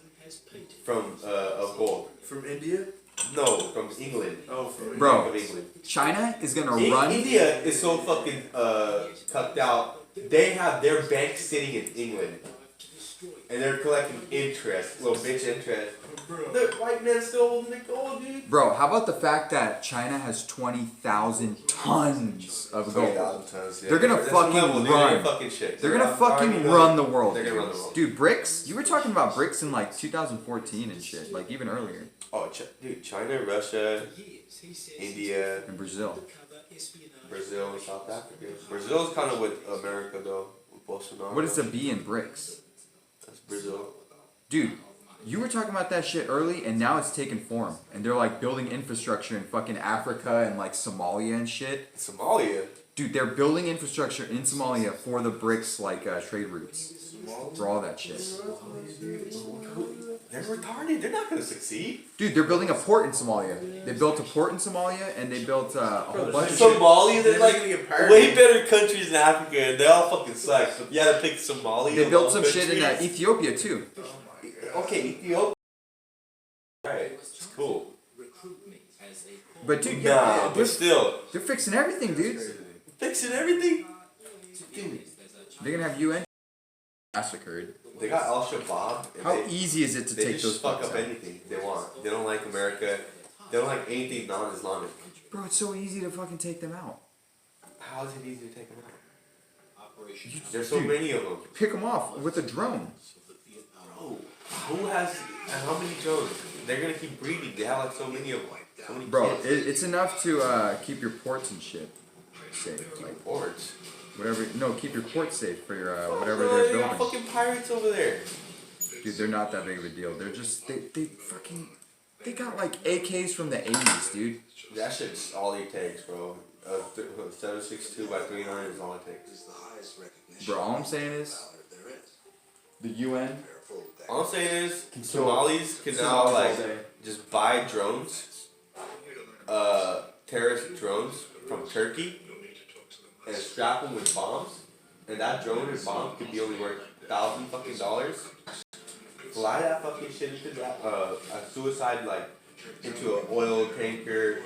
from of gold. From India? No, from England. Oh, from Bro. Bank of England. China is gonna run. India is so fucking cucked out. They have their bank sitting in England, and they're collecting interest, little bitch interest. The white man's still holding the gold, dude. Bro, how about the fact that China has 20,000 tons of gold? 20,000 tons. Yeah. They're gonna That's fucking the level, dude. run. They're fucking shit. They're gonna I fucking already know run the world. They're gonna dude. run the world. Dude, BRICS? You were talking about BRICS in like 2014 and shit, like even earlier. Oh, dude, China, Russia, India, In Brazil. Brazil, and South Africa. Brazil's kind of with America though, with Bolsonaro. What is the B in BRICS? That's Brazil. Dude, you were talking about that shit early, and now it's taken form. And they're like building infrastructure in fucking Africa and like Somalia and shit. Somalia. Dude, they're building infrastructure in Somalia for the BRICS like trade routes. For all that shit. They're retarded. They're not gonna succeed. Dude, they're building a port in Somalia. They built a port in Somalia, and they built a whole bunch of shit. Somalia, they're like gonna get pirated. way better countries in Africa, and they all fucking suck. So you had to pick Somalia. They of built all some shit in countries. Ethiopia too. Okay, Ethiopia. Alright, it's cool. But dude, Nah, yeah, but still, they're fixing everything, dude. fixing everything. They're gonna have UN massacred. They got Al Shabaab. And How easy is it to they take just those fuck fucks up out? anything they want. They don't like America. They don't like anything non-Islamic. Bro, it's so easy to fucking take them out. How is it easy to take them out? There's so many of them. Pick them off with a drone. Bro, who has and how many drones? They're gonna keep breeding. They have like so many of them. So many Bro, kids. it's enough to keep your ports and shit safe. Like Boards. whatever. No, keep your ports safe for your whatever Bro, they're they got building. fucking pirates over there. Dude, they're not that big of a deal. They're just they got like AKs from the 80s, dude. That shit's all it takes, bro. 7.62 by 3.9 is all it takes. Bro, all I'm saying is the UN. All I'm saying is Control. Somalis can now Somalis all like day. just buy drones, terrorist drones from Turkey, and strap them with bombs, and that drone and bomb could be only worth $1,000 fucking. Fly that fucking shit into that a suicide like into an oil tanker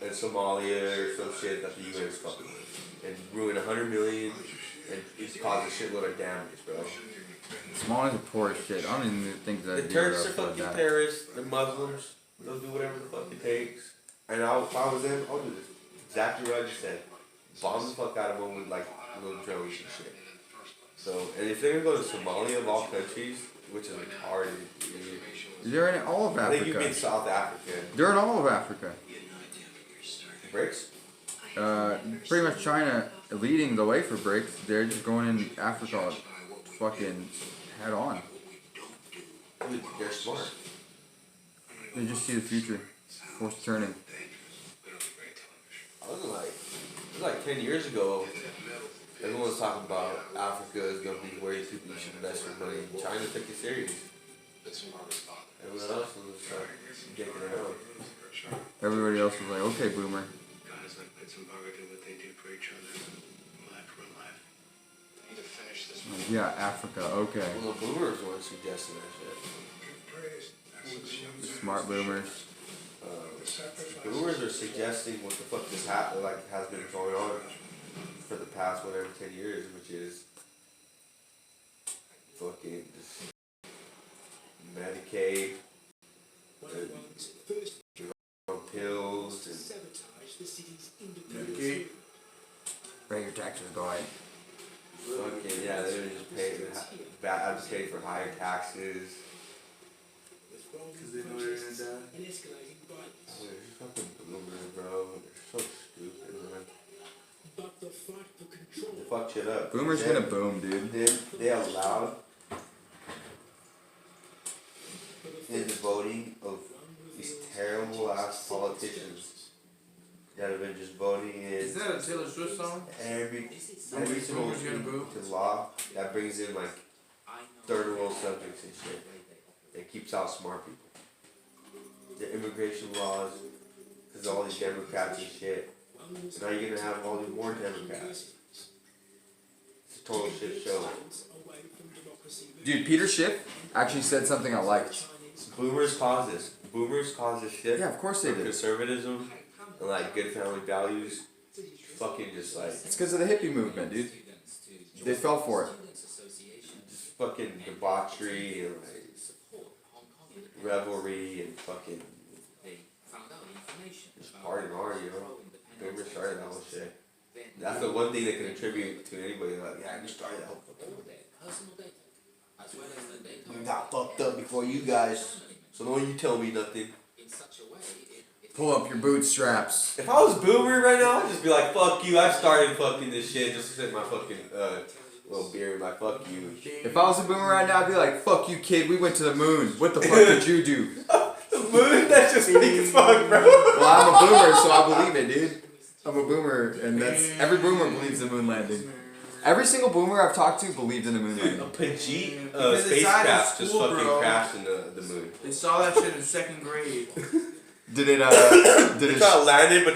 in Somalia or some shit that the UN is fucking with, and ruin 100 million and it's cause a shitload of damage, bro. Somalians are poor as shit. I don't even think that. The Turks are fucking terrorists. The Muslims, they'll do whatever the fuck it takes. And if I was them, I'll do this. Exactly what I just said. Bomb the fuck out of them with like little drones and shit. So, and if they're gonna go to Somalia of all countries, which is retarded. Dude. They're in all of I think you've been Africa. South Africa. They're in all of Africa. BRICS? Pretty much China leading the way for BRICS. They're just going in Africa fucking head on. Dude, they're smart. They just see the future. Force turning. I was like, it was like 10 years ago, everyone was talking about Africa is going to be where you should invest your money. China took it serious. Everyone else was getting around. Everybody else was like, okay, boomer. Guys like Pittsburgh do what they do for each other. Life for life. I need to finish this. Like, yeah, Africa, okay. Well, the boomers weren't suggesting that shit. The smart boomers. Boomers are suggesting what the fuck this has been going on for the past whatever 10 years, which is fucking just Medicaid, pills, and Sabotage the city's Okay. Pay your taxes, guy. fucking, yeah, they were just paying, advocating for higher taxes. Because they know they're gonna die. and escalating violence. They're fucking boomers, bro. They're so stupid, man. But the fight for control They fuck shit up. Boomer's gonna boom, dude. They allowed in the voting of these terrible ass politicians that have been just voting Is in that a Taylor Swift song? every Boomer's single gonna boom? to law that brings in like third world subjects and shit. It keeps out smart people. The immigration laws, because all these Democrats and shit. So now you're gonna have all these more Democrats. It's a total shit show. away from democracy. Dude, Peter Schiff actually said something I liked. Boomers cause this. Boomers cause this shit. Yeah, of course they did. Conservatism and like good family values. Fucking just like It's because of the hippie movement, dude. They fell for it. just fucking debauchery and like revelry and fucking just partying hard, you know. Boomers started that whole shit. That's the one thing that can attribute to anybody. Like, yeah, I just started that whole fucking. I got fucked up before you guys, so don't you tell me nothing. Pull up your bootstraps. If I was Boomer right now, I'd just be like, fuck you, I started fucking this shit just to sip my fucking little beer and like, fuck you. If I was a boomer right now, I'd be like, fuck you, kid, we went to the moon. What the fuck did you do? The moon? That's just fake as fuck, bro. Well, I'm a boomer, so I believe it, dude. I'm a boomer, and that's every boomer believes the moon landing. Every single boomer I've talked to believed in the moon A landing. Pajit Because it's spacecraft out of just school, fucking bro. crashed in the moon. They saw that shit in 2nd grade. Did it, They thought it landed, but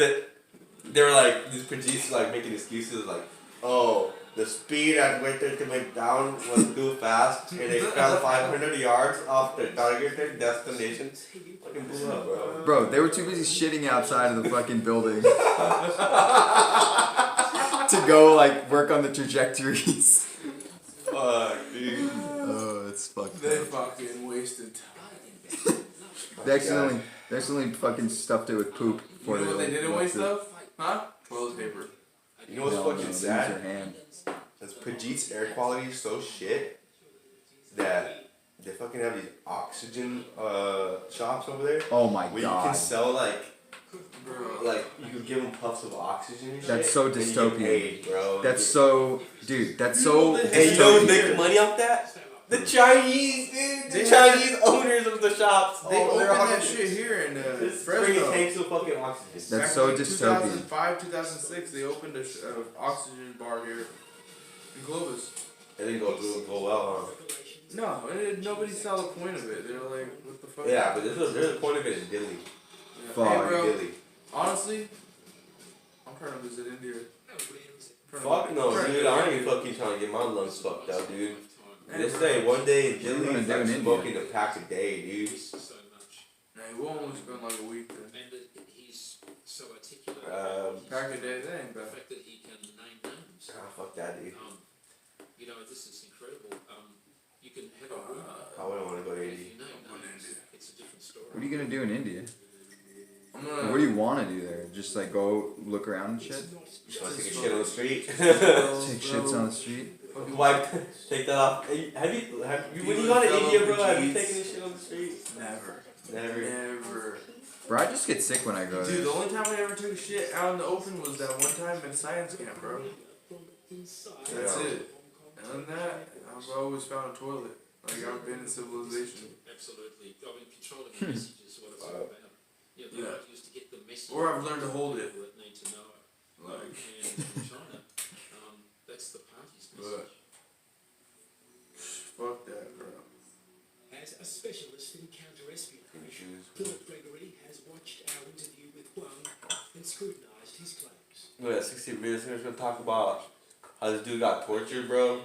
they were like, these Pajits like making excuses like, oh, the speed at which it went down was too fast, and they fell 500 yards off their targeted destination. Fucking blew up, bro. Bro, they were too busy shitting outside of the fucking building. To go, like, work on the trajectories. Fuck, dude. Oh, it's fucked They up. fucking wasted time. They accidentally fucking stuffed it with poop You before know what they like, didn't left waste it. though? Huh? Toilet paper. You know what's No, fucking no, use sad? your hand. Is Pajit's air quality is so shit that they fucking have these oxygen shops over there Oh my where you god. can sell Bro. like you can give them puffs of oxygen and shit. That's so and you get dystopian. paid, bro. That's so, dude. That's so. Hey, you know who's dystopian. making money off that? The Chinese, dude. The They Chinese owners of the shops. They Oh, they're opened that hungry. shit here in Just bringing Fresno. tanks of fucking oxygen. That's Back so in dystopian. 2005, 2006, they opened a oxygen bar here in Clovis. It didn't go well, huh? No, nobody saw the point of it. They were like, what the fuck? Yeah, but there's a point of it in Dilly. Yeah. Fuck. Hey, bro, Dilly. honestly, I'm trying to visit India. Fuck no, dude. I ain't even fucking trying to get my lungs fucked up, dude. Hey, They bro. say one day in What are you Dilly gonna is do like in India? smoking a pack a day, dude. Nah, we'll only spend like a week then. He's so articulate. Pack a day, that ain't The bad. fact that he can name names. Fuck that, dude. You know, this is incredible. You can have a room. I wouldn't want to go to If India. you name names, it's a different story. What are you gonna do in India? I'm gonna. What do you want to do there? Just like go look around and shit? Just want to take a shit on the street. Take shits on the street? Wipe, take that off. Hey, have you when you go to India, bro? Have you taken this shit on the street? Never. Never. Never. Bro, I just get sick when I go Dude, there. the only time I ever took a shit out in the open was that one time in science camp, bro. That's Yeah. it. Other than that, I've always found a toilet. Like, I've been in civilization. Absolutely. I mean, controlling the messages is what it's all about. Yeah, the Yeah. idea is to get the message. Or I've learned to hold it. People that need to know it. Like, And in China, that's the party's but message. fuck that, bro. As a specialist in counter-espionage, Philip Gregory has watched our interview with Wang and scrutinized his claims. Look at 60 minutes. We're gonna talk about how this dude got tortured, bro.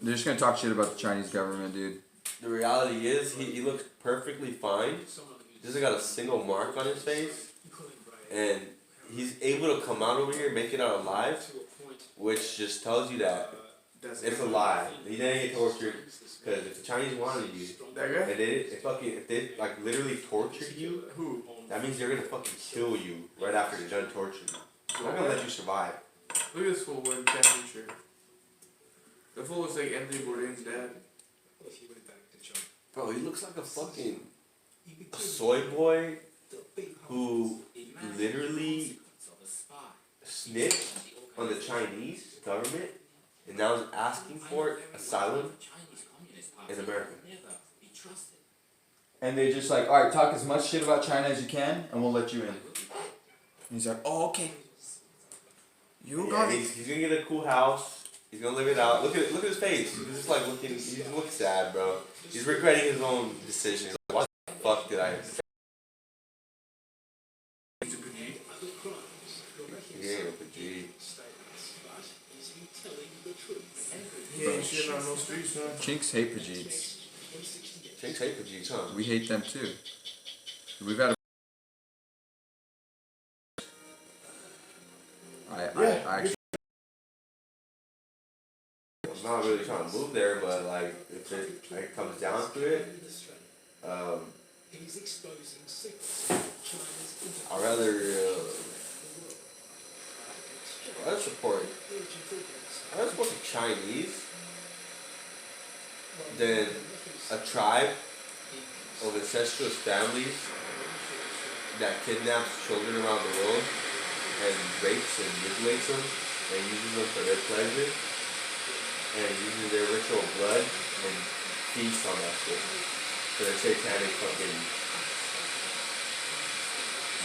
They're just gonna talk shit about the Chinese government, dude. The reality is, he looks perfectly fine. Doesn't got a single mark on his face, and he's able to come out over here, make it out alive, which just tells you that That's it's a lie. He didn't get tortured because if the Chinese wanted you, That guy? and if they like literally tortured you, Who? that means they're gonna fucking kill you right after they're done torturing you. They're not gonna let you survive. Look at this fool wearing camping shirt. The fool looks like Anthony Bourdain's dad. If he went back to China, Bro, he looks like a fucking soy boy who literally snitched on the Chinese government and now is asking for asylum in America. And they just like, alright, talk as much shit about China as you can, and we'll let you in. And he's like, oh, okay. You Yeah, got it. he's gonna get a cool house. He's gonna live it out. Look at his face. He's just like looking. He looks sad, bro. He's regretting his own decision. He's like, what the fuck did I? He's a good G. He ain't a G. He ain't shitting on no streets, man. Chinks hate Pajeets. Chinks hate for G's, huh? We hate them too. We've had a I actually I'm not really trying to move there, but like if it like, comes down to it, he's exposing secrets China's I'd rather support the Chinese than a tribe of incestuous families that kidnaps children around the world and rapes and mutilates them and uses them for their pleasure and uses their ritual blood and feasts on that shit for their satanic fucking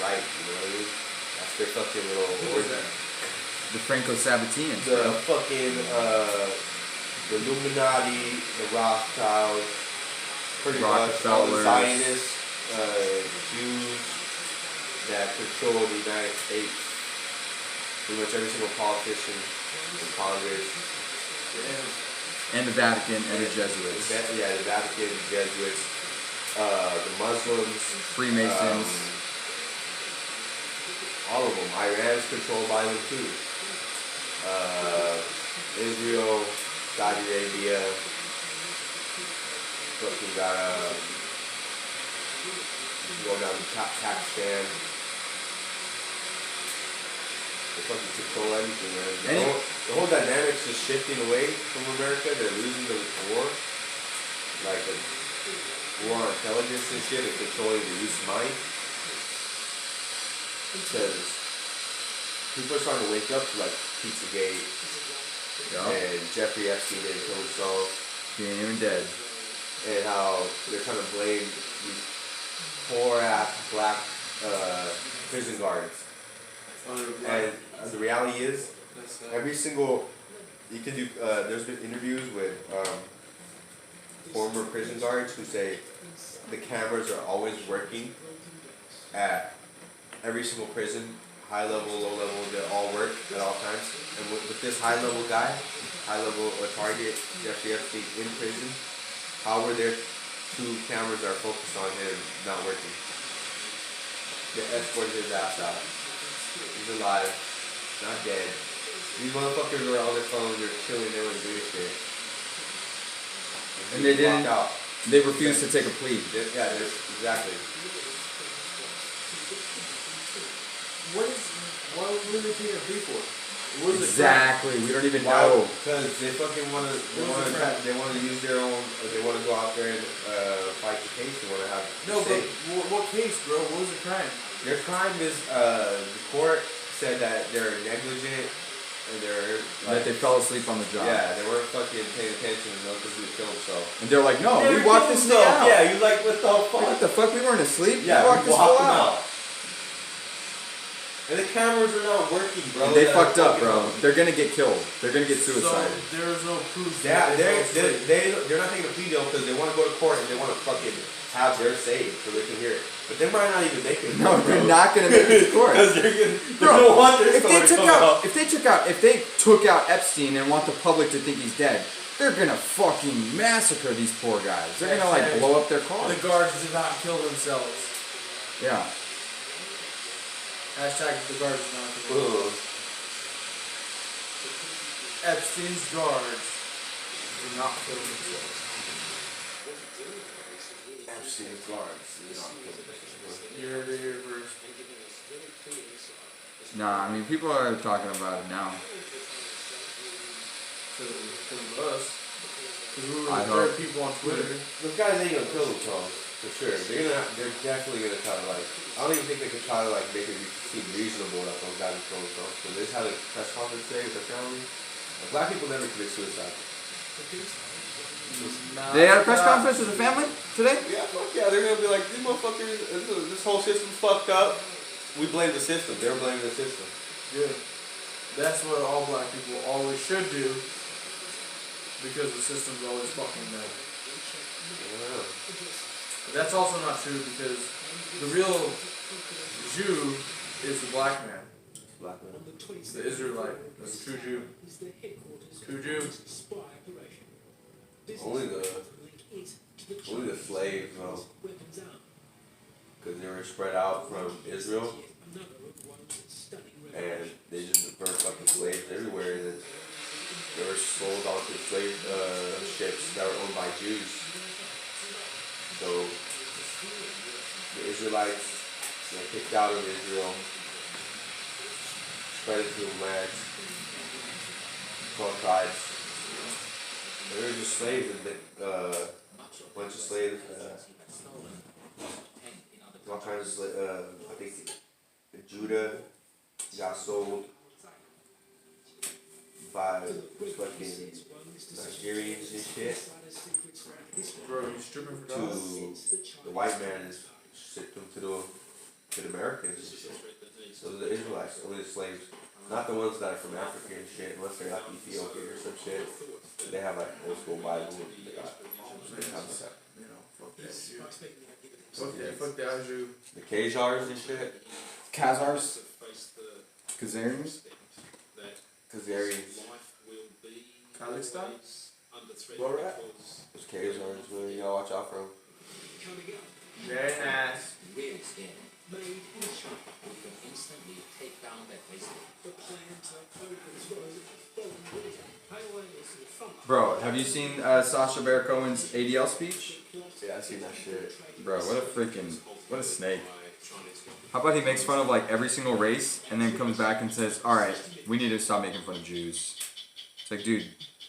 right, you know what I mean? That's their fucking little origin. the Franco-Sabbatinians. The bro. fucking the Illuminati, the Rothschilds, pretty much all the Rockefellers. Zionists, Jews that control the United States. Pretty much every single politician in Congress. And the Vatican and the Jesuits. Yeah, the Vatican, the Jesuits, the Muslims, Freemasons. all of them. Iran's controlled by them too. Israel, Saudi Arabia, fucking got go down to Pakistan. They fucking control everything, man. The whole dynamic's just shifting away from America. They're losing the war. Like the war on intelligence and shit and controlling the youth's mind. Because people are starting to wake up to like Pizzagate and Jeffrey Epstein didn't kill himself. He ain't even dead. And how they're trying to blame these poor ass black prison guards. And the reality is, every single, you can do, there's been interviews with former prison guards who say the cameras are always working at every single prison, high level, low level, they all work at all times. And with this high level guy, high level target, Jeffrey Epstein in prison, how were there two cameras are focused on him not working? They escorted his ass out. He's alive, not dead. These motherfuckers were on their phones, they're chilling, they wouldn't do shit. And they didn't. Out. They refused to take a plea. Yeah, exactly. What are they taking a plea for? What was it? Exactly. We don't even Why? know. Because they fucking want to. They want to use their own. They want to go out there and fight the case. They want to have. No, but say. what case, bro? What was the crime? Their crime is the court said that they're negligent and they're That they fell asleep on the job. yeah, they weren't fucking paying attention and nothing to kill themselves. And they're like, no, we walked this thing out. Yeah, you like what the fuck? What the fuck? We weren't asleep. Yeah, we walked this walked fool them out. And the cameras are not working, bro. They fucked up, bro. They're gonna get killed. They're gonna get suicided. So there is no proof. They're not taking a plea deal because they want to go to court and they want to fucking have their say so they can hear it. But they might not even make it. No, they're not gonna make it to court. Because they don't want their story to come out. If they took out Epstein and want the public to think he's dead, they're gonna fucking massacre these poor guys. They're gonna like blow up their car. The guards did not kill themselves. Yeah. Hashtag the guards did not kill themselves. Epstein's guards did not kill themselves. Epstein's guards did not kill themselves. You heard it here first. Nah, I mean people are talking about it now. Because of us. Because we were I the hope. third people on Twitter. Those guys ain't gonna kill themselves for sure. They're definitely gonna try to like. I don't even think they could try to like make it seem reasonable that those guys would kill themselves. So they just had a press conference today with their family. Like, black people never commit suicide. They had a press conference with the family today? Yeah, fuck yeah. They're gonna be like, these motherfuckers. This whole system's fucked up. We blame the system. They're blaming the system. Yeah. That's what all black people always should do. Because the system's always fucking them. Yeah. But that's also not true because the real Jew is the black man. Black man. It's the Israelite. That's the true Jew. True Jew. Only the slaves, though. Because they were spread out from Israel. And they just burnt fucking slaves everywhere. And then they were sold onto slave ships that were owned by Jews. So the Israelites got kicked out of Israel, spread it to the land, 12 tribes. They were just slaves, and a bunch of slaves, all kinds of I think Judah got sold by fucking Nigerians and shit Bro, you stripping for to dollars? the white man and shipped them to the Americans and shit. So the Israelites, only the slaves, not the ones that are from Africa and shit, unless they're like Ethiopia or some shit. They have like old school Bible. They have that. You know, fuck that Jew. Fuck that Jew. The Khazars and shit. Khazars? Khazarians? Khazarians. Kazakhstan? What right? Those Khazars, man, you gotta watch out for them. Very nice. Real skin. Made in China. We can instantly take down that waste. The plants are open as well as falling water. Highways and fun. Bro, have you seen Sacha Baron Cohen's ADL speech? Yeah, I seen that shit. Bro, what a snake. How about he makes fun of like every single race and then comes back and says, alright, we need to stop making fun of Jews. It's like, dude,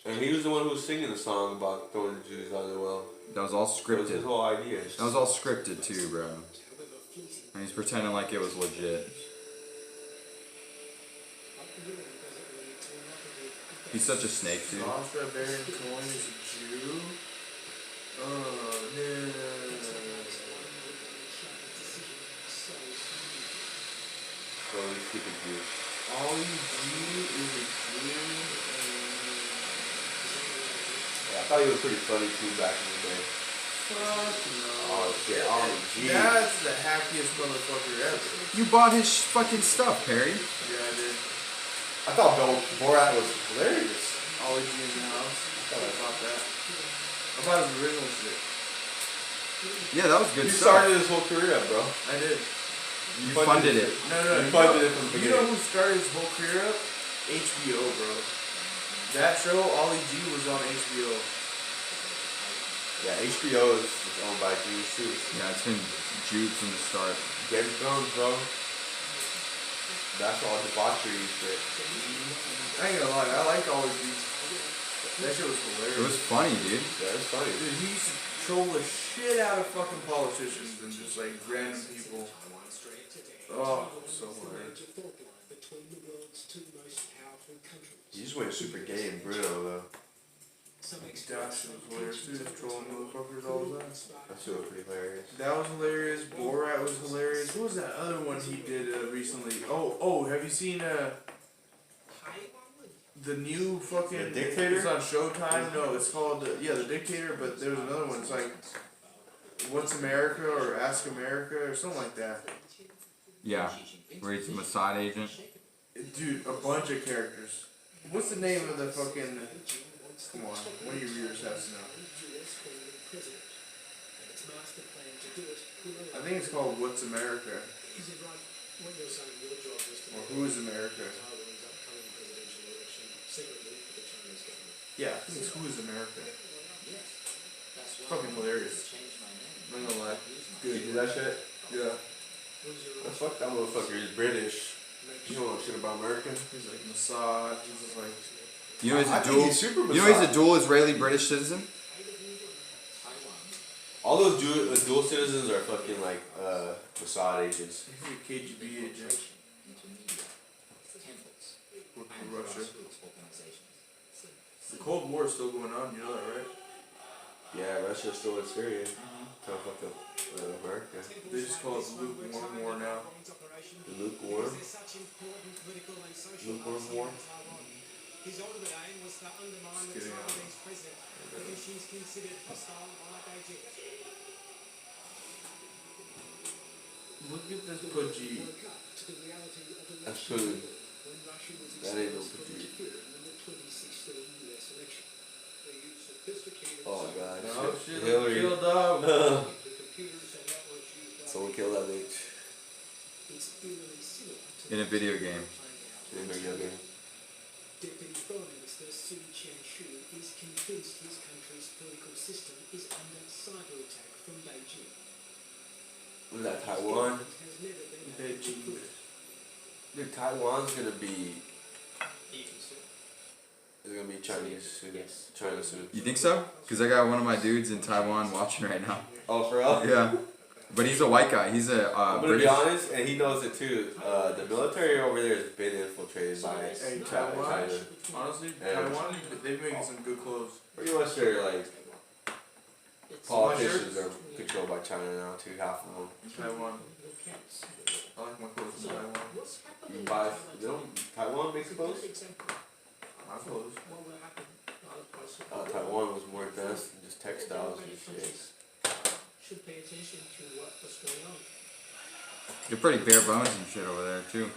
And he was the one who was singing the song about throwing the Jews out of the well. that was all That was his scripted. whole idea. That was all scripted too, bro. And he's pretending like it was legit. He's such a snake, dude. Sacha Baron Cohen is a Jew? Oh, no. So he's stupid Jews. All you Jew is a Jew? Yeah, I thought he was pretty funny too back in the day. Fuck no. Oh shit, Ollie G. That's the happiest motherfucker ever. You bought his fucking stuff, Perry. Yeah, I did. I thought Borat was hilarious. Ollie G in the house. I bought that. I bought his original shit. Yeah, that was good You stuff. started his whole career up, bro. I did. You funded it. No. You funded it from the You know beginning. who started his whole career up? HBO, bro. That show, Ollie G, was on HBO. Yeah, HBO is owned by Jews too. Yeah, it's been Jude from the start. Game of Thrones, bro. That's all debauchery shit. I ain't gonna lie, I like all of these. That shit was It hilarious. was funny, dude. Yeah, it's funny. Dude, he used to troll the shit out of fucking politicians and just like random people. Oh, so hilarious. Between the world's two most powerful countries. He just went super gay and Bruno though. Some That shit was hilarious. Dude, just trolling motherfuckers all the time. That shit was pretty hilarious. That was hilarious. Borat was hilarious. What was that other one he did recently? Oh, have you seen the new fucking The Dictator? It's on Showtime. No, it's called The Dictator. But there's another one. It's like What's America or Ask America or something like that. Yeah. Where he's a Mossad agent. Dude, a bunch of characters. What's the name of the fucking? Come on, one of your viewers has to know. I think it's called What's America or Who is America? Yeah, I think it's Who is America. Fucking hilarious. I'm not gonna lie. You do that shit? Yeah. Oh, fuck that motherfucker. He's British. You don't know shit about America. He's like Mossad. He's just like. You know he's I a think dual. he's super You know he's Mossad. a dual Israeli-British citizen. All those dual citizens are fucking like Mossad agents. He's a KGB agent. Working for Russia. The Cold War is still going on. You know that, right? Yeah, Russia's still in Syria. Trying to fuck up America. They just call it the lukewarm war now. The lukewarm. Lukewarm war. His ultimate aim was to undermine the Just kidding. Taiwanese president because she's considered hostile by Beijing. Look at this pudgy. Woke up to the reality of the That's election food. when Russia was That ain't no exposed for petite. interfering in the 2016 US election. They used sophisticated Oh god. Oh shit, Hillary. kill dog. the computers and networks used by Someone kill that bitch. it's eerily similar to In a video game. In a video game. Deputy Foreign Minister Su Qianshu is convinced his country's political system is under cyber attack from Beijing. Was that Taiwan? Has never been Beijing. Dude, Taiwan's gonna be. It's gonna be Chinese soon. China soon. You think so? Because I got one of my dudes in Taiwan watching right now. Oh, for real? Yeah. But he's a white guy. He's a I'm gonna British. be honest, and he knows it too. The military over there has been infiltrated by Hey, China. Taiwan. Honestly, Yeah. Taiwan, they're making some good clothes. Pretty much their like politicians are controlled by China now too. Half of them. Taiwan. I like my clothes in Taiwan. You can buy. They don't. Taiwan makes clothes. My clothes. Taiwan was more advanced than just textiles and shit. Should pay attention to what's going on. They're pretty bare bones and shit over there too.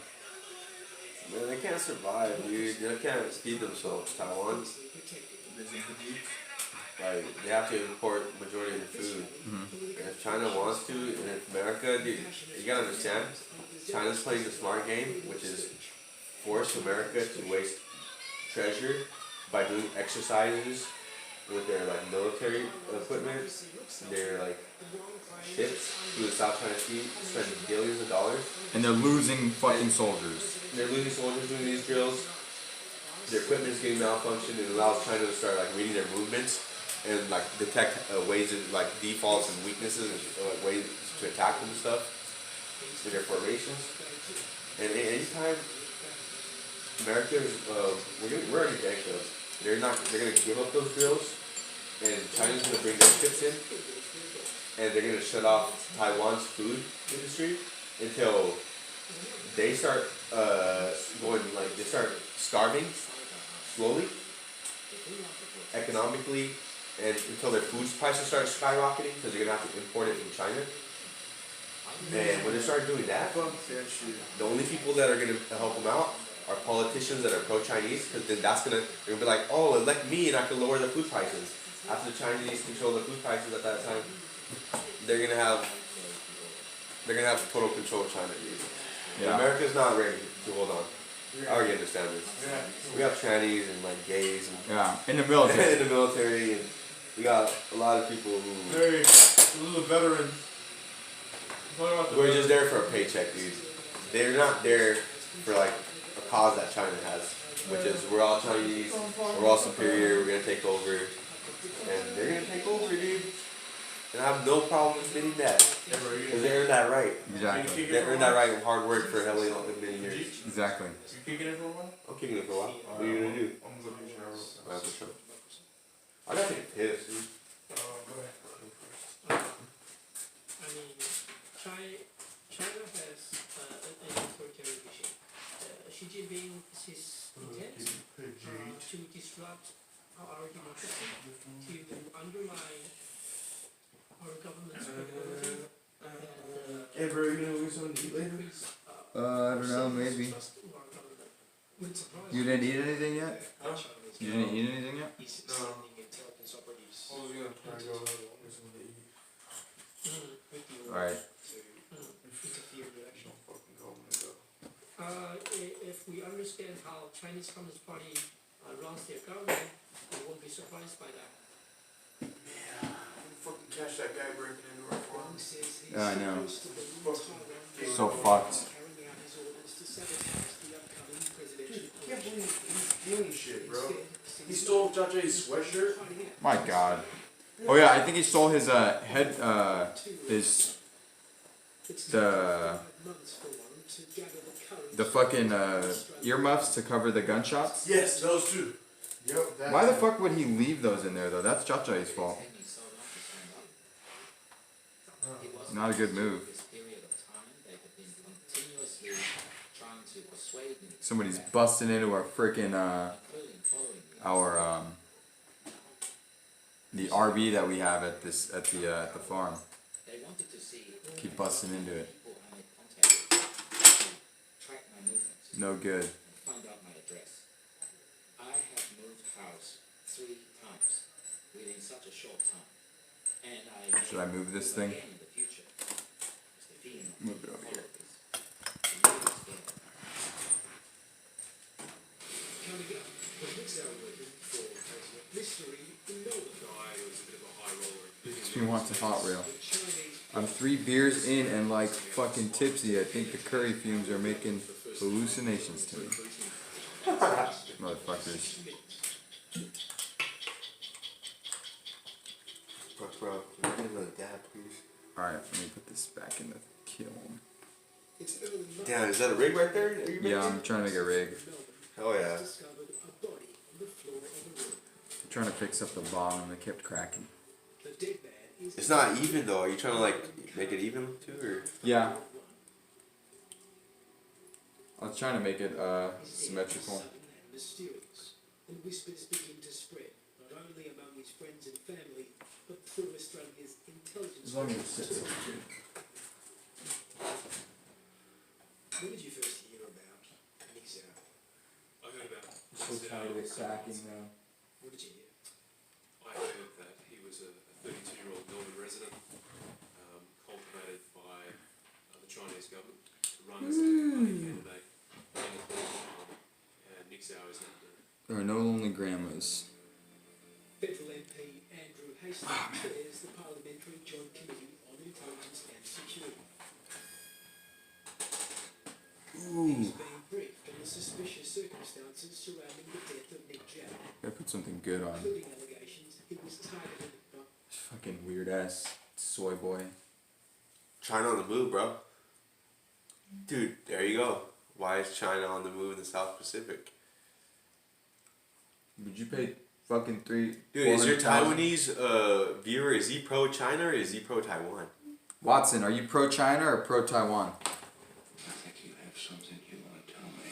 Man, they can't survive, dude. They can't feed themselves. Taiwan, There's some petite. like, they have to import majority of the food. And if China wants to, and if America, dude, you gotta understand, China's playing the smart game, which is force America to waste treasure by doing exercises with their like military equipment, their like ships through the South China Sea, spending billions of dollars. And they're losing fucking soldiers. They're losing soldiers doing these drills. Their equipment's getting malfunctioned. It allows China to start like reading their movements and like detect ways of like defaults and weaknesses and ways to attack them and stuff in their formations. And anytime America's we're already bankrupt. They're gonna give up those drills, and China's gonna bring their ships in, and they're gonna shut off Taiwan's food industry until they start they start starving slowly, economically, and until their food prices start skyrocketing because they're gonna have to import it from China. And when they start doing that, Fuck that shit. the only people that are gonna help them out are politicians that are pro-Chinese, because then they're gonna be like, oh, elect me and I can lower the food prices. After the Chinese control the food prices at that time, they're gonna have total control of China. Yeah. America's not ready to hold on. I already understand this. We have trannies and like gays and Yeah. In the military. in the military, and we got a lot of people who Hey, this is a veteran. we're just there for a paycheck, dude. They're not there for like a cause that China has, which is we're all Chinese, we're all superior, we're gonna take over, and they're gonna take over, dude. And I have no problem admitting that, because they earned that right. Exactly. They earned that right with hard work for heavily many years. Exactly. You kicking it for a while? I'm kicking it for a while. What are you gonna do? I'm gonna go to the shower. Alright, for sure. I gotta take a piss, dude. Go ahead. I mean, China has an authoritarian regime. Xi Jinping is his intent to disrupt our democracy, to undermine our government's credibility, Hey, bro, you gonna go get something to eat later? increase I don't know, maybe. trust in our government. With surprise, You didn't eat anything yet? Huh? You didn't eat anything yet? he's No. sending intelligence operatives I was gonna try to go get something to eat. with the Alright. to interfere in the election. Don't fucking go, I'm gonna go. If we understand how Chinese Communist Party runs their government, we won't be surprised by that. Yeah, fucking catch that guy breaking into our farm. Wang says he's Yeah, I know. supposed to believe Taiwan So fucked. carrying out his orders to sabotage the upcoming presidential Dude, can't election. believe he's stealing shit, bro. Instead, He stole Chacha's sweatshirt. My God. Oh yeah, I think he stole his head his the fucking earmuffs to cover the gunshots. Yes, those two. Yep. That Why the too. fuck would he leave those in there though? That's Chacha's fault. Not a good move. Somebody's busting into our freaking our the RV that we have at the farm. Keep busting into it. No good. Find out my address. I have moved house 3 times within such a short time, and I Should I move this thing? again in the future. Mr. Dean, Move it over here. Coming up, the next hour working for mystery in Melbourne. He wants a hot rail. The Chinese I'm 3 beers in and like fucking tipsy. I think the curry fumes are making hallucinations to me. Motherfuckers. Bro, can you get another dab, please? Alright, let me put this back in the kiln. it's early March. Damn, is that a rig right there? Are you Yeah, I'm trying to make a rig. Hell yeah. Discovered a body on the floor of a room. I'm trying to fix up the bottom that kept cracking. The dead man is It's not even though. Are you trying to like make it even too, or? Yeah. I was trying to make it symmetrical. sudden and mysterious, and whispers begin to spread, not only among his friends and family, but through Australia's intelligence. As long as it sits up too. When did you first hear about Nixon? I heard about So tired of it cracking now. What did you hear? I heard that he was a 32-year-old Melbourne resident, cultivated by the Chinese government to run as a party candidate in the political department, and Nixon is not doing it. There are no lonely grandmas. Federal MP Andrew Hastings chairs the Parliamentary Joint Committee on Intelligence and Security. He's being briefed on the suspicious circumstances surrounding the death of Nick Jack, Gotta put something good on. including allegations he was targeted by Fucking weird ass soy boy. China on the move, bro. Dude, there you go. Why is China on the move in the South Pacific? Would you pay fucking Dude, is your 400,000? Taiwanese viewer, is he pro China or is he pro Taiwan? Watson, are you pro China or pro Taiwan? I think you have something you want to tell me.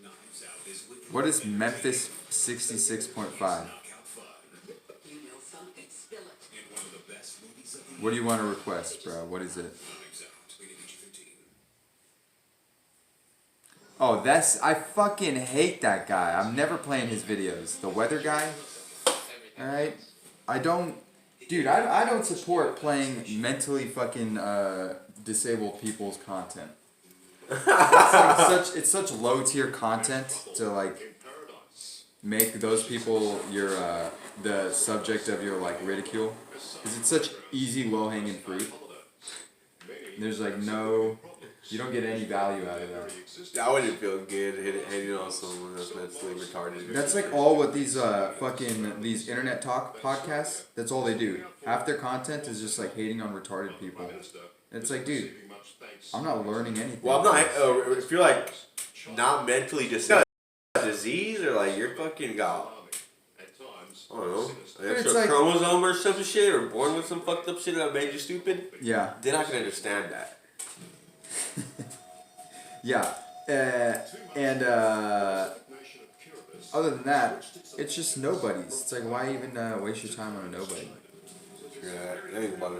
Knives Out is with What is Memphis 66.5? knockout fun You know something, spill it. in one of the best movies of the What do you want to request, bro? What is it? Knives Out, rated PG-13. Oh, I fucking hate that guy. I'm never playing his videos. The weather guy? Alright? I don't... Dude, I don't support playing mentally fucking disabled people's content. It's such low tier content to like make those people your the subject of your like ridicule. Because it's such easy low hanging fruit. There's like no You don't get any value out of that. I wouldn't feel good hating on someone that's mentally retarded. That's like all what these these internet talk podcasts. That's all they do. Half their content is just like hating on retarded people. It's like, dude, I'm not learning anything. Well, I'm not. If you're like not mentally disease or like you're fucking got. I don't know. An extra like, chromosome or some shit, or born with some fucked up shit that made you stupid. Yeah. Then I can understand that. Yeah. Other than that, it's just nobodies. It's like, why even waste your time on a nobody? Yeah, that ain't about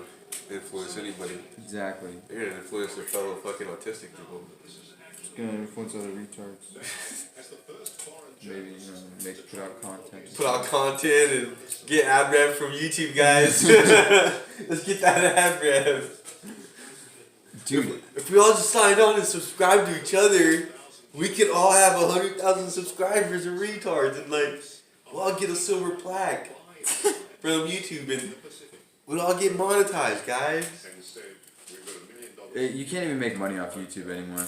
to influence anybody. Exactly. You're gonna influence your fellow fucking autistic people. It's gonna influence other retards. Maybe, put out content. Put out content and get ad rev from YouTube, guys. Let's get that ad rev. Dude. If we all just signed on and subscribed to each other, we could all have 100,000 subscribers and retards, and like, we'll all get a silver plaque from YouTube, and we'll all get monetized, guys. You can't even make money off YouTube anymore.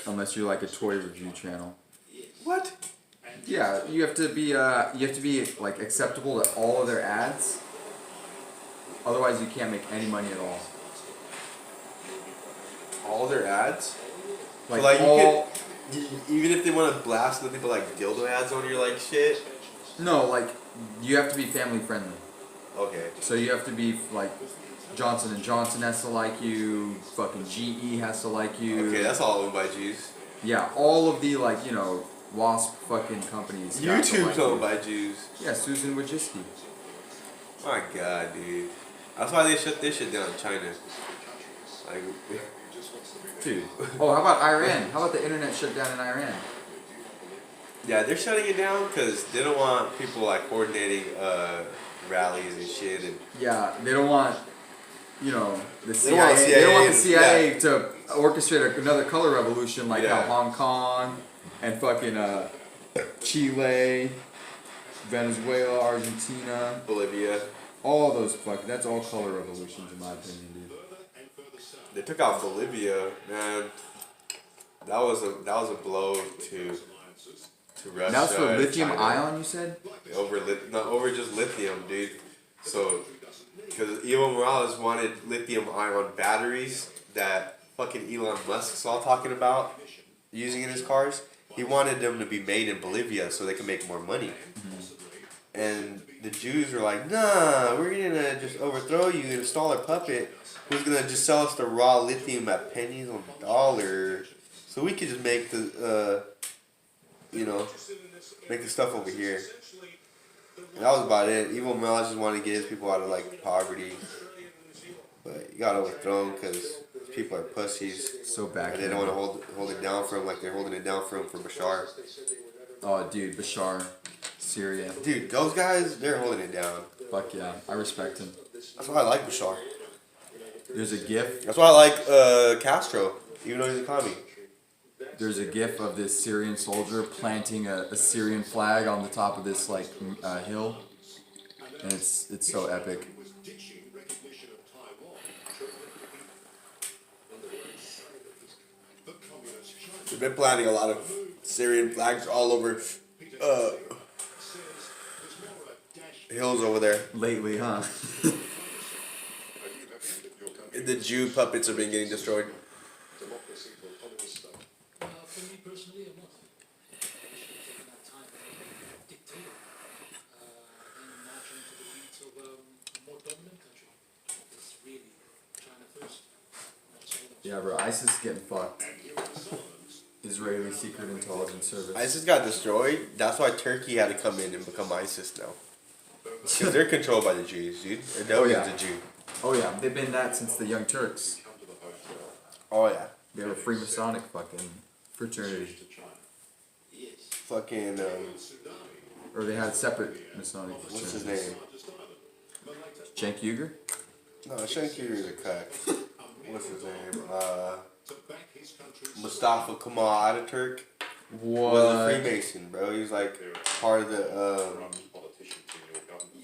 Unless you're like a toy review channel. What? Yeah, you have to be like acceptable to all of their ads. Otherwise, you can't make any money at all. All their ads? Like, so like all, even if they want to blast the people like dildo ads on your like shit. No, like you have to be family friendly. Okay. So you have to be like Johnson and Johnson has to like you. Fucking GE has to like you. Okay, that's all owned by Jews. Yeah, all of the like WASP fucking companies. YouTube's owned by Jews. Yeah, Susan Wojcicki. My God, dude. That's why they shut this shit down in China. Like, dude. Oh, how about Iran? How about the internet shut down in Iran? Yeah, they're shutting it down because they don't want people like coordinating rallies and shit. And yeah, they don't want the CIA. CIA They don't want the CIA yeah. to orchestrate another color revolution like Yeah. how Hong Kong and fucking Chile, Venezuela, Argentina, Bolivia. all those that's all color revolutions in my opinion, dude. They took out Bolivia, man. That was a blow to Russia. That was for and lithium China. ion, you said? Over just lithium, dude. So, because Evo Morales wanted lithium ion batteries that fucking Elon Musk saw talking about using in his cars. He wanted them to be made in Bolivia so they could make more money. Mm-hmm. And the Jews were like, nah, we're gonna just overthrow you and install our puppet who's gonna just sell us the raw lithium at pennies on the dollar. So we could just make the, make the stuff over here. And that was about it. Evo Morales just wanted to get his people out of like poverty. But he got overthrown because people are pussies. So back. And they don't want to hold it down for him like they're holding it down for him for Bashar. Oh, dude, Bashar, Syria. Dude, those guys, they're holding it down. Fuck yeah, I respect him. That's why I like Bashar. There's a gif. That's why I like Castro, even though he's a commie. There's a gif of this Syrian soldier planting a Syrian flag on the top of this like hill, and it's so epic. They've been planting a lot of Syrian flags all over hills over there. Lately, huh? The Jew puppets have been getting destroyed. For me personally, I'm not. Taking that time as a dictator and marching to the beats of a more dominant country. It's really China first. Yeah, bro, ISIS is getting fucked. Israeli Secret Intelligence Service. ISIS got destroyed. That's why Turkey had to come in and become ISIS now. Because they're controlled by the Jews, dude. Erdogan's a Jew. Oh yeah, they've been that since the Young Turks. Oh yeah. They were a Freemasonic fucking fraternity. Fucking, Or they had separate Masonic what's his fraternities. name? Cenk Uygur? No, Shankir is a cuck. What's his name? Mustafa Kemal Ataturk was a Freemason, bro. He was like part of the,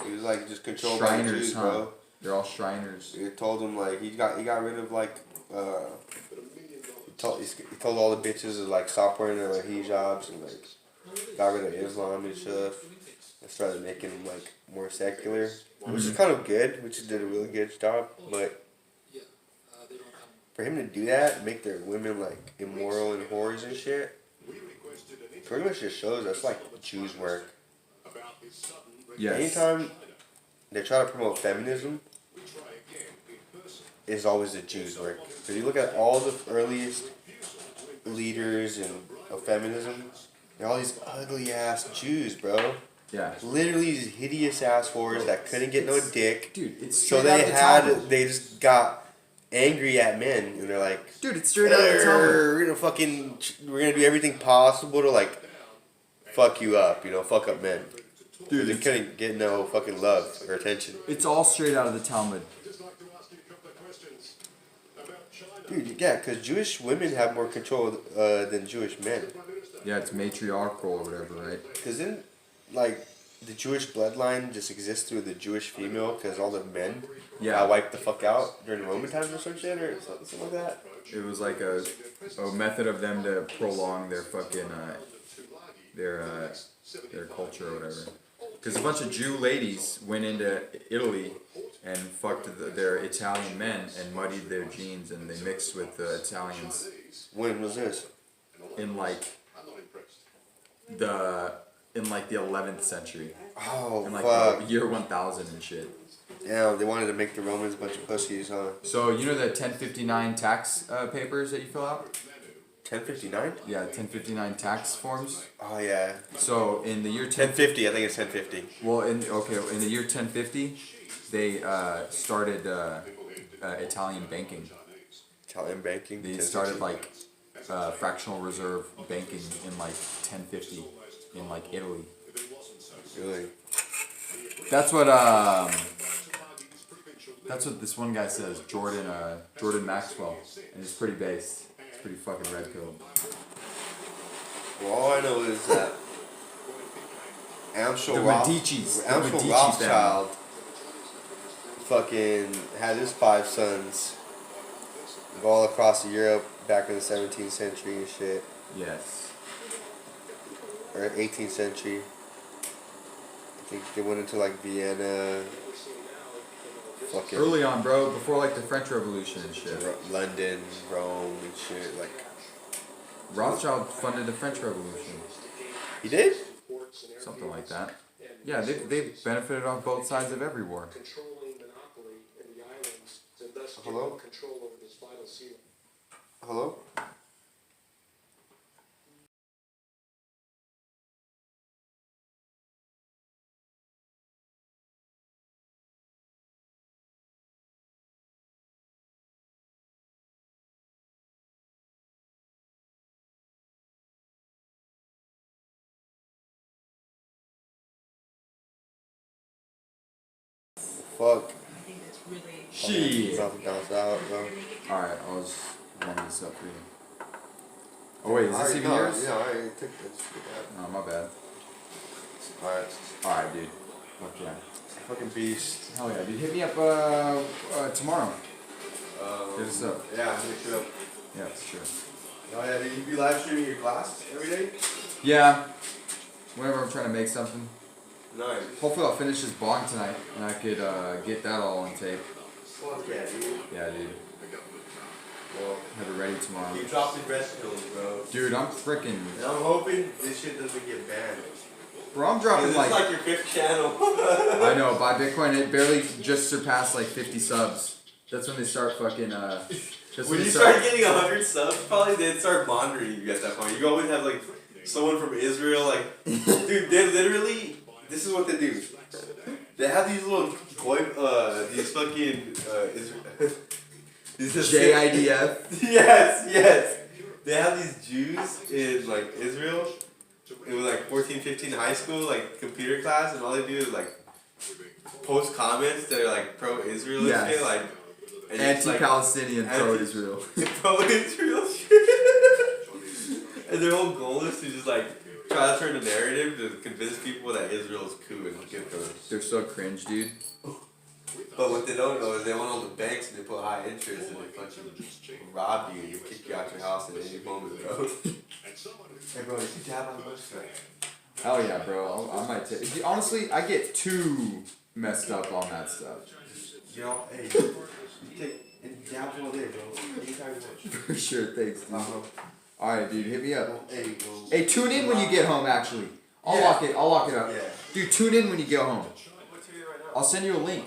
he was like just controlled by the Shriners, Jews, huh? bro. They're all Shriners. They told him like he got rid of like told all the bitches to like stop wearing their like hijabs and like got rid of Islam and stuff. And started making them like more secular, which is kind of good. Which did a really good job, but Yeah, they don't come. for him to do that, make their women like immoral and whores and shit, pretty much just shows that's like Jews work. Yes. Anytime they try to promote feminism, it's always the Jews work. Because you look at all the earliest leaders of feminism, they're all these ugly ass Jews, bro. Yeah. Literally these hideous ass whores that couldn't get no dick. Dude, it's So straight out of the Talmud. they just got angry at men and they're like, Dude, it's straight out of the Talmud. we're gonna do everything possible to like fuck you up, fuck up men. Dude, They it's, couldn't get no fucking love or attention. it's all straight out of the Talmud. Dude, yeah, because Jewish women have more control than Jewish men. Yeah, it's matriarchal or whatever, right? Because then, like, the Jewish bloodline just exists through the Jewish female because all the men got wiped the fuck out during Roman times or some shit or something like that. It was like a method of them to prolong their fucking their culture or whatever. Because a bunch of Jew ladies went into Italy and fucked their Italian men and muddied their genes and they mixed with the Italians. When was this? In like the 11th century. Oh, In like fuck. the year 1000 and shit. Yeah, they wanted to make the Romans a bunch of pussies, huh? So you know the 1059 tax papers that you fill out? 1059? Yeah, 1059 tax forms. Oh, yeah. So in the year 1050, I think it's 1050. Well, in the year 1050, they started Italian banking. Italian banking? They started like fractional reserve banking in like 1050 in like Italy. Really? That's what this one guy says, Jordan Maxwell, and it's pretty based. It's pretty fucking red pilled. Well, all I know is that The Medici's. The Amschel Medici Rothschild fucking had his 5 sons go all across Europe back in the 17th century and shit. Yes. Or 18th century. I think they went into like Vienna. Fucking Early on, bro, before like the French Revolution and shit. London, Rome and shit. Like, Rothschild funded the French Revolution. he did? Something like that. Yeah, they benefited on both sides of every war. Hello? Hello? Fuck. Shit. Nothing else out, bro. Alright, I'll just warm this up for you. Oh wait, is this even yours? Yeah, I already took this. Oh, my bad. Alright. Alright, dude. Fuck yeah. Fucking beast. Hell yeah, dude. Hit me up tomorrow. Hit us up. Yeah, I'm gonna shoot up. Yeah, for sure. Oh yeah, did you be live streaming your class every day? Yeah. Whenever I'm trying to make something. Nice. Hopefully I'll finish this bong tonight and I could get that all on tape. Fuck yeah, dude. Yeah, dude. Well, Have it ready tomorrow. keep dropping breast pills, bro. Dude, I'm freaking. And I'm hoping this shit doesn't get banned. Bro, I'm dropping This is like your 5th channel. I know, by Bitcoin, it barely just surpassed like 50 subs. That's when they start fucking, When you start getting 100 subs, probably they'd start monitoring you at that point. You always have like someone from Israel, like, dude, they literally, this is what they do. They have these little these fucking, these JIDF. Yes. They have these Jews in like Israel. It was like 14, 15 high school, like computer class, and all they do is like post comments that are like pro-Israel and Yes. shit, like and it's, like, Anti-Palestinian, pro-Israel. pro-Israel shit. And their whole goal is to just like try to turn the narrative to convince people that Israel's cool and good for them. They're so cringe, dude. But what they don't know is they want all the banks and they put high interest and they fucking rob you and they kick you out your house at any moment, bro. Hey, bro, you can dab on this thing. Hell yeah, bro. I might take. Honestly, I get too messed up on that stuff. Yo, hey, you take and dab all day, bro. Anytime you want. For sure, thanks, dude. Uh-huh. Alright, dude, hit me up. Hey, bro. Hey, tune in when you get home, actually. I'll Yeah. lock it up. Yeah. Dude, tune in when you get home. I'll send you a link.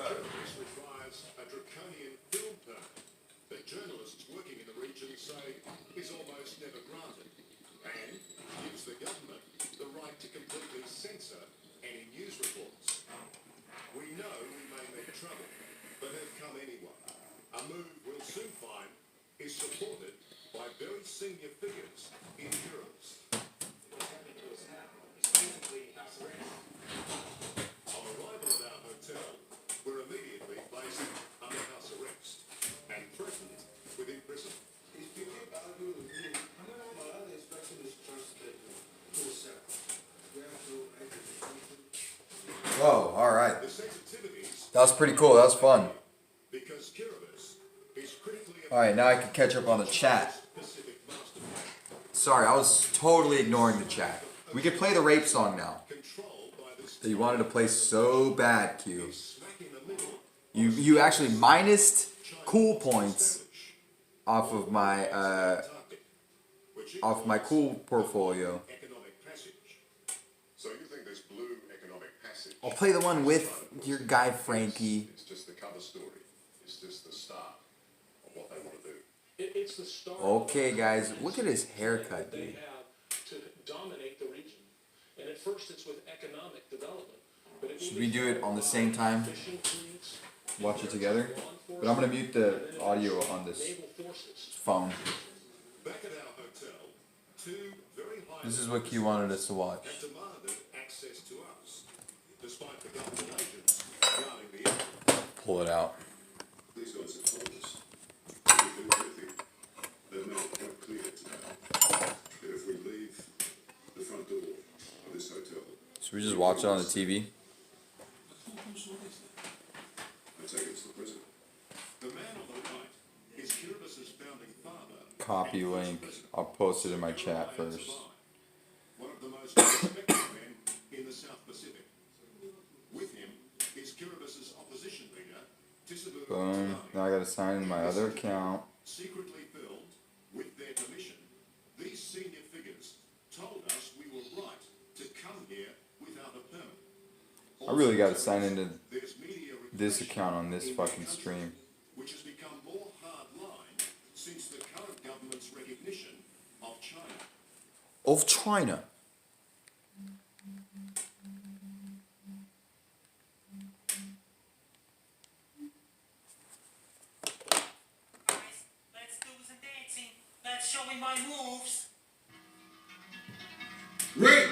Requires a draconian film permit that journalists working in the region say is almost never granted, and gives the government the right to completely censor any news reports. We know we may meet trouble, but have come anyway. A move we'll soon find is supported by very senior figures in Europe. On arrival at our hotel, we're immediately placed under house arrest and threatened with imprisonment. Whoa, alright. The sensitivities That was pretty cool. That was fun. because Kiribati is critically Alright, now I can catch up on the chat. Pacific master plan, Sorry, I was totally ignoring the chat. We could play the rape song now. controlled by this That you wanted to play so bad, Q. smack in the middle You actually minused cool points off of my Antarctic, which off my cool portfolio. economic passage. So you think this blue economic passage I'll play the one with your guy Frankie. is just the cover story? It's just the start of what they want to do. It's the start. Okay, guys, look at his haircut, they dude. have to dominate the region. And at first it's with economic development. But it Should will we be do it on the same time? fishing fleets, Watch it together? But I'm gonna mute the audio on this naval forces. phone. Back at our hotel, two very high This is what Q wanted us to watch. have demanded access to us, despite the government agents guarding the area. Pull it out. These guys have told us if we do anything, they've made it quite clear today that if we leave the front door of this hotel, Should we just watch it on the TV? I take it to the president. The man on the right is Kiribati's founding father. Copy link. I'll post it in my chat first. One of the most respected men in the South Pacific. With him is Kiribati's opposition leader, Tissabu Boom. Now I gotta sign in my other account. secretly filmed with their permission. These senior figures told us we were right to come here without a permit. I really gotta sign into There's media this repression account on this in fucking their country, stream. which has become more hardline since the current government's recognition of China. Of China. Let's do some dancing. Let's show me my moves. Rape!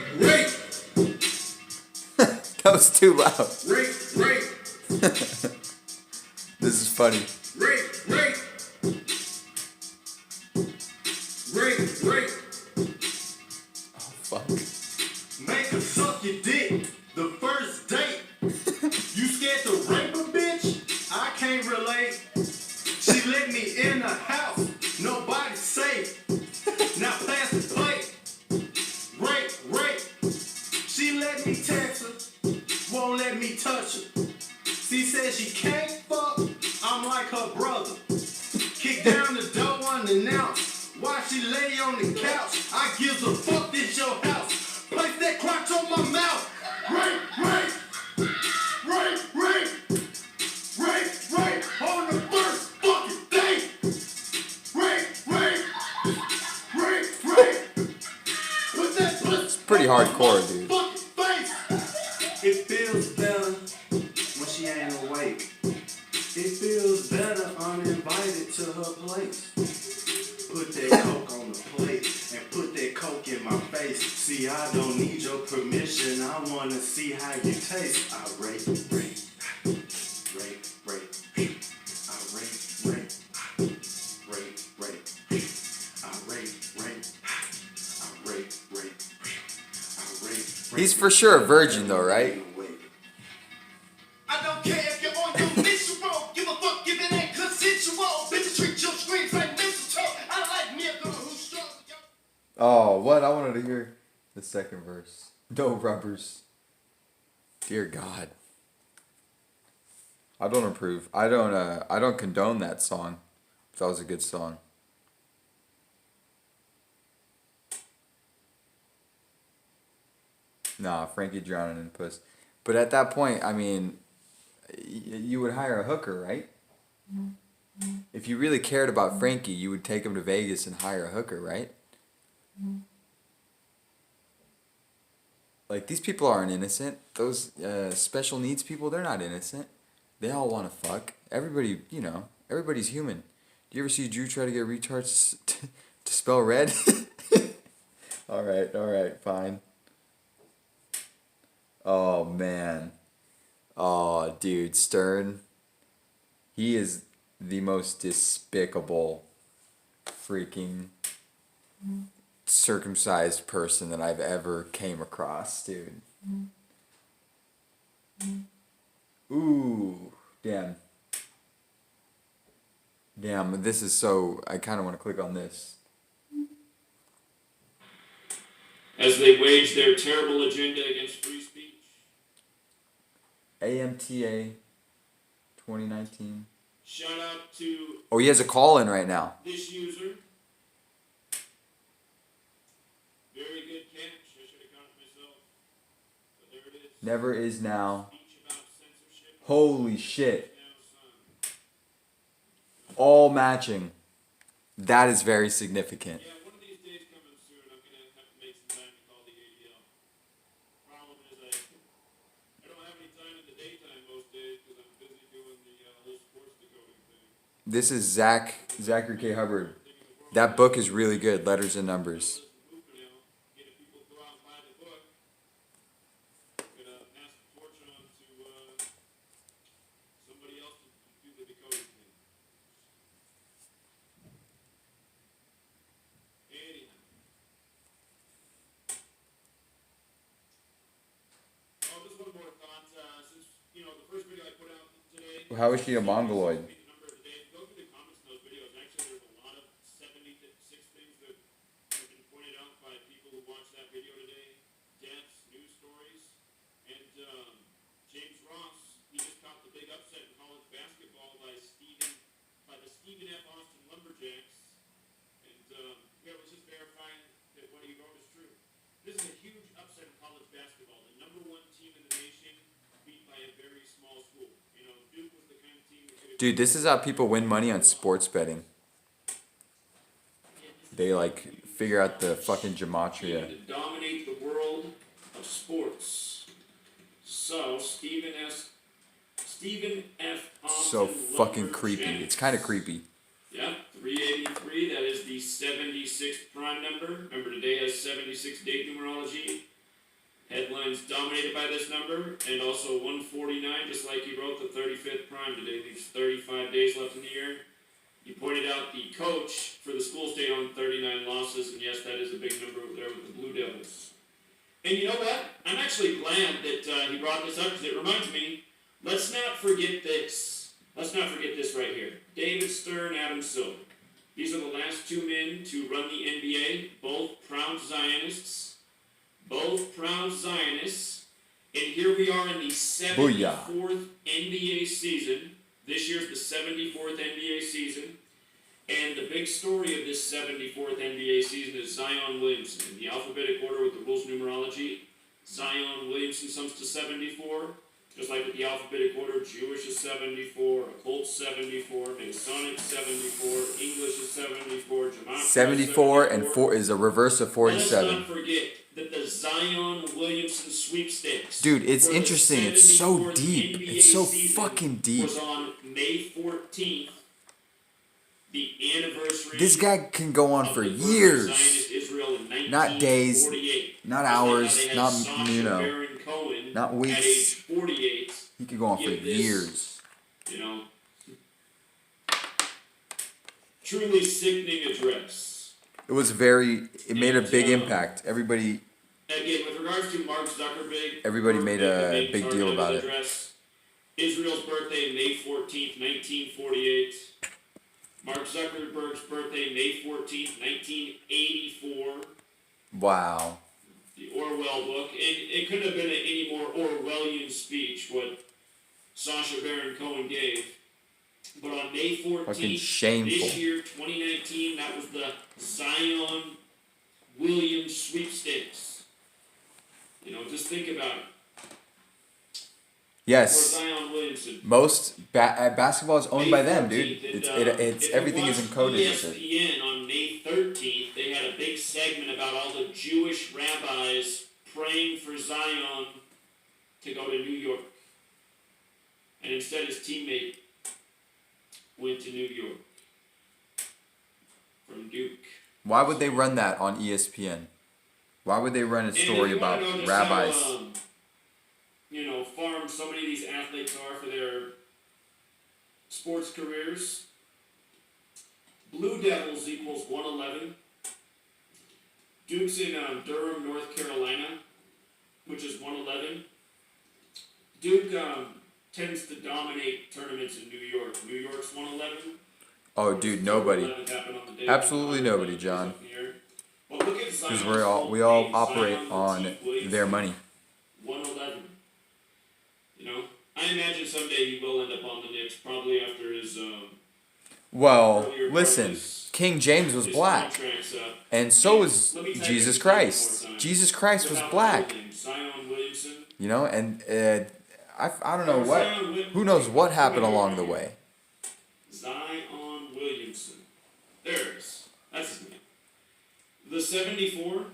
That was too loud. Rape! This is funny. Rape! Oh fuck. Make her suck your dick the first date. You scared to rape a bitch? I can't relate. She let me in the house. Nobody's safe. Now pass the plate. Rape. She let me text her. Won't let me touch her. She said she can't fuck. I'm like her brother. Kick down the door unannounced. While she lay on the couch. I gives a fuck this your house. Place that crotch on my mouth. Rape. On the first fucking date. Rape. Put that pussy Pretty on my hardcore, dude. fucking face. It feels better when she ain't awake. It feels better uninvited to her place. Put that coke on the plate and put that coke in my face. See, I don't need your permission. I wanna see how you taste. I rape. He's for sure a virgin though, right? I don't care if Oh, what? I wanted to hear the second verse. No rubbers. Dear God. I don't approve. I don't condone that song. That was a good song. Nah, Frankie drowning in puss. But at that point, I mean, you would hire a hooker, right? If you really cared about Frankie, you would take him to Vegas and hire a hooker, right? Like, these people aren't innocent. Those special needs people, they're not innocent. They all want to fuck. Everybody, everybody's human. Do you ever see Drew try to get retards to spell red? Alright, fine. Oh, man. Oh, dude, Stern. He is the most despicable freaking circumcised person that I've ever came across, dude. Ooh, damn. Damn, this is so... I kind of want to click on this. As they wage their terrible agenda against free speech. AMTA 2019. Shout out to... Oh, he has a call in right now. this user. Very good catch. I should have caught it myself. But there it is. Never is now. Speech about censorship. Holy shit. Now, son. All matching. That is very significant. Yeah, one of these days coming soon, I'm going to have to make some time to call the ADL. Problem is I don't have any time in the daytime most days because I'm busy doing the whole sports decoding thing. This is Zachary K. Hubbard. That book is really good, Letters and Numbers. Get people to go out and buy the book. Gonna pass the torch on to somebody else to do the decoding thing. Anyhow. Oh, just one more thought. Since the first video I put out today. How is she a mongoloid? Number of the day. Go through the comments in those videos. Actually, there's a lot of 76 things that have been pointed out by people who watched that video today. Deaths, news stories, and James Ross. He just caught the big upset in college basketball by the Stephen F. Austin Lumberjacks, and it was just verifying that what he wrote is true. This is a huge upset in college basketball. The number one team in the nation beat by a very small school. Duke was the kind of team that could have... Dude, this is how people win money on sports betting. They, figure out the fucking gematria. To dominate the world of sports. So, Stephen F. Austin So fucking creepy. Lumberjacks. It's kind of creepy. Yep, 383, that is the 76th prime number. Remember, today has 76 date numerology. Headlines dominated by this number, and also 149, just like he wrote the 35th prime today. Leaves 35 days left in the year. He pointed out the coach for the school stayed on 39 losses, and yes, that is a big number over there with the Blue Devils. And you know what? I'm actually glad that he brought this up, because it reminds me, let's not forget this. Let's not forget this right here. David Stern, Adam Silver. These are the last two men to run the NBA, both proud Zionists. And here we are in the 74th NBA season. This year's the 74th NBA season. And the big story of this 74th NBA season is Zion Williamson. In the alphabetic order with the rules numerology, Zion Williamson sums to 74. Just like with the alphabetic order, Jewish is 74, Occult 74, Masonic 74, English is 74, Gematria 74 and 4 is a reverse of 47. Let's not forget that the Zion Williamson sweepstakes. Dude, it's for the interesting. It's so 74th deep. NBA It's so season fucking deep. Was on May 14th, the anniversary. This guy can go on for years. Zionist Israel in Not days, 1948. not Just like how hours, they had not, Sacha Baron Cohen not weeks. At age 48. He could go on for Give this, years. Truly sickening address. It made a big impact. Everybody Again, with regards to Mark Zuckerberg, Everybody made a big deal about it. Address, Israel's birthday, May 14th, 1948. Mark Zuckerberg's birthday, May 14th, 1984. Wow. The Orwell book, and it couldn't have been any more Orwellian speech what Sacha Baron Cohen gave. But on May Fucking 14th shameful. this year, 2019, that was the Zion Williams sweepstakes. You know, just think about it. For Yes. Zion Williamson. Most basketball is owned May by them, dude. 14th, and, It's if everything you is watch encoded with it. ESPN on May 13th, they had a big segment about all the Jewish rabbis praying for Zion to go to New York. And instead his teammate went to New York from Duke. Why would they run that on ESPN? Why would they run a And story if you wanna about know just rabbis? How, farm so many of these athletes are for their sports careers. Blue Devils equals 111. Duke's in Durham, North Carolina, which is 111. Duke tends to dominate tournaments in New York. New York's 111. Oh, dude, nobody. Absolutely nobody, John. Because we all operate on their money. 111. You know, I imagine someday he will end up on the Knicks, probably after his. Well, earlier listen, part of his- King James was his black, contract's up. and so was Let me type Jesus his name one Christ. more time. Jesus Christ was Without black. full name, Zion Williamson. You know, and I don't know what. Who knows what happened along the way? Zion Williamson. There it is. That's his name. The 74.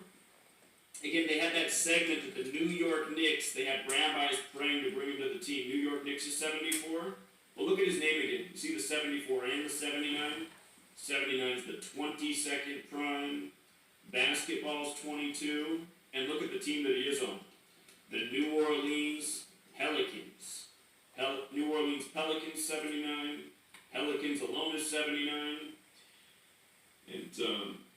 Again, they had that segment at the New York Knicks. They had rabbis praying to bring him to the team. New York Knicks is 74. Well, look at his name again. You see the 74 and the 79? 79 is the 22nd prime. Basketball's 22. And look at the team that he is on. The New Orleans Pelicans. New Orleans Pelicans, 79. Pelicans alone is 79. And,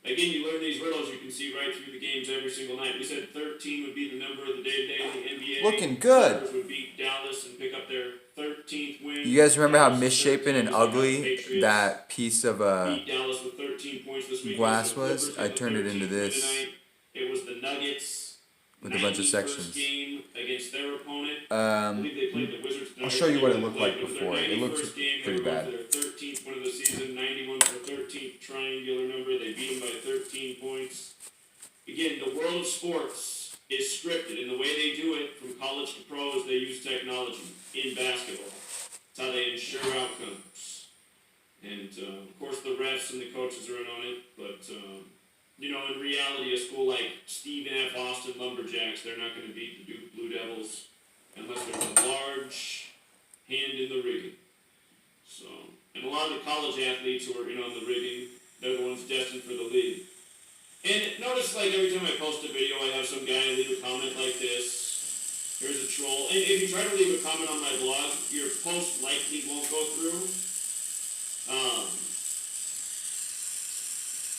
again, you learn these riddles, you can see right through the games every single night. We said 13 would be the number of the day today in the NBA. Looking good. Clippers would beat Dallas and pick up their 13th win. You guys remember how Dallas misshapen and 13th, ugly Patriots that piece of beat Dallas with 13 points this week. glass So was? Clippers I had the turned it into 13th win this tonight. It was the Nuggets. with a bunch of 91st sections. game against their opponent. I believe they played the Wizards tonight. I'll show you what it They looked played, like it was their before. It looks 91st game. pretty They were going bad. for their 13th win of the season, 91 for 13th triangular number. They beat them by 13 points. Again, the world of sports is scripted, and the way they do it from college to pro is they use technology in basketball. It's how they ensure outcomes. And, of course, the refs and the coaches are in on it, but, in reality, a school like Stephen F. Austin Lumberjacks, they're not going to beat the Duke Blue Devils unless there's a large hand in the rigging. So, and a lot of the college athletes who are in on the rigging, they're the ones destined for the league. And notice, like, every time I post a video, I have some guy leave a comment like this. Here's a troll. And if you try to leave a comment on my blog, your post likely won't go through.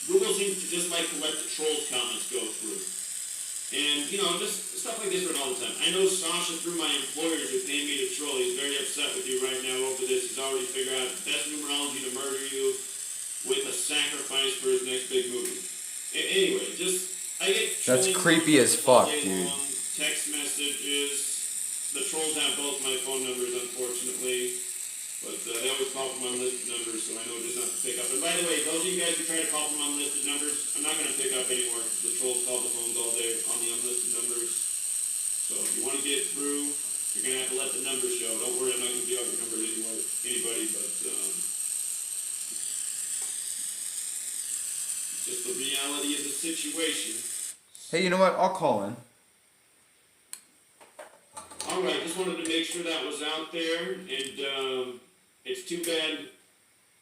Google seems to just like to let the trolls' comments go through. And, just stuff like this run all the time. I know Sasha, through my employer, to pay me to troll. He's very upset with you right now over this. He's already figured out the best numerology to murder you with a sacrifice for his next big movie. Anyway, I get That's trolling creepy as comments all fuck, day dude. long, text messages. The trolls have both my phone numbers, unfortunately. But they always call from unlisted numbers, so I know just not to pick up. And by the way, those of you guys who try to call from unlisted numbers, I'm not going to pick up anymore because the trolls call the phones all day on the unlisted numbers. So if you want to get through, you're going to have to let the numbers show. Don't worry, I'm not going to give out your number to anybody, but just the reality of the situation. Hey, you know what? I'll call in. Alright, just wanted to make sure that was out there, and it's too bad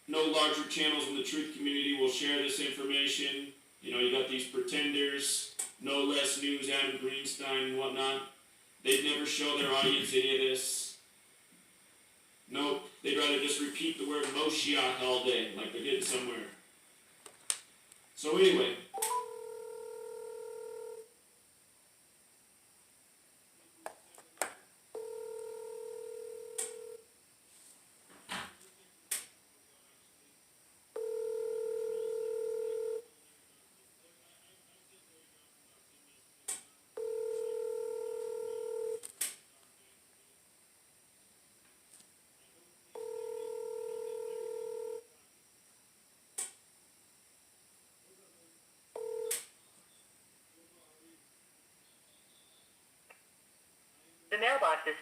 no larger channels in the truth community will share this information. You got these pretenders, No Less News, Adam Greenstein and whatnot. They'd never show their audience any of this. Nope, they'd rather just repeat the word Moshiach all day, like they're getting somewhere. So anyway, The mailbox is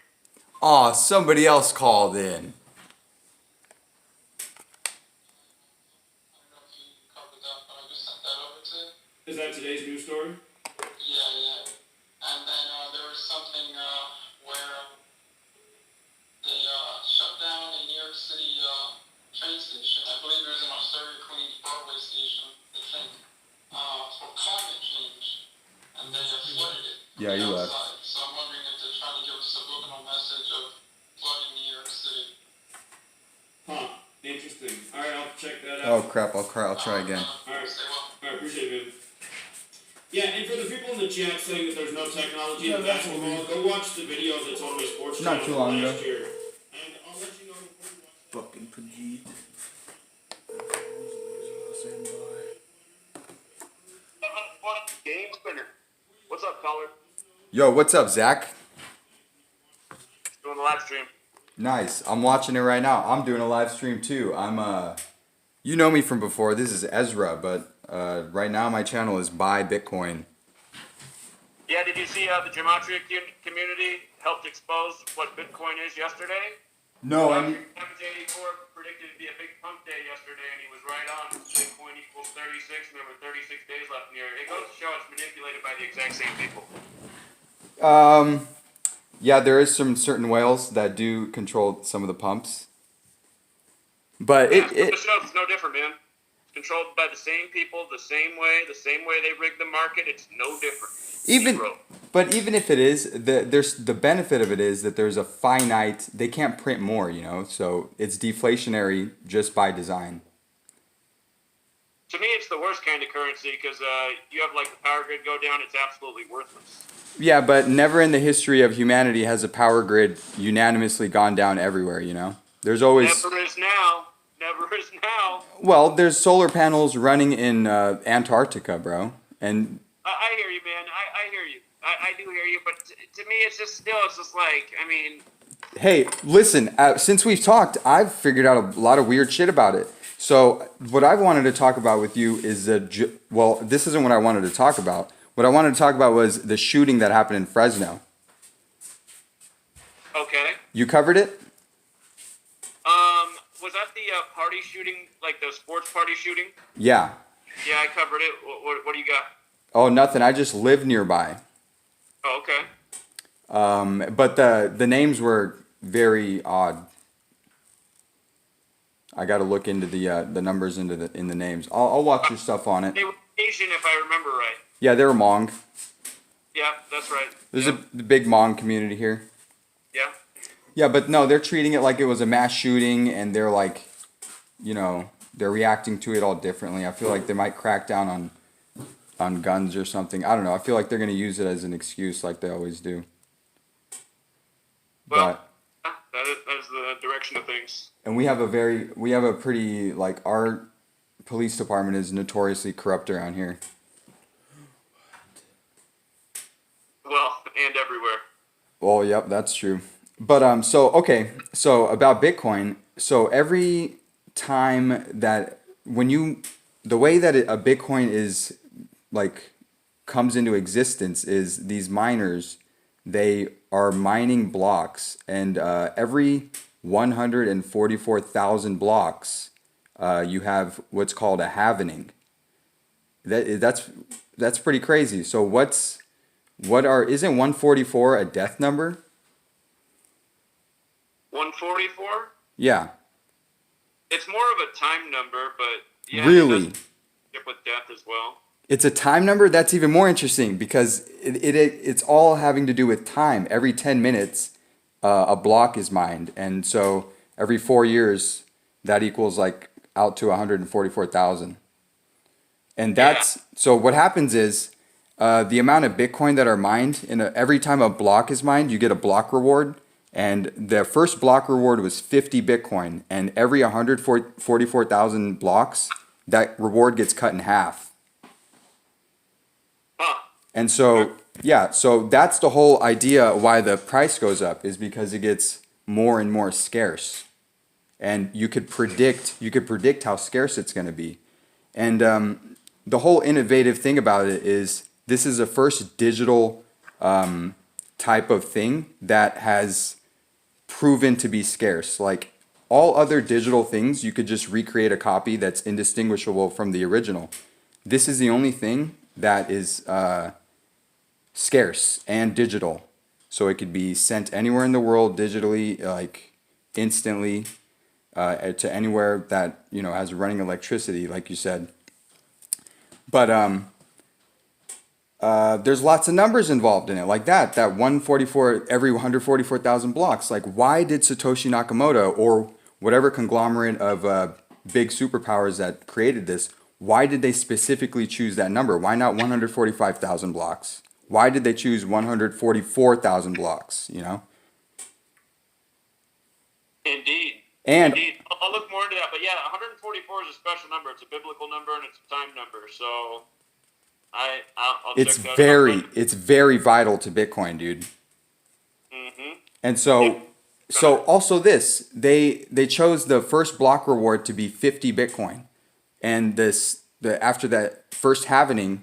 Aw, somebody else called in. Is that today's news story? Yeah, you left. Huh. Interesting. Alright, I'll check that out. Oh crap! I'll try again. Alright, appreciate it, man. Yeah, and for the people in the chat saying that there's no technology in basketball, go watch the video that's on my sports Not channel too from long last ago. year. And I'll let you know before you watch that. Fucking Pajit. Game winner. What's up, caller? Yo, what's up, Zach? Doing the live stream. Nice. I'm watching it right now. I'm doing a live stream too. You know me from before. This is Ezra, but right now my channel is Buy Bitcoin. Yeah, did you see the gematria community helped expose what Bitcoin is yesterday? No, I Dr. 84 predicted it'd be a big pump day yesterday, and he was right on. Bitcoin equals 36, and there were 36 days left in the year. It goes to show it's manipulated by the exact same people. Yeah, there is some certain whales that do control some of the pumps, but The show it's no different, man. It's controlled by the same people, the same way they rig the market. It's no different. even if it is, there's the benefit of it is that there's a finite. They can't print more, you know, so it's deflationary just by design. To me, it's the worst kind of currency because you have like the power grid go down. It's absolutely worthless. Yeah, but never in the history of humanity has a power grid unanimously gone down everywhere, you know? There's always... Never is now. Never is now. Well, there's solar panels running in Antarctica, bro. And... I hear you, man. I hear you. I do hear you, but to me, it's just like, I mean... Hey, listen, since we've talked, I've figured out a lot of weird shit about it. So, what I wanted to talk about with you is well, this isn't what I wanted to talk about. What I wanted to talk about was the shooting that happened in Fresno. Okay. You covered it? Was that the party shooting, like the sports party shooting? Yeah. Yeah, I covered it. What do you got? Oh, nothing. I just live nearby. Oh, okay. But the names were very odd. I got to look into the numbers in the names. I'll watch your stuff on it. They were Asian, if I remember right. Yeah, they were Hmong. Yeah, that's right. There's a big Hmong community here. Yeah. Yeah, but no, they're treating it like it was a mass shooting, and they're like, you know, they're reacting to it all differently. I feel like they might crack down on guns or something. I don't know. I feel like they're going to use it as an excuse like they always do. Well, that is the direction of things. And we have a pretty, like, our police department is notoriously corrupt around here. Well, and everywhere. Well, yep, that's true. But so about Bitcoin, so every time that the way that a Bitcoin is like comes into existence is these miners, they are mining blocks, and every 144,000 blocks, you have what's called a halvening. That's pretty crazy. So isn't 144 a death number? 144? Yeah. It's more of a time number, but yeah. Really? With death as well. It's a time number? That's even more interesting because it's all having to do with time. Every 10 minutes, a block is mined. And so every 4 years, that equals like out to 144,000. And so what happens is the amount of Bitcoin that are mined, every time a block is mined, you get a block reward. And the first block reward was 50 Bitcoin. And every 144,000 blocks, that reward gets cut in half. And so, yeah, so that's the whole idea why the price goes up, is because it gets more and more scarce. And you could predict how scarce it's going to be. And the whole innovative thing about it is this is the first digital type of thing that has proven to be scarce. Like all other digital things, you could just recreate a copy that's indistinguishable from the original. This is the only thing that is scarce and digital. So it could be sent anywhere in the world digitally, like instantly, to anywhere that, you know, has running electricity, like you said. But there's lots of numbers involved in it, like that 144 every 144,000 blocks. Like, why did Satoshi Nakamoto or whatever conglomerate of big superpowers that created this, why did they specifically choose that number? Why not 145,000 blocks? Why did they choose 144,000 blocks? You know. Indeed. And Indeed. I'll look more into that. But yeah, 144 is a special number. It's a biblical number and it's a time number. So I'll check that out. it's very vital to Bitcoin, dude. Mm-hmm. And so also this, they chose the first block reward to be 50 Bitcoin, and after that first halvening,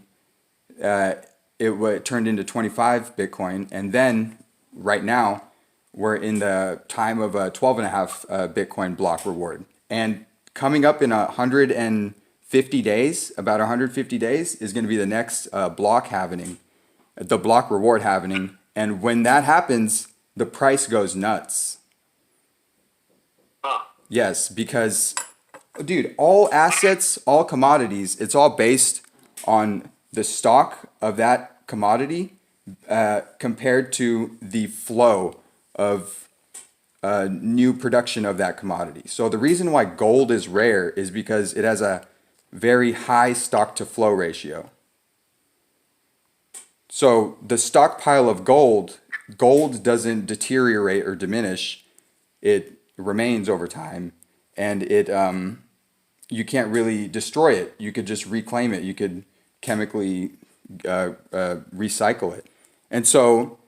it turned into 25 Bitcoin, and then right now we're in the time of a 12 and a half Bitcoin block reward, and coming up in 150 days, about 150 days is going to be the next block halvening, the block reward halvening, and when that happens, the price goes nuts. Yes, because, dude, all assets, all commodities, it's all based on the stock of that commodity compared to the flow of new production of that commodity. So the reason why gold is rare is because it has a very high stock to flow ratio. So the stockpile of gold doesn't deteriorate or diminish. It remains over time, and you can't really destroy it. You could just reclaim it. You could chemically recycle it. And so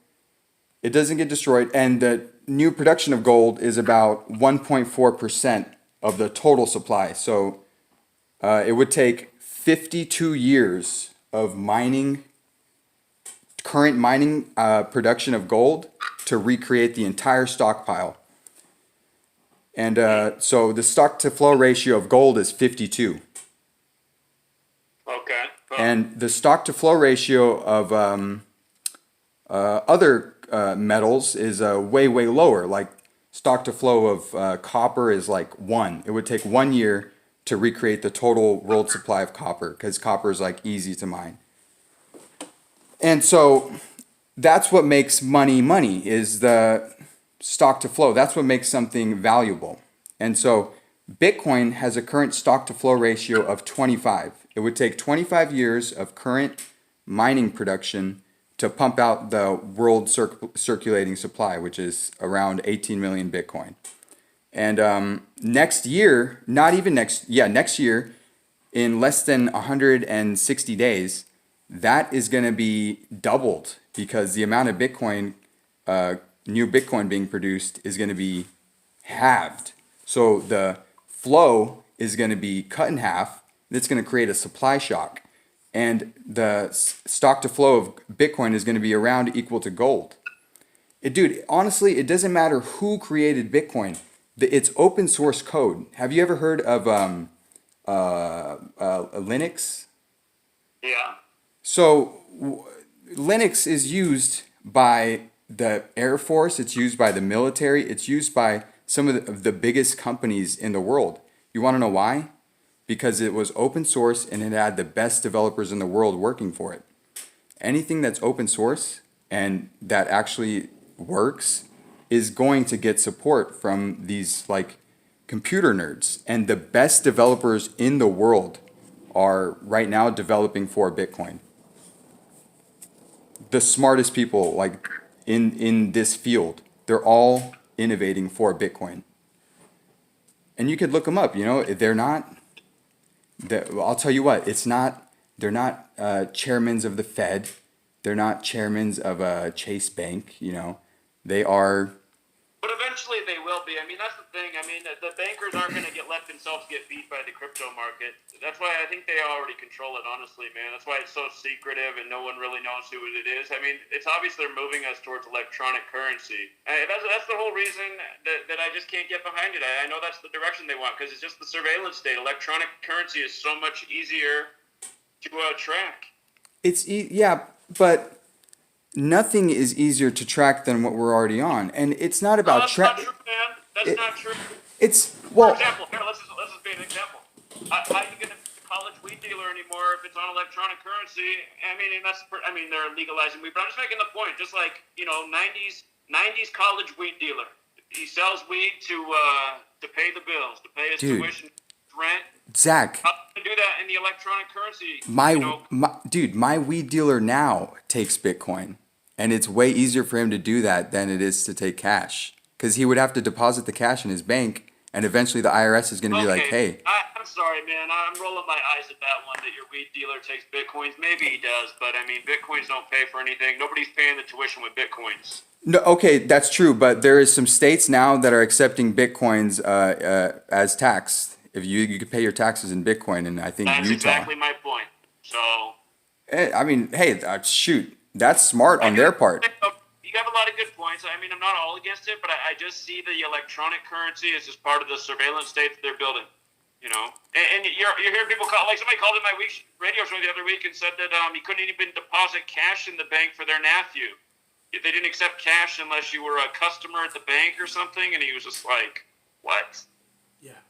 it doesn't get destroyed, and the new production of gold is about 1.4% of the total supply. So it would take 52 years of current mining production of gold to recreate the entire stockpile. And so the stock to flow ratio of gold is 52. Okay. And the stock to flow ratio of other metals is way, way lower. Like stock to flow of copper is like 1. It would take 1 year to recreate the total world supply of copper, because copper is like easy to mine. And so that's what makes money is the stock to flow. That's what makes something valuable. And so Bitcoin has a current stock to flow ratio of 25. It would take 25 years of current mining production to pump out the world circulating supply, which is around 18 million Bitcoin. And next year, next year, in less than 160 days, that is going to be doubled, because the amount of Bitcoin, new Bitcoin being produced is going to be halved. So the flow is going to be cut in half. That's going to create a supply shock. And the stock to flow of Bitcoin is going to be around equal to gold. Dude, honestly, it doesn't matter who created Bitcoin. It's open source code. Have you ever heard of Linux? Yeah. So Linux is used by the Air Force. It's used by the military. It's used by some of the biggest companies in the world. You want to know why? Because it was open source and it had the best developers in the world working for it. Anything that's open source and that actually works is going to get support from these like computer nerds. And the best developers in the world are right now developing for Bitcoin. The smartest people like in this field, they're all innovating for Bitcoin. And you could look them up, you know, I'll tell you what, they're not chairmans of the Fed. They're not chairmans of a Chase Bank, you know. They are. But eventually they will be. I mean, that's the thing. I mean, the bankers aren't going to let themselves get beat by the crypto market. That's why I think they already control it, honestly, man. That's why it's so secretive and no one really knows who it is. I mean, it's obvious they're moving us towards electronic currency. And that's the whole reason that I just can't get behind it. I know that's the direction they want because it's just the surveillance state. Electronic currency is so much easier to track. Yeah, but nothing is easier to track than what we're already on, and it's not about That's not true, man. That's not true. It's For example, here, let's just be an example. How are you going to be a college weed dealer anymore if it's on electronic currency? I mean, they're legalizing weed, but I'm just making the point. Just like 90s college weed dealer, he sells weed to pay the bills, to pay his tuition, rent. Zach. How to do that in the electronic currency? My weed dealer now takes Bitcoin, and it's way easier for him to do that than it is to take cash, because he would have to deposit the cash in his bank, and eventually the IRS is going to be like, hey. I'm sorry, man. I'm rolling my eyes at that one, that your weed dealer takes Bitcoins. Maybe he does, but I mean, Bitcoins don't pay for anything. Nobody's paying the tuition with Bitcoins. No, okay, that's true, but there is some states now that are accepting Bitcoins as tax. If you could pay your taxes in Bitcoin, and I think that's Utah. Exactly my point. So. I mean, hey, shoot, that's smart on their part. You have a lot of good points. I mean, I'm not all against it, but I just see the electronic currency as just part of the surveillance state that they're building. And you're hearing people call, like somebody called in my radio show the other week and said that he couldn't even deposit cash in the bank for their nephew. They didn't accept cash unless you were a customer at the bank or something, and he was just like, what? Yeah.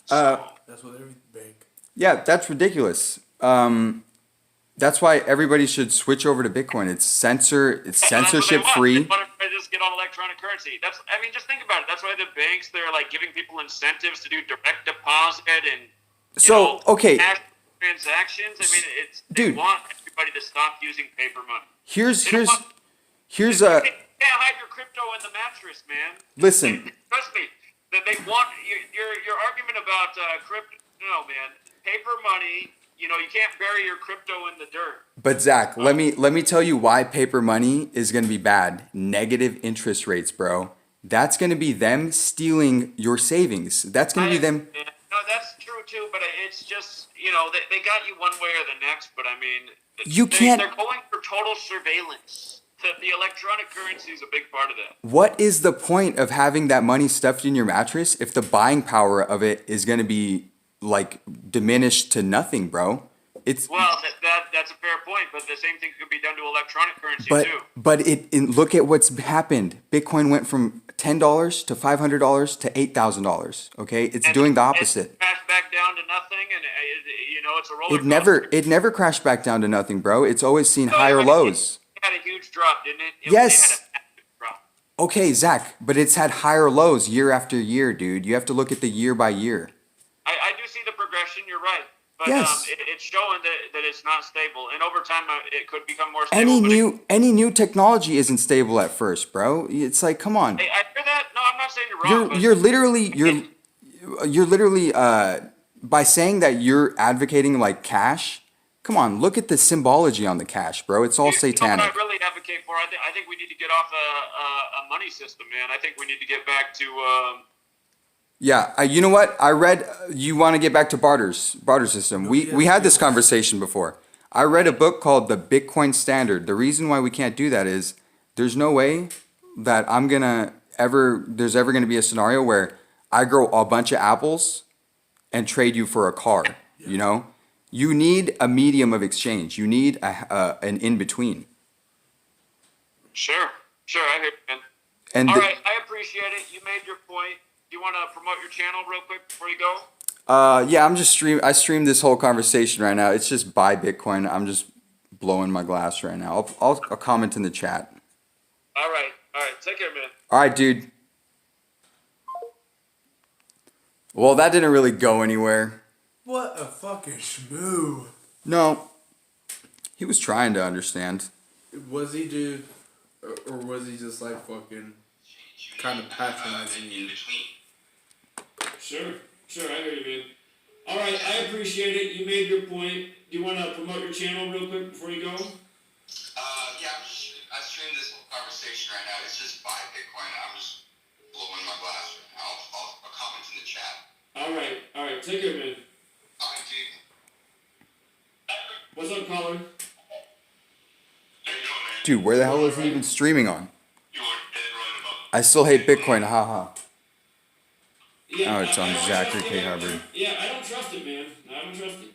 That's what every bank. Yeah, that's ridiculous. That's why everybody should switch over to Bitcoin. It's censorship free. They want to just get on electronic currency. Just think about it. That's why the banks, they're like giving people incentives to do direct deposit and cash transactions. I mean, they want everybody to stop using paper money. Here's you can't hide your crypto in the mattress, man. Listen. Trust me. They want your argument about crypto. No, man. Paper money. You can't bury your crypto in the dirt. But Zach, let me tell you why paper money is going to be bad. Negative interest rates, bro. That's going to be them stealing your savings. That's going to be them. No, that's true too. But it's just they got you one way or the next. But I mean, They're going for total surveillance. The electronic currency is a big part of that. What is the point of having that money stuffed in your mattress if the buying power of it is going to be like diminished to nothing, bro? That's a fair point, but the same thing could be done to electronic currency too. But look at what's happened. Bitcoin went from $10 to $500 to $8,000. Okay, it's doing the opposite. It crashed back down to nothing, and it's a roller coaster. It never crashed back down to nothing, bro. It's always seen higher lows. It had a huge drop, didn't it? Yes. It had a massive drop. Okay, Zach, but it's had higher lows year after year, dude. You have to look at the year by year. I do see the progression. You're right. But yes. It's showing that it's not stable, and over time it could become more stable. Any new technology isn't stable at first, bro. It's like, come on. I hear that. No, I'm not saying you're wrong. You're literally by saying that you're advocating like cash. Come on, look at the symbology on the cash, bro. It's all satanic. What I really advocate for, I think we need to get off a money system, man. I think we need to get back to. Yeah, you know what? I read you want to get back to barter system. We had this conversation before. I read a book called The Bitcoin Standard. The reason why we can't do that is there's no way that there's ever gonna be a scenario where I grow a bunch of apples and trade you for a car. Yeah. You know, you need a medium of exchange. You need an in between. Sure, I hear you, man. All right, I appreciate it. You made your point. You want to promote your channel real quick before you go? Yeah, I streamed this whole conversation right now. It's just buy Bitcoin. I'm just blowing my glass right now. I'll comment in the chat. All right. Take care, man. All right, dude. Well, that didn't really go anywhere. What a fucking schmoo. No. He was trying to understand. Was he, dude? Or was he just like fucking kind of patronizing you? Sure, I hear you, man. All right, I appreciate it. You made your point. Do you want to promote your channel real quick before you go? Yeah, I streamed this whole conversation right now. It's just buy Bitcoin. I'm just blowing my glass right now. I'll comment in the chat. All right. Take care, man. What's up, caller? Dude, where the hell is he even streaming on? I still hate Bitcoin, haha. Yeah, Oh, it's on I don't Zachary trust K. it. Hubbard. Yeah, I don't trust it, man. I don't trust it. There's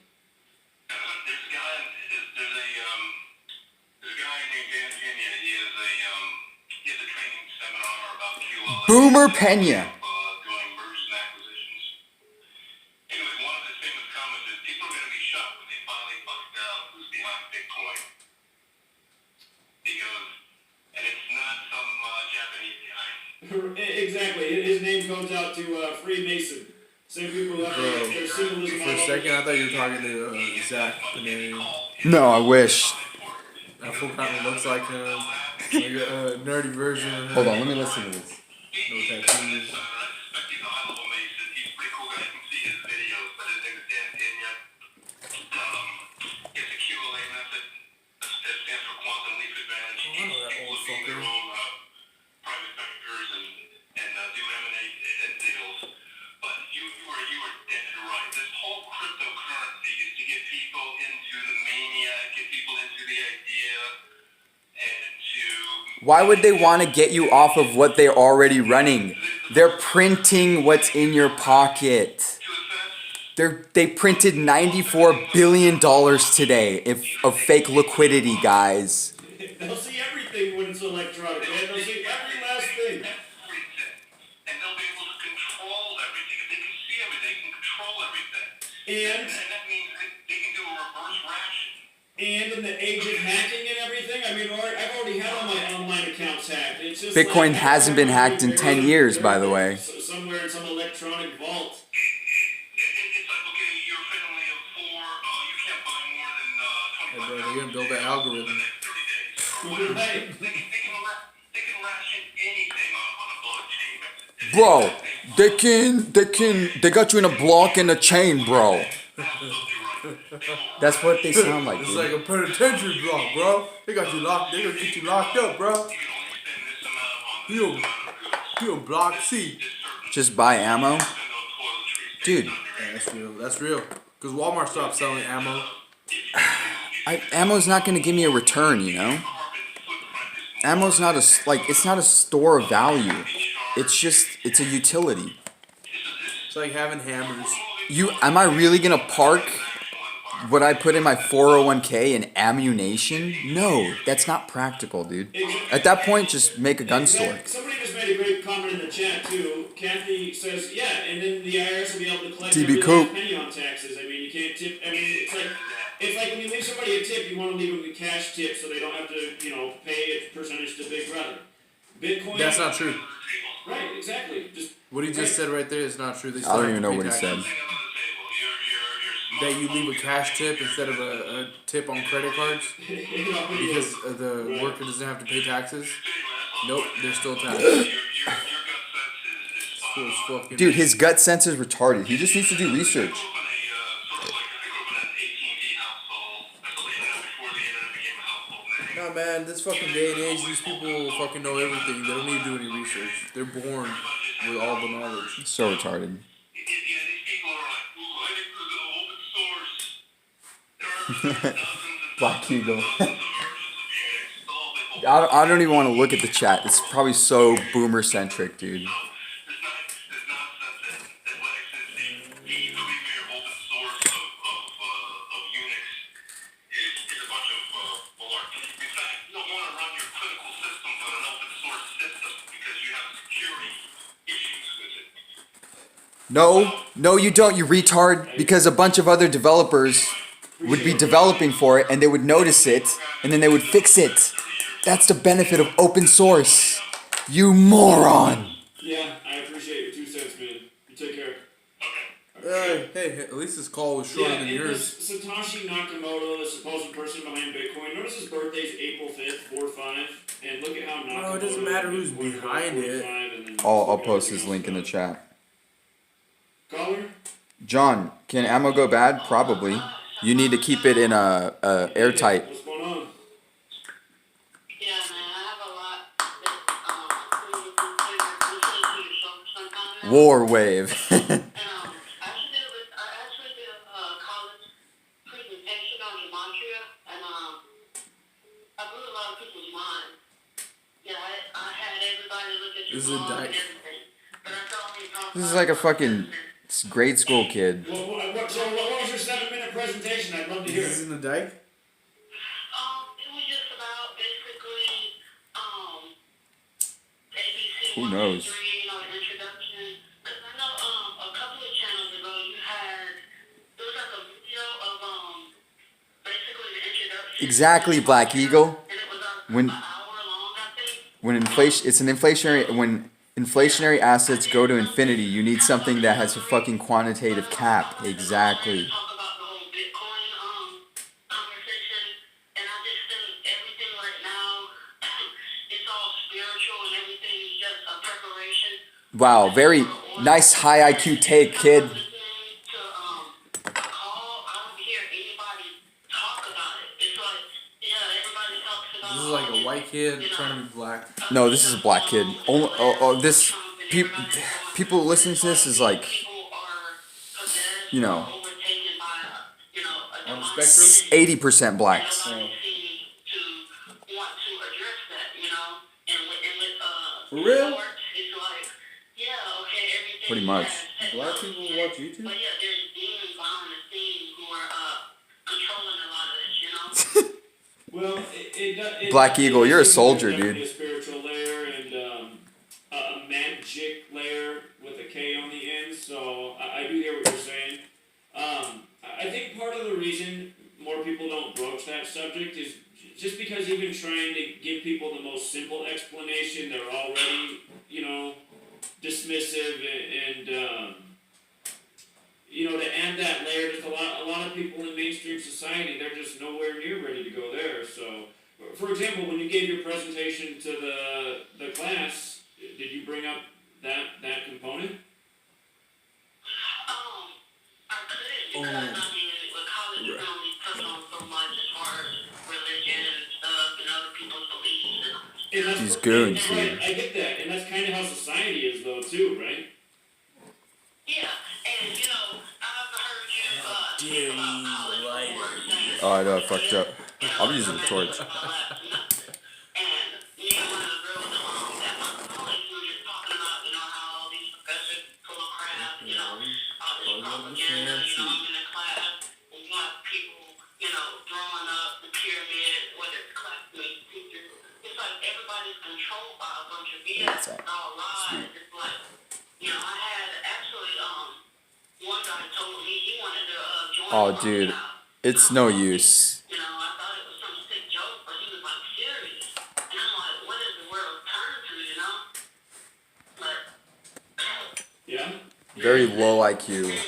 a guy named Dan Pena. He has a training seminar about QLA. Boomer Pena. Doing mergers and acquisitions. Anyway, one of his famous comments is people are going to be shocked when they finally find out who's behind Bitcoin. He goes, and it's not some Japanese guy. Exactly. His name goes out to Freemason. Same people who have their symbolism. For a second, I thought you were talking to Zach Panay. No, I wish. That fool kind of looks like him. Like a nerdy version of him. Hold on, let me listen to this. No tattoos. Why would they want to get you off of what they're already running? They're printing what's in your pocket. They printed $94 billion today of fake liquidity, guys. They'll see everything when it's electronic, man. They'll see every last thing. And they'll be able to control everything. If they can see everything, they can control everything. And that means they can do a reverse ration. And in the age of hacking and everything, I mean, I've already had all my online accounts hacked. It's just Bitcoin like, hasn't been hacked in 10 years, by the way. Somewhere in some electronic vault. It's like, okay, you're a family of 4, you can't buy more than Hey, bro, they're gonna build that algorithm. Right. They can ration anything on a blockchain. Bro, they got you in a block and a chain, bro. That's what they sound like, It's dude. like a penitentiary block, bro. They got you locked. They gonna get you locked up, bro. You on block C. Just buy ammo? Dude, Yeah, that's real. That's real. Cause Walmart stopped selling ammo. ammo's not going to give me a return, you know? Ammo's not it's not a store of value. It's a utility. It's like having hammers. Am I really going to park what I put in my 401k in ammunition? No, that's not practical, dude. At that point, just make a gun store. Somebody just made a great comment in the chat too. Kathy says, yeah, and then the IRS will be able to collect DB every Coop. last penny on taxes. I mean, you can't tip. I mean, it's like when you leave somebody a tip, you want to leave them a cash tip so they don't have to, pay a percentage to Big Brother. Bitcoin. That's not true. Right, exactly. Just What he just said right there is not true. They I still don't have even to know pay what he taxes. said. That you leave a cash tip instead of a tip on credit cards because the worker doesn't have to pay taxes. Nope, they're still taxes. Dude, his gut sense is retarded. He just needs to do research. No, man, this fucking day and age, these people fucking know everything. They don't need to do any research. They're born with all the knowledge. So retarded. Black Eagle. I don't even want to look at the chat. It's probably so boomer centric, dude. No, you don't, you retard, because a bunch of other developers would be developing for it and they would notice it and then they would fix it. That's the benefit of open source. You moron. Yeah, I appreciate your 2 cents, man. You take care. Hey, at least this call was shorter than yours. Satoshi Nakamoto, the supposed person behind Bitcoin, notice his birthday's April 5th, 4-5, and look at how Nakamoto... No, it doesn't matter who's behind it. I'll post his link in the chat. Caller? John, can ammo go bad? Probably. You need to keep it in a airtight. What's going on? Yeah, man, I have a lot that, War wave. I actually did a college presentation on gematria, and I blew a lot of people's mind. Yeah, I had everybody look at your This is a blog and dyke. everything, but I thought we talked This is like a fucking grade school kid. What was your 7-minute presentation? I'd love to hear This it. is in the dike? It was just about basically ABC Who 1, 2, knows? 3, the introduction. Because I know a couple of channels ago there was like a video of basically the introduction. Exactly, Black Eagle. And it was When an hour long, I think. when inflationary assets go to infinity, you need something that has a fucking quantitative cap. Exactly. Talk about the whole Bitcoin conversation, and I just think everything right now it's all spiritual and everything is just a preparation. Wow, very nice high IQ take, kid. To a call, I don't hear anybody talk about it. It's like, yeah, everybody talks about. This is like a white kid trying to be black. No, this is a black kid. This people listening to this is like, you know, On the spectrum? 80% blacks. To want to address that, and with For real? sports, it's like, yeah, okay, everything. Pretty much. Black people watch YouTube? But yeah, there's demons behind the scenes who are controlling a lot of this, Well, it Black Eagle, you're a seems soldier, like dude. A spiritual layer and a magic layer with a K on the end. So I do hear what you're saying. I think part of the reason more people don't broach that subject is just because even trying to give people the most simple explanation, they're already, dismissive and to add that layer, just a lot of people in mainstream society, they're just nowhere near ready to go there. So, for example, when you gave your presentation to the class, did you bring up that component? I couldn't because, with college, you can only touch on so much as far as religion and stuff and other people's beliefs. These goons, Right, dude. I get that, and that's kind of how society is, though, too, right? Yeah, and I've heard you speak about college before, saying, Oh, I know, I fucked up. I'm using the torch. and me and one of the girls at my college, we were just talking about, how all these professors full of crap, all this propaganda, I'm in a class, and you have people, throwing up the pyramid, whether it's classmates, teachers. It's like everybody's controlled by a bunch of BS. What's that? It's all lies. It's like, I had actually, one guy told me he wanted to join Oh, the dude, workshop. it's no use. I thought it was some sick joke, but he was like serious. And I'm like, what is the world turned to, But Yeah? Very low IQ there's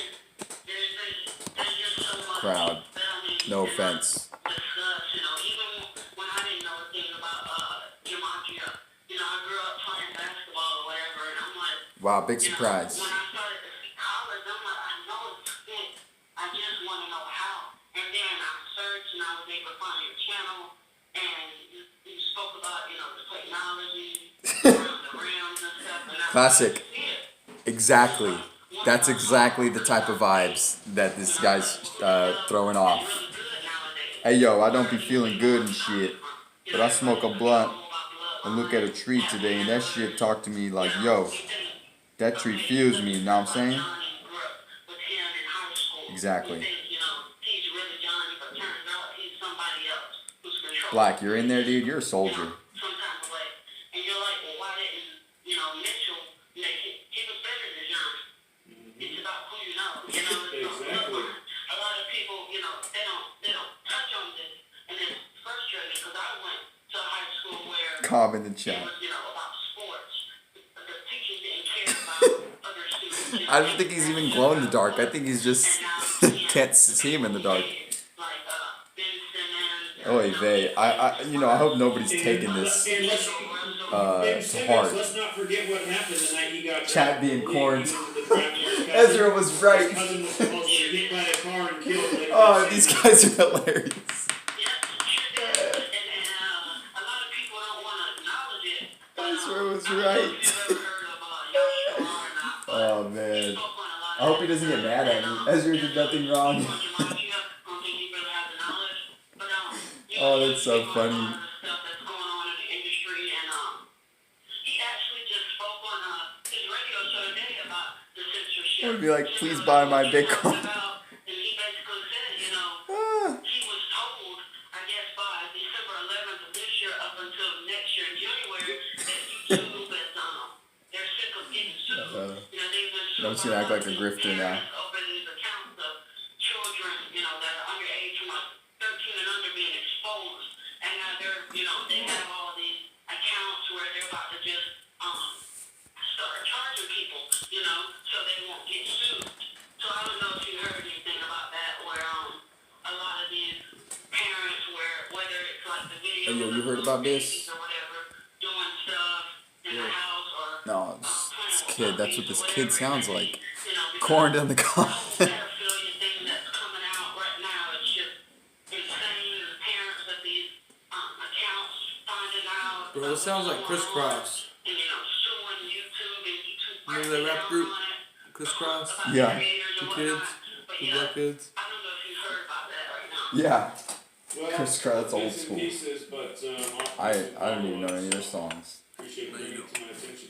just so much crowd. that No offense. discuss, even when I didn't know a thing about gematria. I grew up playing basketball or whatever, and I'm like, Wow, big surprise. when I started to see college, I'm like, I know it's sick. I just want to know how. And then I searched and I was able to find your channel, and you spoke about, the technology around the rims and stuff. And Classic. I see it. Exactly. That's exactly the type of vibes that this guy's throwing off. Hey yo, I don't be feeling good and shit, but I smoke a blunt and look at a tree today and that shit talk to me like, yo, that tree feels me, you know what I'm saying? Exactly. Black, you're in there, dude? You're a soldier. Some type of way. And you're like, well, why didn't, Mitchell make it? He was better than John. It's about who you know. Exactly. A lot of people, they don't touch on this, and it's frustrating because I went to a high school where Calm in the it chat. was, about sports. The teachers didn't care about other students. I don't think he's even glow in the dark. I think he's just can't see him in the dark. Like Ben Simmons. Oy vey. I hope nobody's taking this And let's, Ben to Simmons, heart. let's not forget what happened the night he got Chad being drafted. corned. He was in the draft with his cousin. Ezra was His right. cousin was supposedly hit by a car and killed. Like Oh, Ben these Simmons. guys are hilarious. A lot of people don't want to acknowledge it. Ezra was right. If you've ever heard of Yashar, Oh man. I hope he doesn't get mad at me. Ezra did nothing wrong. Oh, that's so funny. I would be like, please buy my Bitcoin. Ah. I'm just gonna act like a grifter now. Hey, yo, you heard about this? No, this kid, that's what this kid sounds like. Corn in the coffin. Bro, it sounds like crisscross. Remember that rap group? Crisscross? Yeah. Two kids? Two black kids? Yeah. Well, Chris Kratz, old bits and school. pieces, but, I don't even know any of their songs. Appreciate you bringing it to my attention.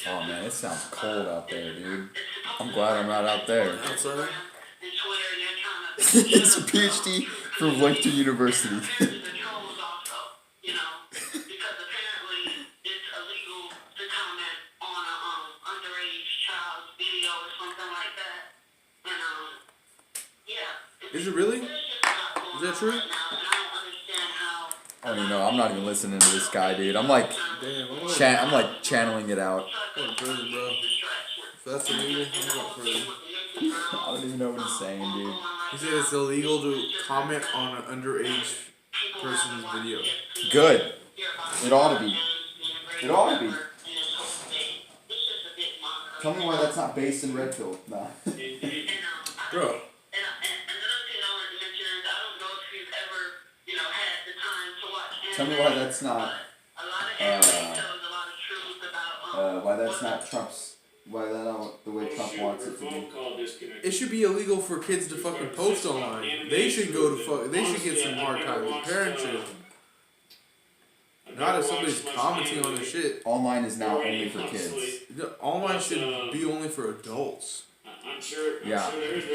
Oh man, it sounds cold out there, dude. I'm glad I'm not out there. Outside? It's a PhD from Lincoln University. Is it really? Is that true? I don't even know. I'm not even listening to this guy, dude. I'm like, Damn, I'm like channeling it out. I'm going to prison, bro. If that's illegal, I'm going to prison. I don't even know what he's saying, dude. He said it's illegal to comment on an underage person's video. Good. It ought to be. It ought to be. Tell me why that's not based in Redfield. Nah. Bro. Tell me why that's not. Why that's not Trump's. Why that's not the way Trump wants it to be. It should be illegal for kids to fucking post online. They should go to fuck. They should get some hard time. The parents should. Not if somebody's commenting on the shit. Online is now only for kids. Online should be only for adults. I'm sure. Yeah.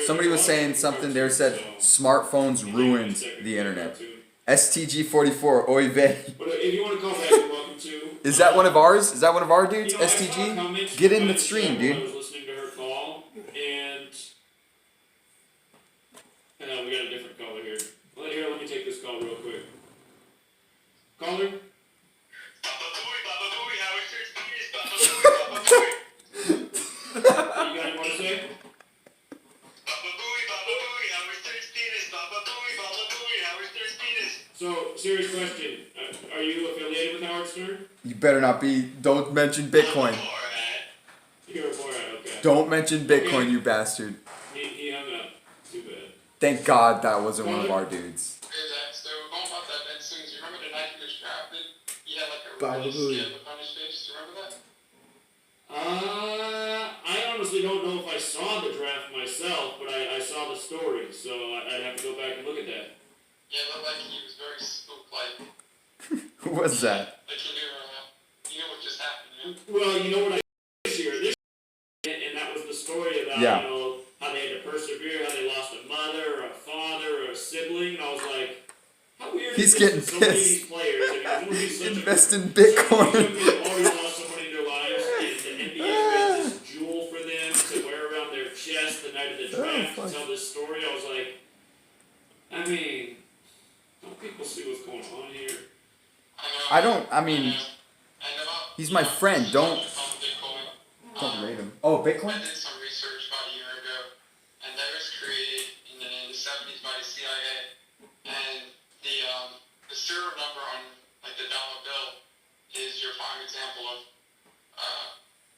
Somebody was saying something there said smartphones ruined the internet. STG44, oy vey. But if you want to call back, you're welcome to. Is that one of ours? Is that one of our dudes? You know, STG? Get in the stream, I dude. was listening to her call, and we got a different caller here. Let me take this call real quick. Caller? You got any more to say? So, serious question. Are you affiliated with Howard Stern? You better not be. Don't mention Bitcoin. You're a Borat, okay. Don't mention Bitcoin, you bastard. He hung up. Too bad. Thank God that wasn't one of our dudes. So going about that Ben Simmons, you remember the night he was drafted? He had like a Baba really Booey. scared look on his face. Do you remember that? I honestly don't know if I saw the draft myself, but I saw the story, so I'd have to go back and look at that. Yeah, it looked like he was very spook-like. Who was that? Like you knew what just happened, you know? Well, you know what I this year, and that was the story about, Yeah. you know, how they had to persevere, how they lost a mother, or a father, or a sibling, and I was like, how weird He's is this getting with so many of pissed. these players? I mean, there's gonna be such Invest in so many Bitcoin. young people already lost somebody in their lives, and the NBA creates this jewel for them to wear around their chest the night of the draft to tell this story. I was like, I mean, don't people see what's going on here? I mean, he's my friend. Don't rate him. Oh, Bitcoin? I did some research about a year ago, and that was created in the 70s by the CIA. And the serial number on like the dollar bill is your prime example of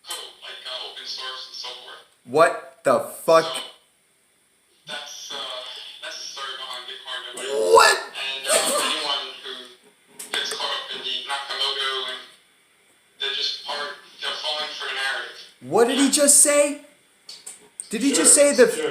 code, like open source and so forth. What the fuck? So that's the story behind Bitcoin. What? And anyone who gets just say? Did he just Sure, say the sure.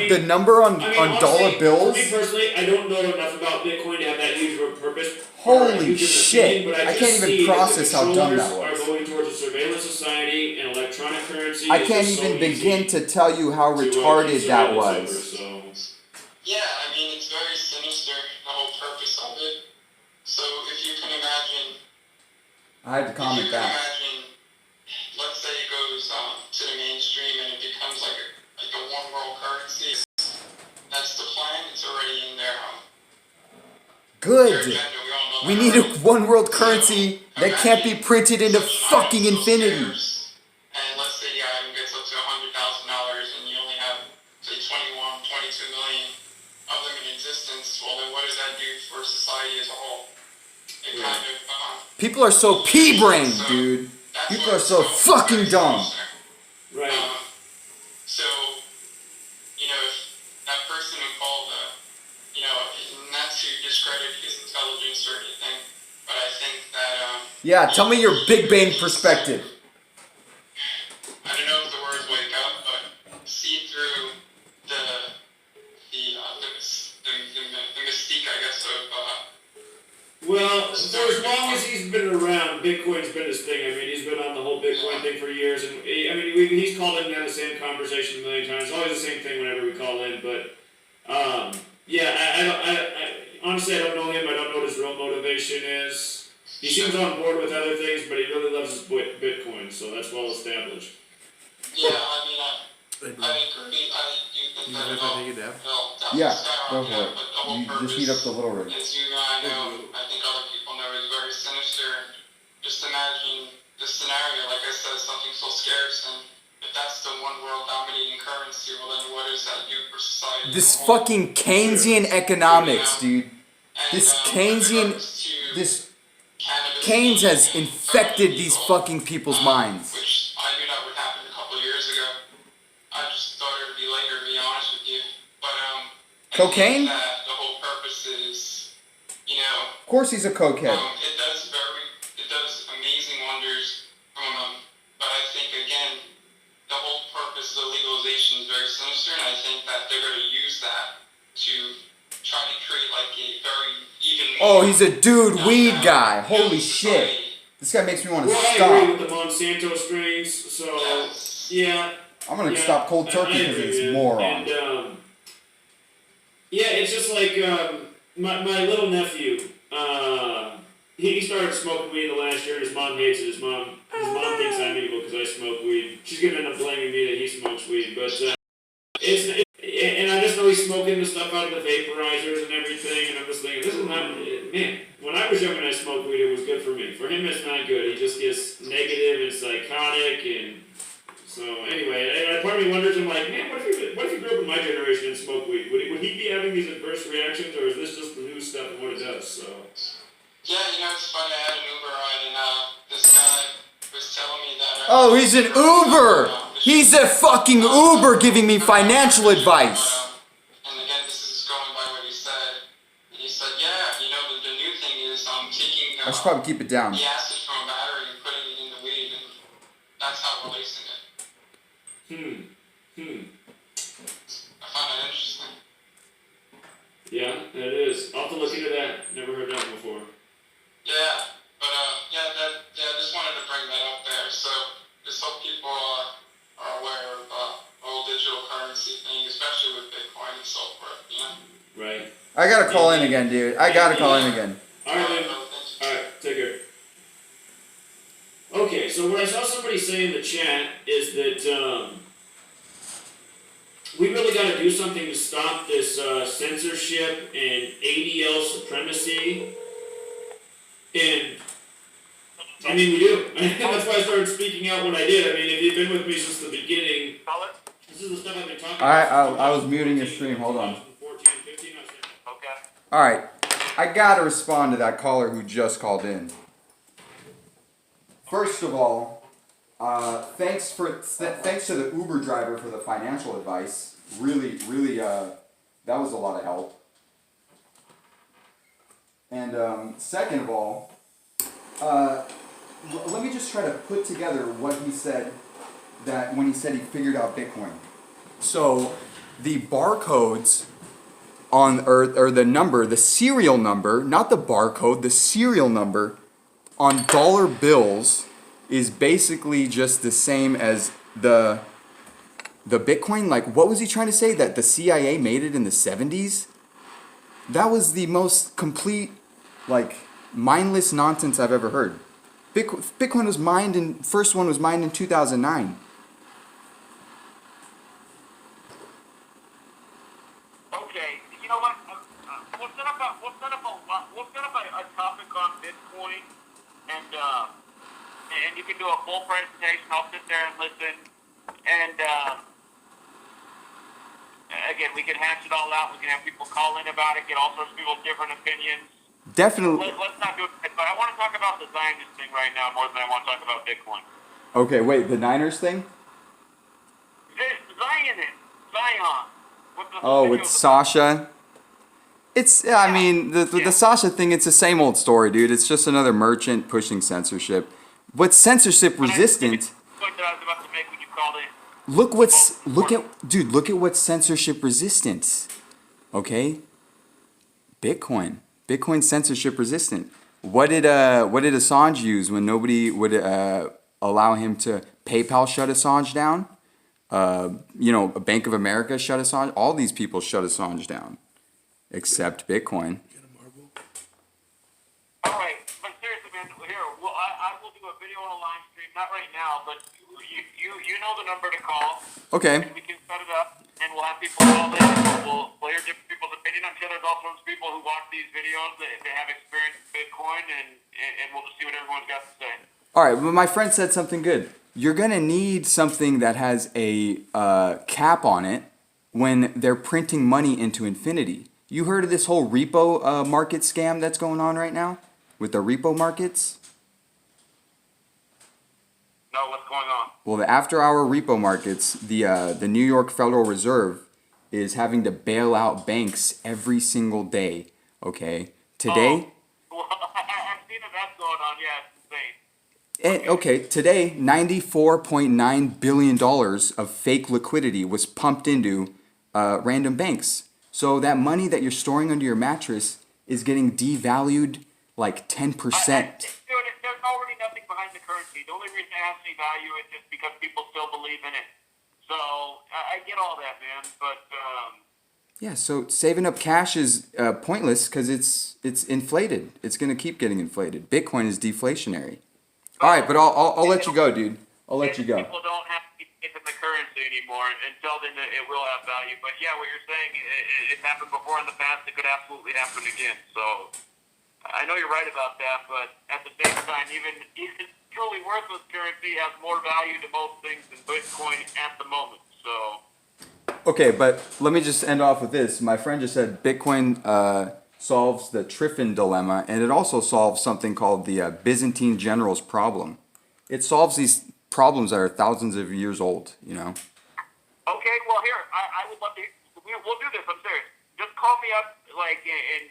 the number on dollar honestly, bills? For me personally, I don't know enough about Bitcoin to have that huge of a purpose. Holy huge of an shit. opinion, but I just can't even see that process the how dumb controllers that was. Are going towards a surveillance society and electronic currency. I is can't just even so begin easy to tell you how to, retarded keep that surveillance over, was. so. Yeah, I mean, it's very sinister, the whole purpose of it. So if you can imagine, I had to comment that. let's say it goes to the mainstream and it becomes like a one world currency. That's the plan. It's already in their Good. agenda. We all know We that need a already. one world currency that can't be printed into fucking infinity. And let's say the item gets up to $100,000 and you only have, say, 21, 22 million of them in existence. Well, then what does that do for society as a whole? It kind of... People are so pea-brained, dude. People are so fucking dumb. Right. So, you know, if that person who called, you know, not to discredit his intelligence or anything, but I think that, Yeah, tell me your Big Bang perspective. I don't know if the words wake up, but see through the mystique, I guess, of, Well, for as long as he's been around, Bitcoin's been his thing. I mean, he's been on the whole Bitcoin thing for years, and he's called in and had the same conversation a million times. It's always the same thing whenever we call in, but yeah, honestly, I don't know him. I don't know what his real motivation is. He seems on board with other things, but he really loves his Bitcoin, so that's well established. yeah, I mean, I agree. I do think that Yeah, go for it. You just heat up the little rig. as you and I know, I think other people know, is very sinister. Just imagine the scenario, like I said, something so scarce, and if that's the one world dominating currency, well then what does that do for society? This fucking Keynesian economics, dude. This Keynesian, this Keynes has infected these fucking people's minds. Which I knew that would happen a couple of years ago. I just thought it would be later, to be honest with you. But Cocaine? I think that the whole purpose is, you know, Of course he's a cokehead. it does amazing wonders from but I think again, the whole purpose of the legalization is very sinister, and I think that they're going to use that to try to create like a very even. Oh, he's a dude weed guy. Holy shit. This guy makes me want to I agree stop. with the Monsanto strains, so yeah. I'm gonna stop cold turkey because it's moron. And yeah, it's just like my little nephew. He started smoking weed the last year, and his mom hates it. His mom thinks I'm evil because I smoke weed. She's gonna end up blaming me that he smokes weed, but and I just know he's smoking the stuff out of the vaporizers and everything, and I'm just thinking, this is not, man, when I was young and I smoked weed, it was good for me. For him, it's not good. He just gets negative and psychotic, and so anyway, and part of me wonders, I'm like, man, what if he grew up in my generation and smoked weed? Would he be having these adverse reactions, or is this just the new stuff and what it does, so. Yeah, you know, it's funny, I had an Uber ride, and this guy was telling me that... Oh, he's an Uber! He's a fucking Uber giving me financial advice. And again, this is going by what he said. And he said, yeah, you know, the new thing is taking I should probably keep it down. the acid from a battery and putting it in the weed, and that's how we're releasing it. I find that interesting. Yeah, that is. I'll have to look into that. Never heard that before. Yeah, but just wanted to bring that up there. So just hope people are aware of the whole digital currency thing, especially with Bitcoin and so forth, you know? Right. I gotta call in again, dude. I gotta call in again. Alright, man. Alright, take care. Okay, so what I saw somebody say in the chat is that we really got to do something to stop this censorship and ADL supremacy. And I mean, we do. That's why I started speaking out when I did. I mean, if you've been with me since the beginning, this is the stuff I've been talking about. I was muting your stream. Hold on. 2014, 15, Okay. All right, I gotta respond to that caller who just called in. First of all, thanks to the Uber driver for the financial advice. Really, that was a lot of help. And second of all, let me just try to put together what he said that when he said he figured out Bitcoin. So the barcodes on or the number, the serial number, not the barcode, the serial number on dollar bills is basically just the same as the Bitcoin. Like, what was he trying to say? That the CIA made it in the 70s? That was the most complete, like, mindless nonsense I've ever heard. Bitcoin was mined in, first one was mined in 2009. Okay, you know what? We'll set up a topic on Bitcoin, and you can do a full presentation. I'll sit there and listen, and again, we can hash it all out. We can have people call in about it, get all sorts of people's different opinions. Definitely. Let's not do it, but I want to talk about the Zionist thing right now more than I want to talk about Bitcoin. Okay, wait, the Niners thing? Zion. Oh, with Sasha. It's, I mean, the Sasha thing, it's the same old story, dude. It's just another merchant pushing censorship. What's censorship resistant? Point that I was about to make when you called in. Look at what's censorship resistant. Okay? Bitcoin. Bitcoin's censorship resistant. What did Assange use when nobody would allow him to PayPal shut Assange down? Bank of America shut Assange. All these people shut Assange down, except Bitcoin. All right, but seriously, man, here, I will do a video on a live stream, not right now, but you know the number to call. Okay. And we can set it up, and we'll have people call in, and we'll hear different people's opinion. I'm sure there's also people who watch these videos that they have experience with Bitcoin, and we'll just see what everyone's got to say. All right, well, my friend said something good. You're going to need something that has a cap on it when they're printing money into infinity. You heard of this whole repo market scam that's going on right now with the repo markets? No, what's going on? Well, the after-hour repo markets, the New York Federal Reserve is having to bail out banks every single day, okay? Today... Well, I've seen that that's going on, yeah, it's insane. Okay, today, $94.9 billion of fake liquidity was pumped into random banks. So that money that you're storing under your mattress is getting devalued like 10%. Dude, there's already nothing behind the currency. The only reason it has any value is just because people still believe in it. So, I get all that, man, but... Yeah, so saving up cash is pointless because it's inflated. It's going to keep getting inflated. Bitcoin is deflationary. All right, but I'll let you go, dude. I'll let you go. People don't have to be in the currency anymore. Until then, it will have value. But yeah, what you're saying, it's happened before in the past. It could absolutely happen again. So I know you're right about that, but at the same time, even truly worthless currency has more value to most things than Bitcoin at the moment. So. Okay, but let me just end off with this. My friend just said Bitcoin solves the Triffin dilemma, and it also solves something called the Byzantine generals problem. It solves these problems that are thousands of years old, you know. Okay, well, here, I would love to. We'll do this. I'm serious. Just call me up, like, and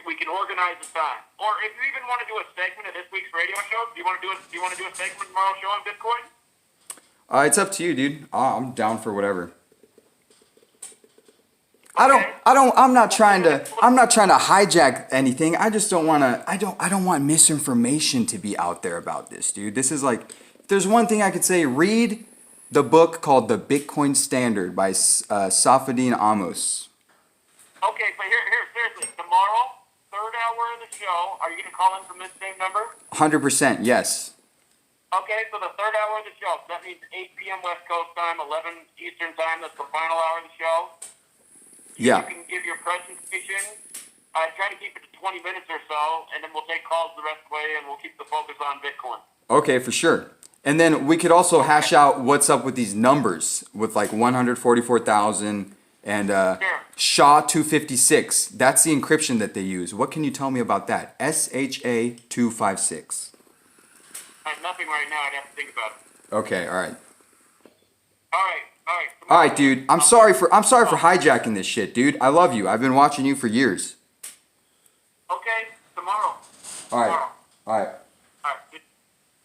we can organize the time. Or if you even want to do a segment of this week's radio show, do you want to do a segment tomorrow's show on Bitcoin? It's up to you, dude. I'm down for whatever. I'm not trying to hijack anything. I just don't want to, I don't want misinformation to be out there about this, dude. This is like, if there's one thing I could say, read the book called The Bitcoin Standard by Safadine Amos. Okay, but here, seriously, tomorrow, third hour of the show, are you going to call in from this same number? 100%, yes. Okay, so the third hour of the show, so that means 8 p.m. West Coast time, 11 Eastern time, that's the final hour of the show. Yeah. You can give your presentation. Try to keep it to 20 minutes or so, and then we'll take calls the rest of the way, and we'll keep the focus on Bitcoin. Okay, for sure. And then we could also hash out what's up with these numbers with like 144,000 and SHA-256. That's the encryption that they use. What can you tell me about that? SHA-256. I have nothing right now. I'd have to think about it. Okay, all right. All right. All right, dude. I'm sorry for hijacking this shit, dude. I love you. I've been watching you for years. Okay, tomorrow. All right. All right.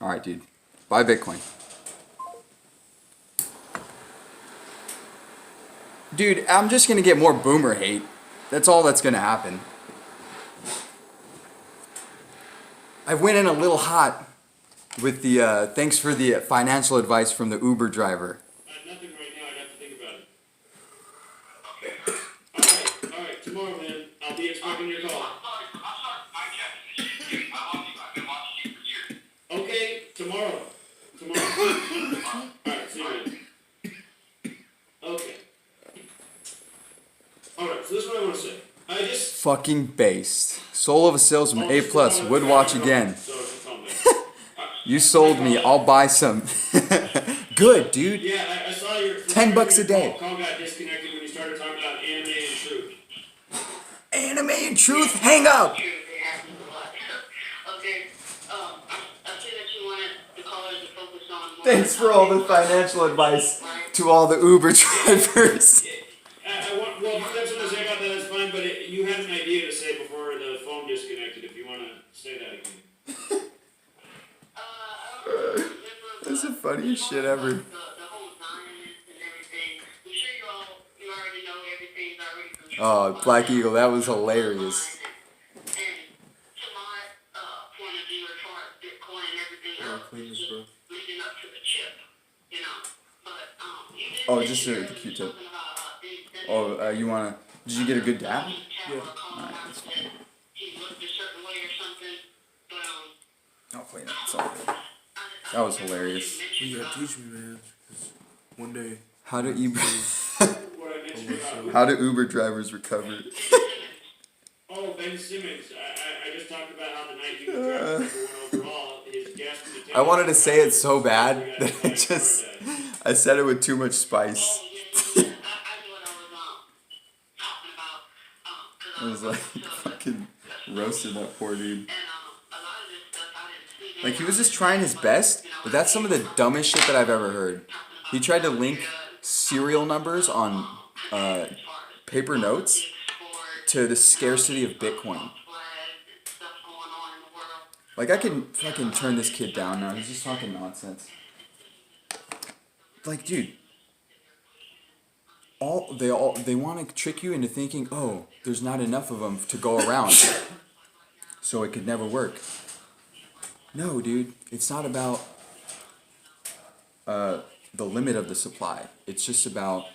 All right, dude. Buy Bitcoin. Dude, I'm just gonna get more boomer hate. That's all that's gonna happen. I went in a little hot with the thanks for the financial advice from the Uber driver. Nothing right now. I'd have to think about it. Alright, tomorrow, man. I'll be expecting your call. Okay, tomorrow. Alright, see you, man. Okay. Alright, so this is what I want to say. I just... Fucking based. Soul of a salesman, A+, would watch again. You sold me, I'll buy some. Good, dude. Yeah, I saw your... $10 a day. Call got disconnected when you started talking about anime and truth. Anime and truth, hang up! Okay, I see that you wanted the callers to focus on more. Thanks for all the financial advice to all the Uber drivers. Well, if that's what I say about that, that's fine, but you had an idea to say before the phone disconnected, if you want to say that again. That's the funniest shit ever. The whole Zionist and everything. I'm sure you already know everything's already controlled. Oh, Black Eagle, that was hilarious. And to my point of view, as far as Bitcoin and everything else, just leading up to the chip, you know. But you did Oh, just the Q-tip. Oh, you wanna? Did you get a good dab? Yeah. Alright, that's fine. He looked a certain way or something, but I'll play that. It's all good. That was hilarious. Well, you gotta teach me, man. 'Cause one day. How do Uber? How do Uber drivers recover? Oh, Ben Simmons. I just talked about how the night he was driving number 1 overall, his guest I wanted to say it so bad that I said it with too much spice. I was like fucking roasting that poor dude. Like he was just trying his best, but that's some of the dumbest shit that I've ever heard. He tried to link serial numbers on paper notes to the scarcity of Bitcoin. Like I can fucking turn this kid down now. He's just talking nonsense. Like, dude, they want to trick you into thinking, oh, there's not enough of them to go around, so it could never work. No, dude, it's not about the limit of the supply. It's just about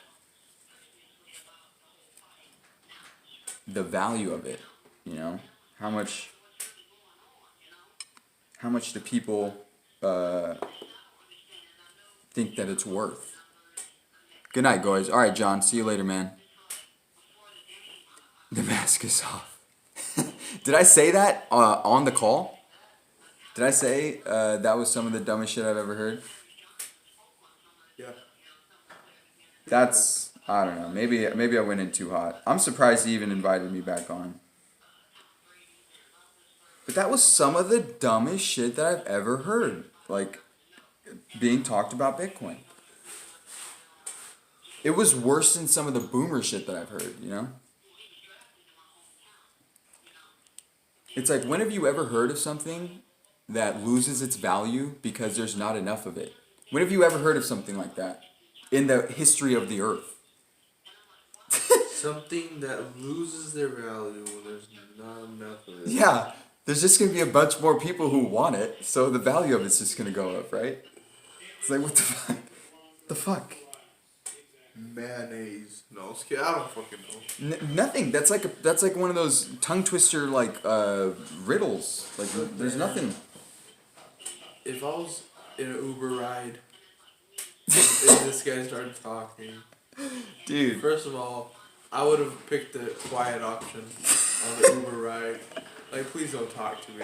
the value of it. You know, how much do people think that it's worth? Good night, guys. All right, John. See you later, man. The mask is off. Did I say that on the call? Did I say that was some of the dumbest shit I've ever heard? Yeah. That's, I don't know. Maybe I went in too hot. I'm surprised he even invited me back on. But that was some of the dumbest shit that I've ever heard. Like, being talked about Bitcoin. It was worse than some of the boomer shit that I've heard, you know? It's like, when have you ever heard of something that loses its value because there's not enough of it? When have you ever heard of something like that in the history of the earth? Something that loses their value when there's not enough of it. Yeah, there's just going to be a bunch more people who want it, so the value of it's just going to go up, right? It's like, what the fuck? The fuck? Mayonnaise. No, I don't fucking know. Nothing. That's like one of those tongue twister like riddles. Like there's nothing. If I was in an Uber ride and this guy started talking, dude. First of all, I would have picked the quiet option on the Uber ride. Like, please don't talk to me.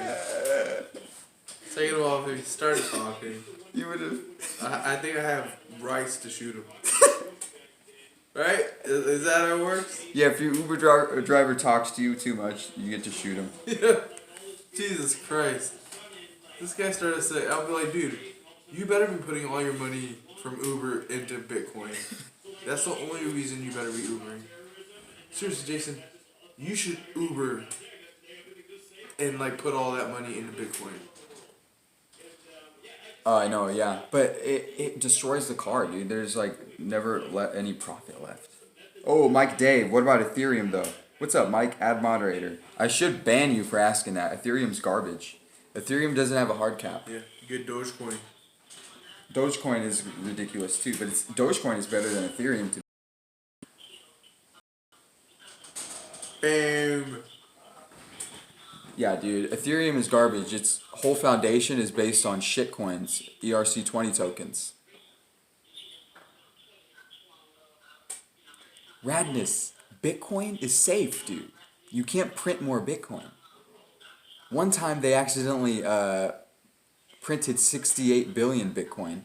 Second of all, if he started talking, you would have. I think I have rights to shoot him. Right? Is that how it works? Yeah, if your Uber driver talks to you too much, you get to shoot him. Yeah. Jesus Christ. This guy started to say, I'll be like, dude, you better be putting all your money from Uber into Bitcoin. That's the only reason you better be Ubering. Seriously, Jason, you should Uber and like put all that money into Bitcoin. Oh, I know, yeah. But it destroys the car, dude. There's like never any profit left. Oh, Mike Dave. What about Ethereum though? What's up, Mike? Add moderator. I should ban you for asking that. Ethereum's garbage. Ethereum doesn't have a hard cap. Yeah, good Dogecoin. Dogecoin is ridiculous too, but Dogecoin is better than Ethereum to. Bam. Yeah, dude. Ethereum is garbage. Its whole foundation is based on shitcoins, ERC20 tokens. Radness. Bitcoin is safe, dude. You can't print more Bitcoin. One time they accidentally printed 68 billion Bitcoin,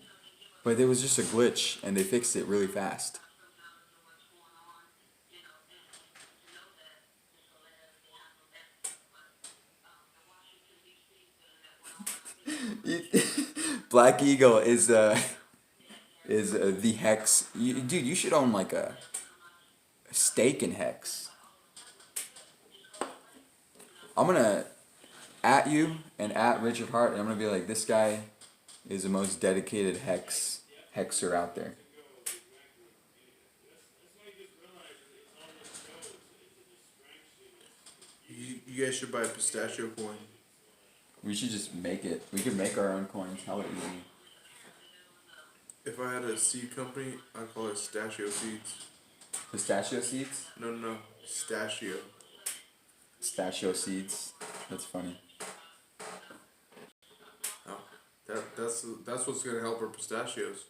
but there was just a glitch and they fixed it really fast. Black Eagle is the Hex. Dude, you should own like a stake in Hex. I'm gonna at you and at Richard Hart, and I'm gonna be like, this guy is the most dedicated hexer out there. You guys should buy a pistachio coin. We should just make it. We could make our own coins. How easy. If I had a seed company, I'd call it Pistachio Seeds. Pistachio seeds? No. Pistachio. Pistachio seeds. That's funny. Oh, that's what's gonna help our pistachios.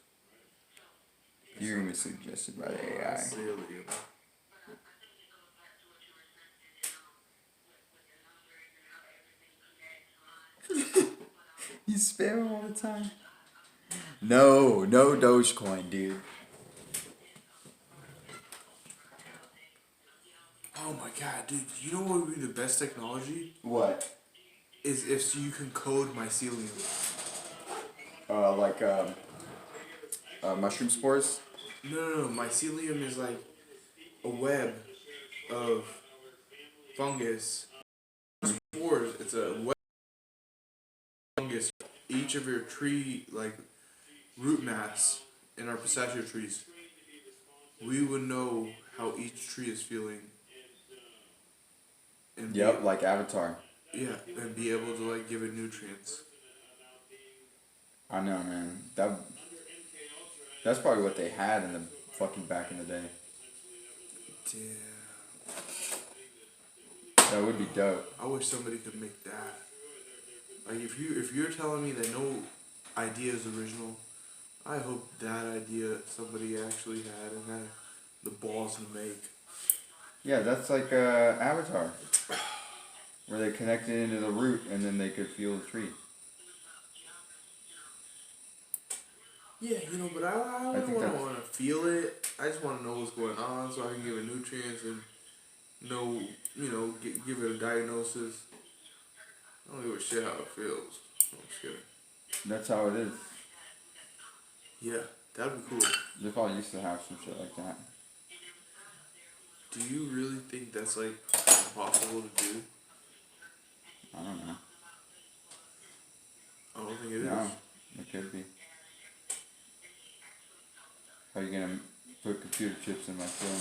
You're gonna be suggested by the AI. Silly. You spam him all the time. No Dogecoin, dude. Oh my god, dude! You know what would be the best technology? What? Is if you can code mycelium. Like mushroom spores? No. Mycelium is like a web of fungus. Spores. It's a web of fungus. Each of your tree, like root mass in our pistachio trees, we would know how each tree is feeling. And Yep, like Avatar. Yeah, and be able to like give it nutrients. I know, man. That's probably what they had in the fucking back in the day. Damn. That would be dope. I wish somebody could make that. Like if you're telling me that no idea is original, I hope that idea somebody actually had and had the balls to make. Yeah, that's like Avatar, where they connected into the root and then they could feel the tree. Yeah, but I don't want to feel it. I just want to know what's going on so I can give it nutrients and know, give it a diagnosis. I don't give a shit how it feels. I'm just kidding. That's how it is. Yeah, that'd be cool. They probably used to have some shit like that. Do you really think that's like impossible to do? I don't know. I don't think it is. No, it could be. How are you gonna put computer chips in my phone?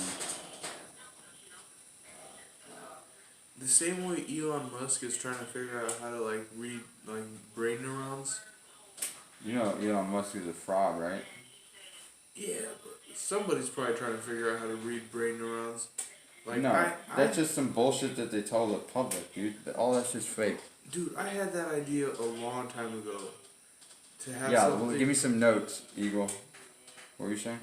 The same way Elon Musk is trying to figure out how to like read like brain neurons. You know Elon Musk is a fraud, right? Yeah, but somebody's probably trying to figure out how to read brain neurons. Like No, that's just some bullshit that they tell the public, dude. All that shit's fake. Dude, I had that idea a long time ago. To have Yeah, something, well, give me some notes, Eagle. What were you saying?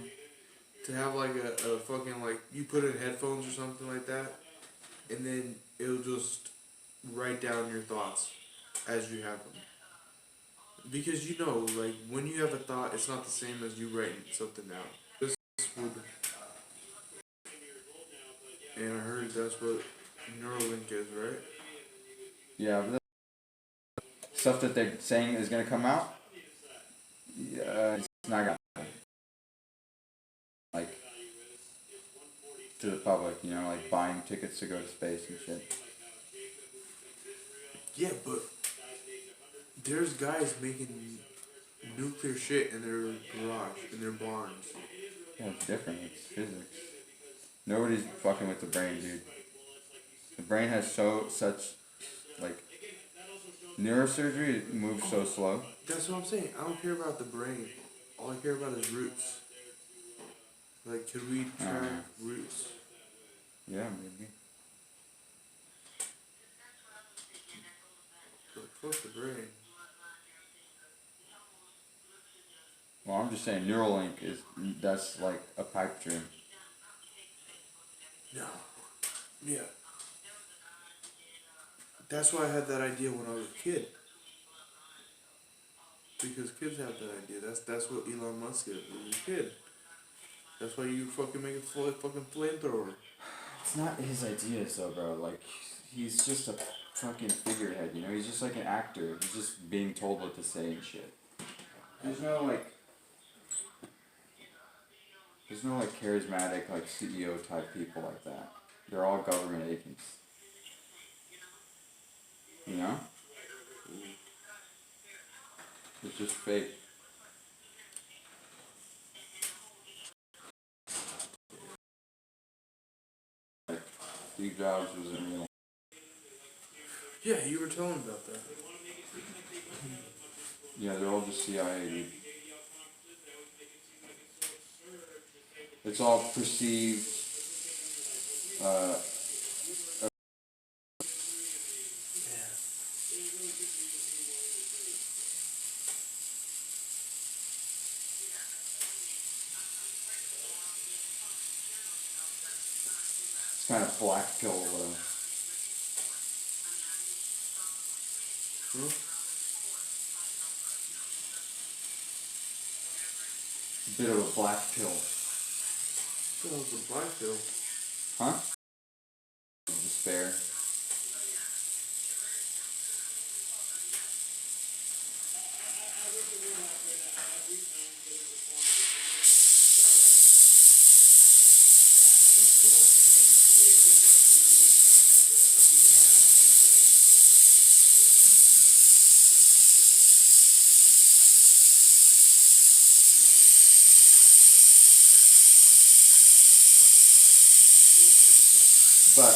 To have like a fucking like you put in headphones or something like that, and then it'll just write down your thoughts as you have them. Because like when you have a thought, it's not the same as you writing something down. This would, and I heard that's what Neuralink is, right? Yeah, but stuff that they're saying is gonna come out. Yeah, it's not gonna happen. Like to the public, like buying tickets to go to space and shit. Yeah, but there's guys making nuclear shit in their garage, in their barns. Yeah, it's different. It's physics. Nobody's fucking with the brain, dude. The brain has such like neurosurgery moves so slow. That's what I'm saying. I don't care about the brain. All I care about is roots. Like, could we track roots? Yeah, maybe. But fuck the brain. Well, I'm just saying Neuralink that's like a pipe dream. No. Yeah. That's why I had that idea when I was a kid. Because kids have that idea. That's what Elon Musk is. He's a kid. That's why you fucking make a fucking flamethrower. It's not his ideas though, bro. Like, he's just a fucking figurehead, you know? He's just like an actor. He's just being told what to say and shit. There's no like charismatic like CEO type people like that. They're all government agents. You know? It's just fake. Like, Steve Jobs wasn't real. Yeah, you were telling me about that. Yeah, they're all just CIA, dude. It's all perceived, it's kind of black pill, bit of a black pill. Oh, it's a black pill. Huh? Despair. But,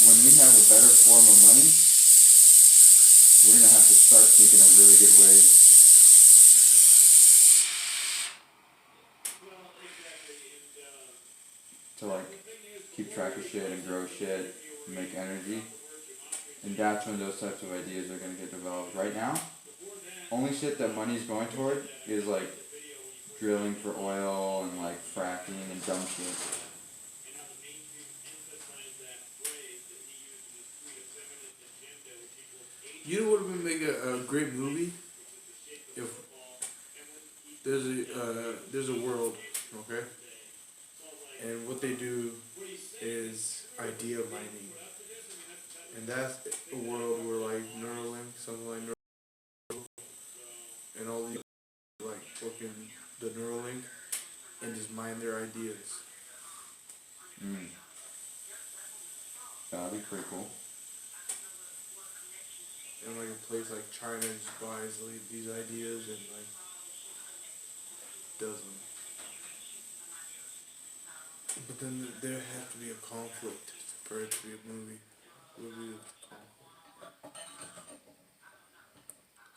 when we have a better form of money, we're gonna have to start thinking of really good ways to like keep track of shit and grow shit and make energy. And that's when those types of ideas are gonna get developed. Right now, only shit that money's going toward is like drilling for oil and like fracking and dumb shit. You know what would make a great movie? If there's a world, okay? And what they do is idea mining. And that's a world where like Neuralink, something like Neuralink, and all these like fucking the Neuralink, and just mine their ideas. That'd be pretty cool. And like a place like China just buys like these ideas and like does them. But then there has to be a conflict for it to be a movie. What would be the conflict?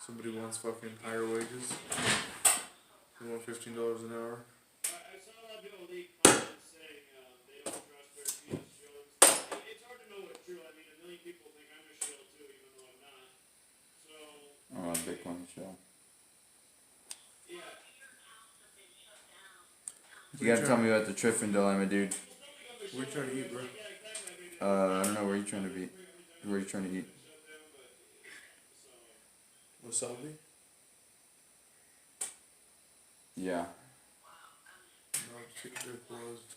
Somebody wants fucking higher wages. They want $15 an hour. I saw a lot of people leak comments saying they don't trust their TV shows. It's hard to know what's true. I mean, a million people think I'm a shill too, even though I'm not. So. Oh, Bitcoin show. Yeah. You gotta tell me about the Triffin dilemma, dude. What are you trying to eat, bro? I don't know. Where are you trying to be? Where are you trying to eat? Wasabi? Yeah. No, they're closed.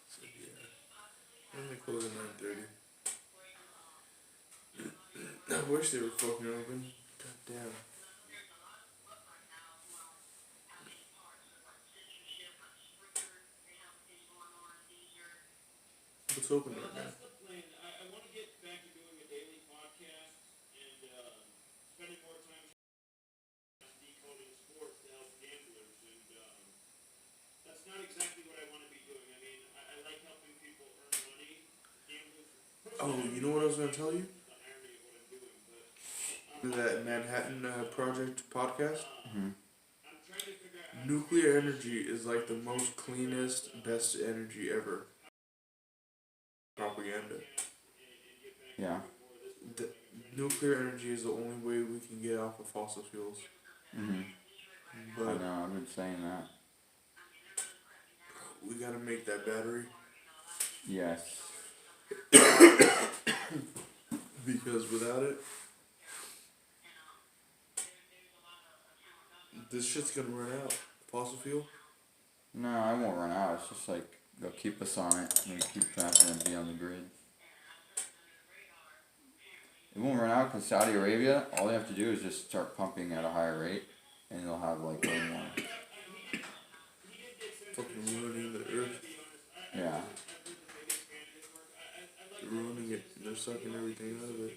So, yeah. And they close at 9:30. I wish they were fucking open. God damn. What's open right now? That's the plan. I want to get back to doing a daily podcast and spending more time it's not exactly what I want to be doing. I mean, I like helping people earn money. Gambling. Oh, you know what I was gonna tell you? The irony of what I'm doing, but That Manhattan Project podcast. Mhm. I'm trying to figure out how Nuclear energy is like the most cleanest, best energy ever. Propaganda. Yeah. The, nuclear energy is the only way we can get off of fossil fuels. Mhm. I But know. I've been saying that. we gotta make that battery Yes. because without it, this shit's gonna run out. Fossil fuel. No, I won't run out. It's just like they'll keep us on it and keep having to be on the grid. It won't run out because Saudi Arabia, all they have to do is just start pumping at a higher rate, and they'll have like way more. Fucking ruining the earth. Yeah. They're ruining it. They're sucking everything out of it.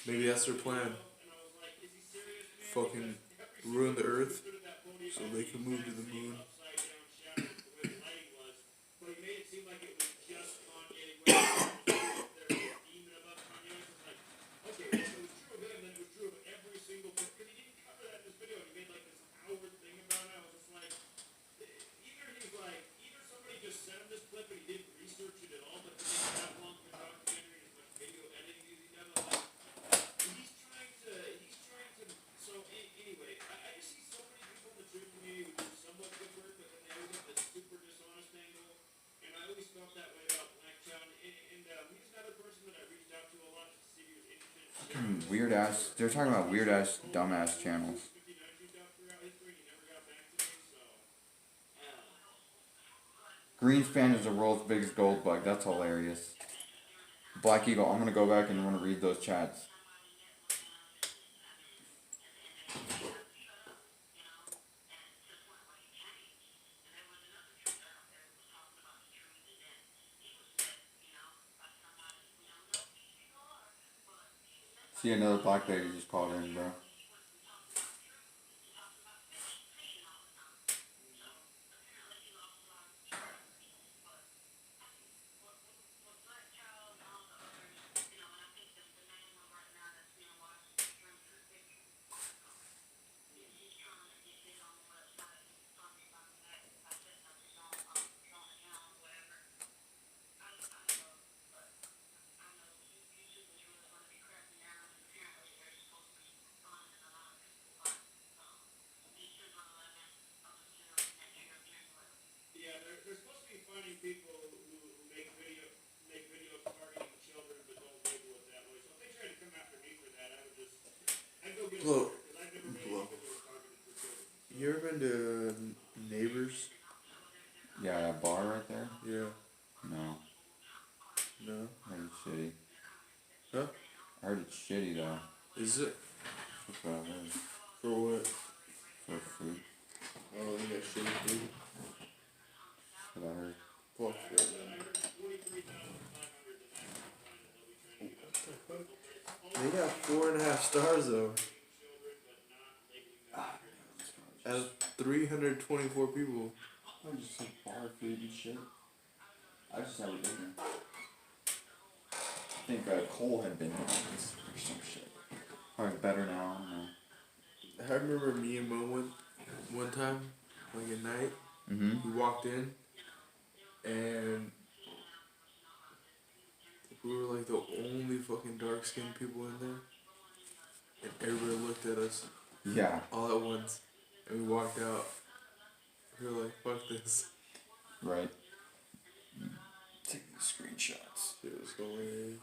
Maybe that's their plan. Fucking ruin the earth so they can move to the moon. Weird ass. They're talking about weird ass, dumbass channels. Greenspan is the world's biggest gold bug. That's hilarious. Black Eagle, I'm gonna go back and want to read those chats. See, another black lady just called in, bro. Blow. You ever been to Neighbors? Yeah, that bar right there? Yeah. No. No? I heard it's shitty. Huh? I heard it's shitty though. Is it? That's what I heard. For what? For food. Oh, they got shitty food. That's what I heard. Fuck that, man. They got 4.5 stars though. Out of 324 people. I just said bar food and shit. I just never been there. I think Cole had been there once or some shit. Or it's better now, I don't know. I remember me and Mo went one time, like at night. Mm-hmm. We walked in, and we were like the only fucking dark skinned people in there. And everybody looked at us Yeah. all at once. And we walked out. We were like, fuck this. Right. Take these screenshots. It was hilarious.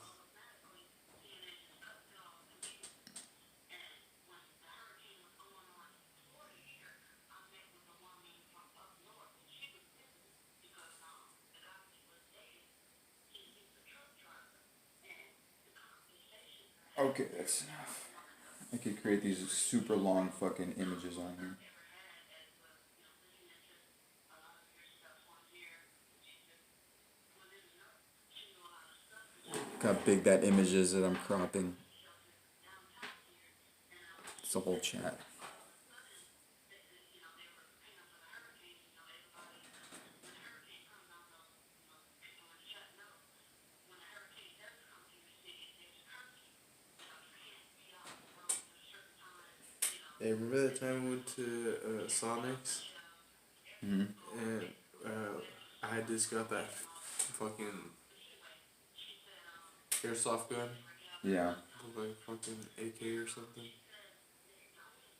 Okay, that's enough. I could create these super long fucking images on here. Look how big that image is that I'm cropping. It's a whole chat. Hey, remember that time we went to Sonic's Mm-hmm. and I had just got that fucking airsoft gun, Yeah. like fucking AK or something,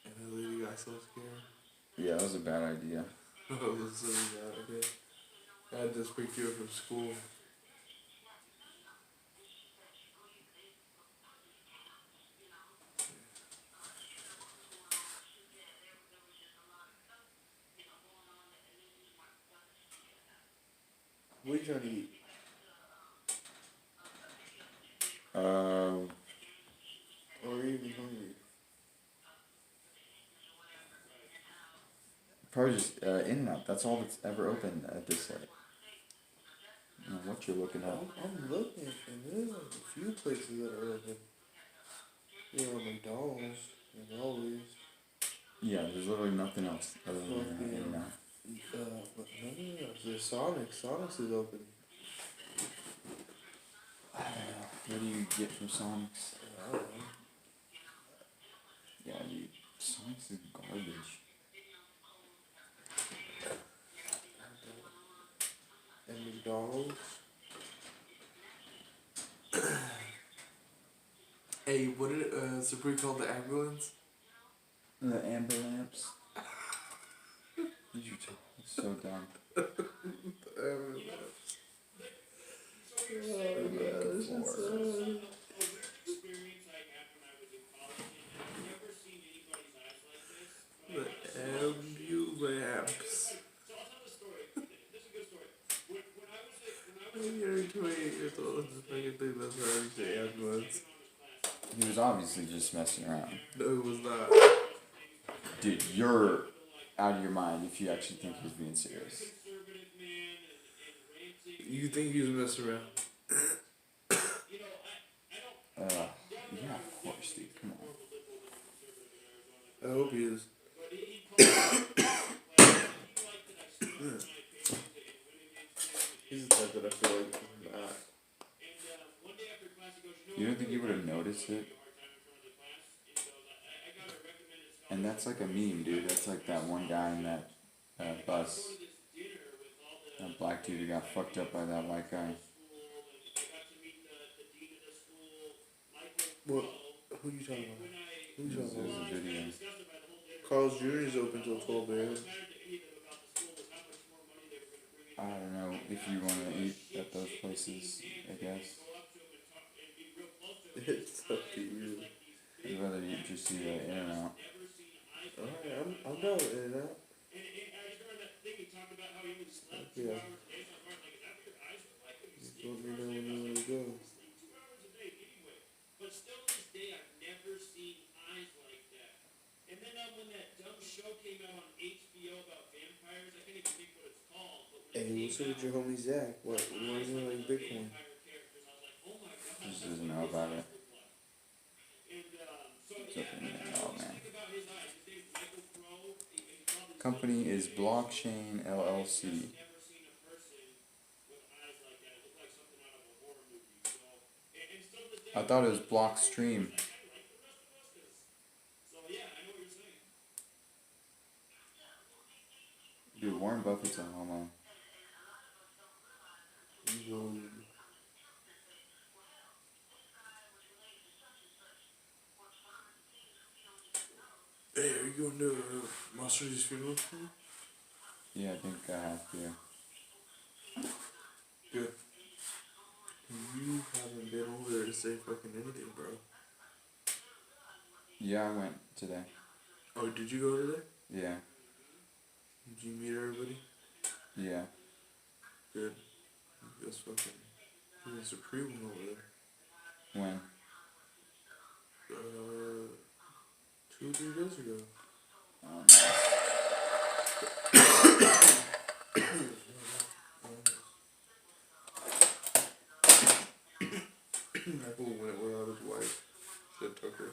and the lady got so scared. Yeah, that was a bad idea. That was so bad idea. I had just picked you up from school. What are you trying to eat? Or are you even hungry? Probably just In-N-Out. That's all that's ever open at this site. I don't know what you're looking at. I'm looking, and there's like a few places that are open. You know, McDonald's, and always. Yeah, there's literally nothing else other than Fucking, In-N-Out. but no, there's Sonic. Sonic's is open. I don't know. What do you get from Sonic's? I don't know. Yeah, dude. Sonic's is garbage. And McDonald's. Hey, what did Supreme call the ambulance? The amber lamps. You're so dumb. The ambulance. Oh god, this is so... The ambulance. You're 28 years old. I fucking think that's how you say ambulance. He was obviously just messing around. No, it was not. Dude, you're out of your mind if you actually think he's being serious. You think he was messing around? Yeah, of course, dude. Come on. I hope he is. He's the type that I feel like is not. You don't think he would have noticed it? And that's like a meme, dude. That's like that one guy in that bus. That black dude who got fucked up by that white guy. What? Who you talking about? Who you There's talking about? a video. Carl's Jr. is open till 12 a.m. I don't know if you want to eat at those places, I guess. It's up to you. I'd rather eat just eat at In-N-Out. Alright, I'm down with In-N-Out. Yeah. Just let me know when you want to go. But still to this day, I've never seen eyes like that. And then when that dumb show came out on HBO about vampires, I can't even think what it's called. But when Hey, what's up with your homie Zach? Why isn't it like Bitcoin? He just doesn't know about it. It's up in there, oh man. Company is Blockchain LLC. I thought it was Blockstream. Dude, Warren Buffett's a homo. Hey, are you going to Monster's funeral? Yeah, I think I have to. Good. You haven't been over there to say fucking anything, bro. Yeah, I went today. Oh, did you go today? Yeah. Did you meet everybody? Yeah. Good. That's fucking... There's a Supreme one over there. When? 2 or 3 days ago. That fool went without his wife. Said took her.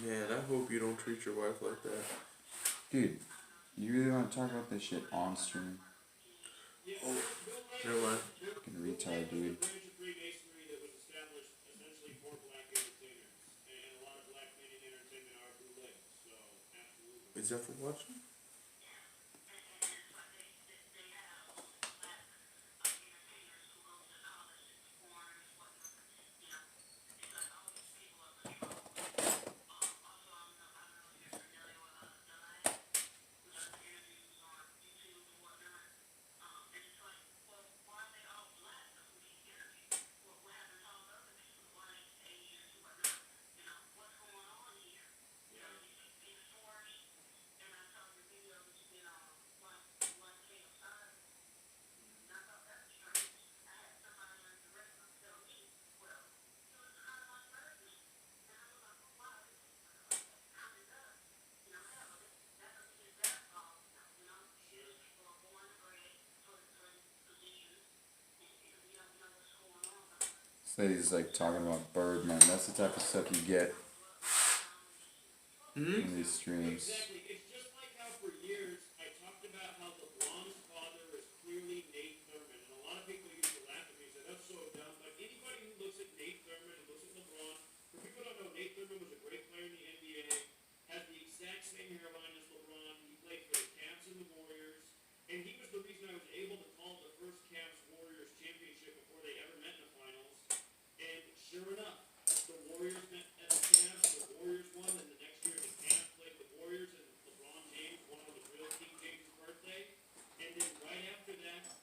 Man, I hope you don't treat your wife like that. Dude, you really want to talk about this shit on stream? Oh, never mind. Fucking retard, dude. Branch of Freemasonry that was established essentially for black entertainers, and a lot of black men in entertainment are Gulag, so absolutely. Is that for watching? This lady's like talking about Birdman. That's the type of stuff you get in these streams. Exactly. It's just like how for years I talked about how LeBron's father is clearly Nate Thurman, and a lot of people used to laugh at me and say that's so dumb. But anybody who looks at Nate Thurman and looks at LeBron, for people who don't know, Nate Thurman was a great player in the NBA, has the exact same hairline as LeBron. He played for the Cavs and the Warriors, and he was the reason I was able to call the first Cavs Warriors championship before they ever met in the finals. And sure enough, the Warriors met at the Cavs, the Warriors won, and the next year the Cavs played the Warriors, and LeBron James won on the real King James' birthday. And then right after that,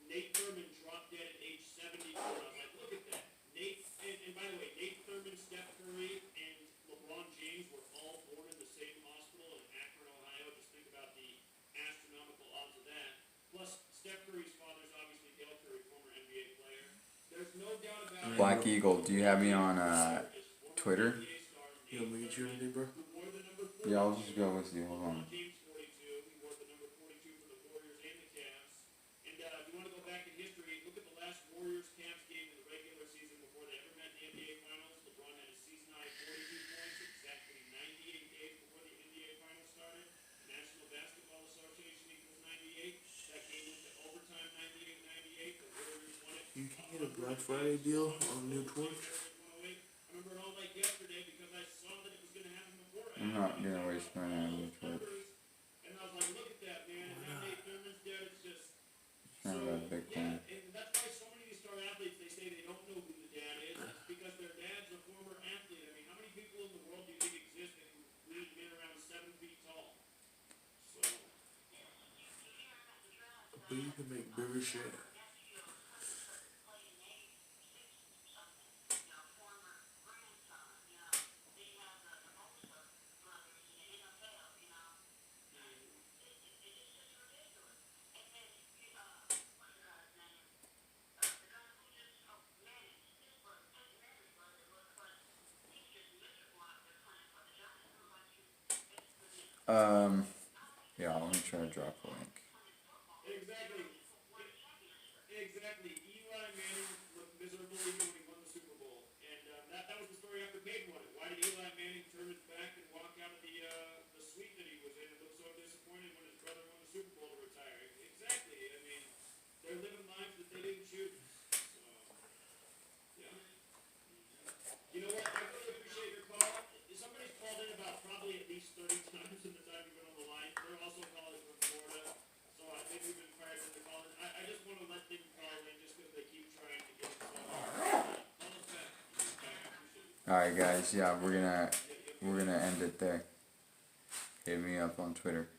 Nate Thurman dropped dead at age 74. I was like, look at that. And by the way, Nate Thurman, Steph Curry, and LeBron James were all born in the same hospital in Akron, Ohio. Just think about the astronomical odds of that. Plus, Steph Curry's father's obviously Dale Curry, former NBA player. There's no doubt about it. Black Eagle, do you have me on Twitter? You want me to get you anything, bro? Yeah, I'll just go with you. Hold on. James 42, he wore the number 42 for the Warriors and the Cavs. And if you want to go back in history, look at the last Warriors-Cavs game in the regular season before they ever met in the NBA Finals. LeBron had a season-high 42 points exactly 98 days before the NBA Finals started. National Basketball Association equals 98. That game went to overtime 98-98. The Warriors won it. You can get a Black Friday deal on New Torch. I remember it all like yesterday because I saw that it was going to happen before. I'm not gonna waste my time with Twitch. And I was like, look at that, man. And now Nate Thurman's dead. It's just. Trying to buy Bitcoin. Yeah, and that's why so many of these star athletes, they say they don't know who the dad is. It's because their dad's a former athlete. I mean, how many people in the world do you think exist that can lead men around 7 feet tall? So. But you can make bigger shit. Yeah, let me try to drop a link. Exactly. Eli Manning looked miserable even when he won the Super Bowl. And that was the story after Peyton won it. Why did Eli Manning turn his back and walk out of the suite that he was in and look so disappointed when his brother won the Super Bowl to retire? Exactly. I mean, they're living lives that they didn't choose. So, yeah. You know what? I really appreciate your call. Somebody's called in about probably at least 30 times in the time you've been on the line. They're also calling from Florida. So I think we've been fired from the call in. I just want to let them call in just because they keep trying to get us on. Call us back. I appreciate it. Alright guys, yeah, we're gonna end it there. Hit me up on Twitter.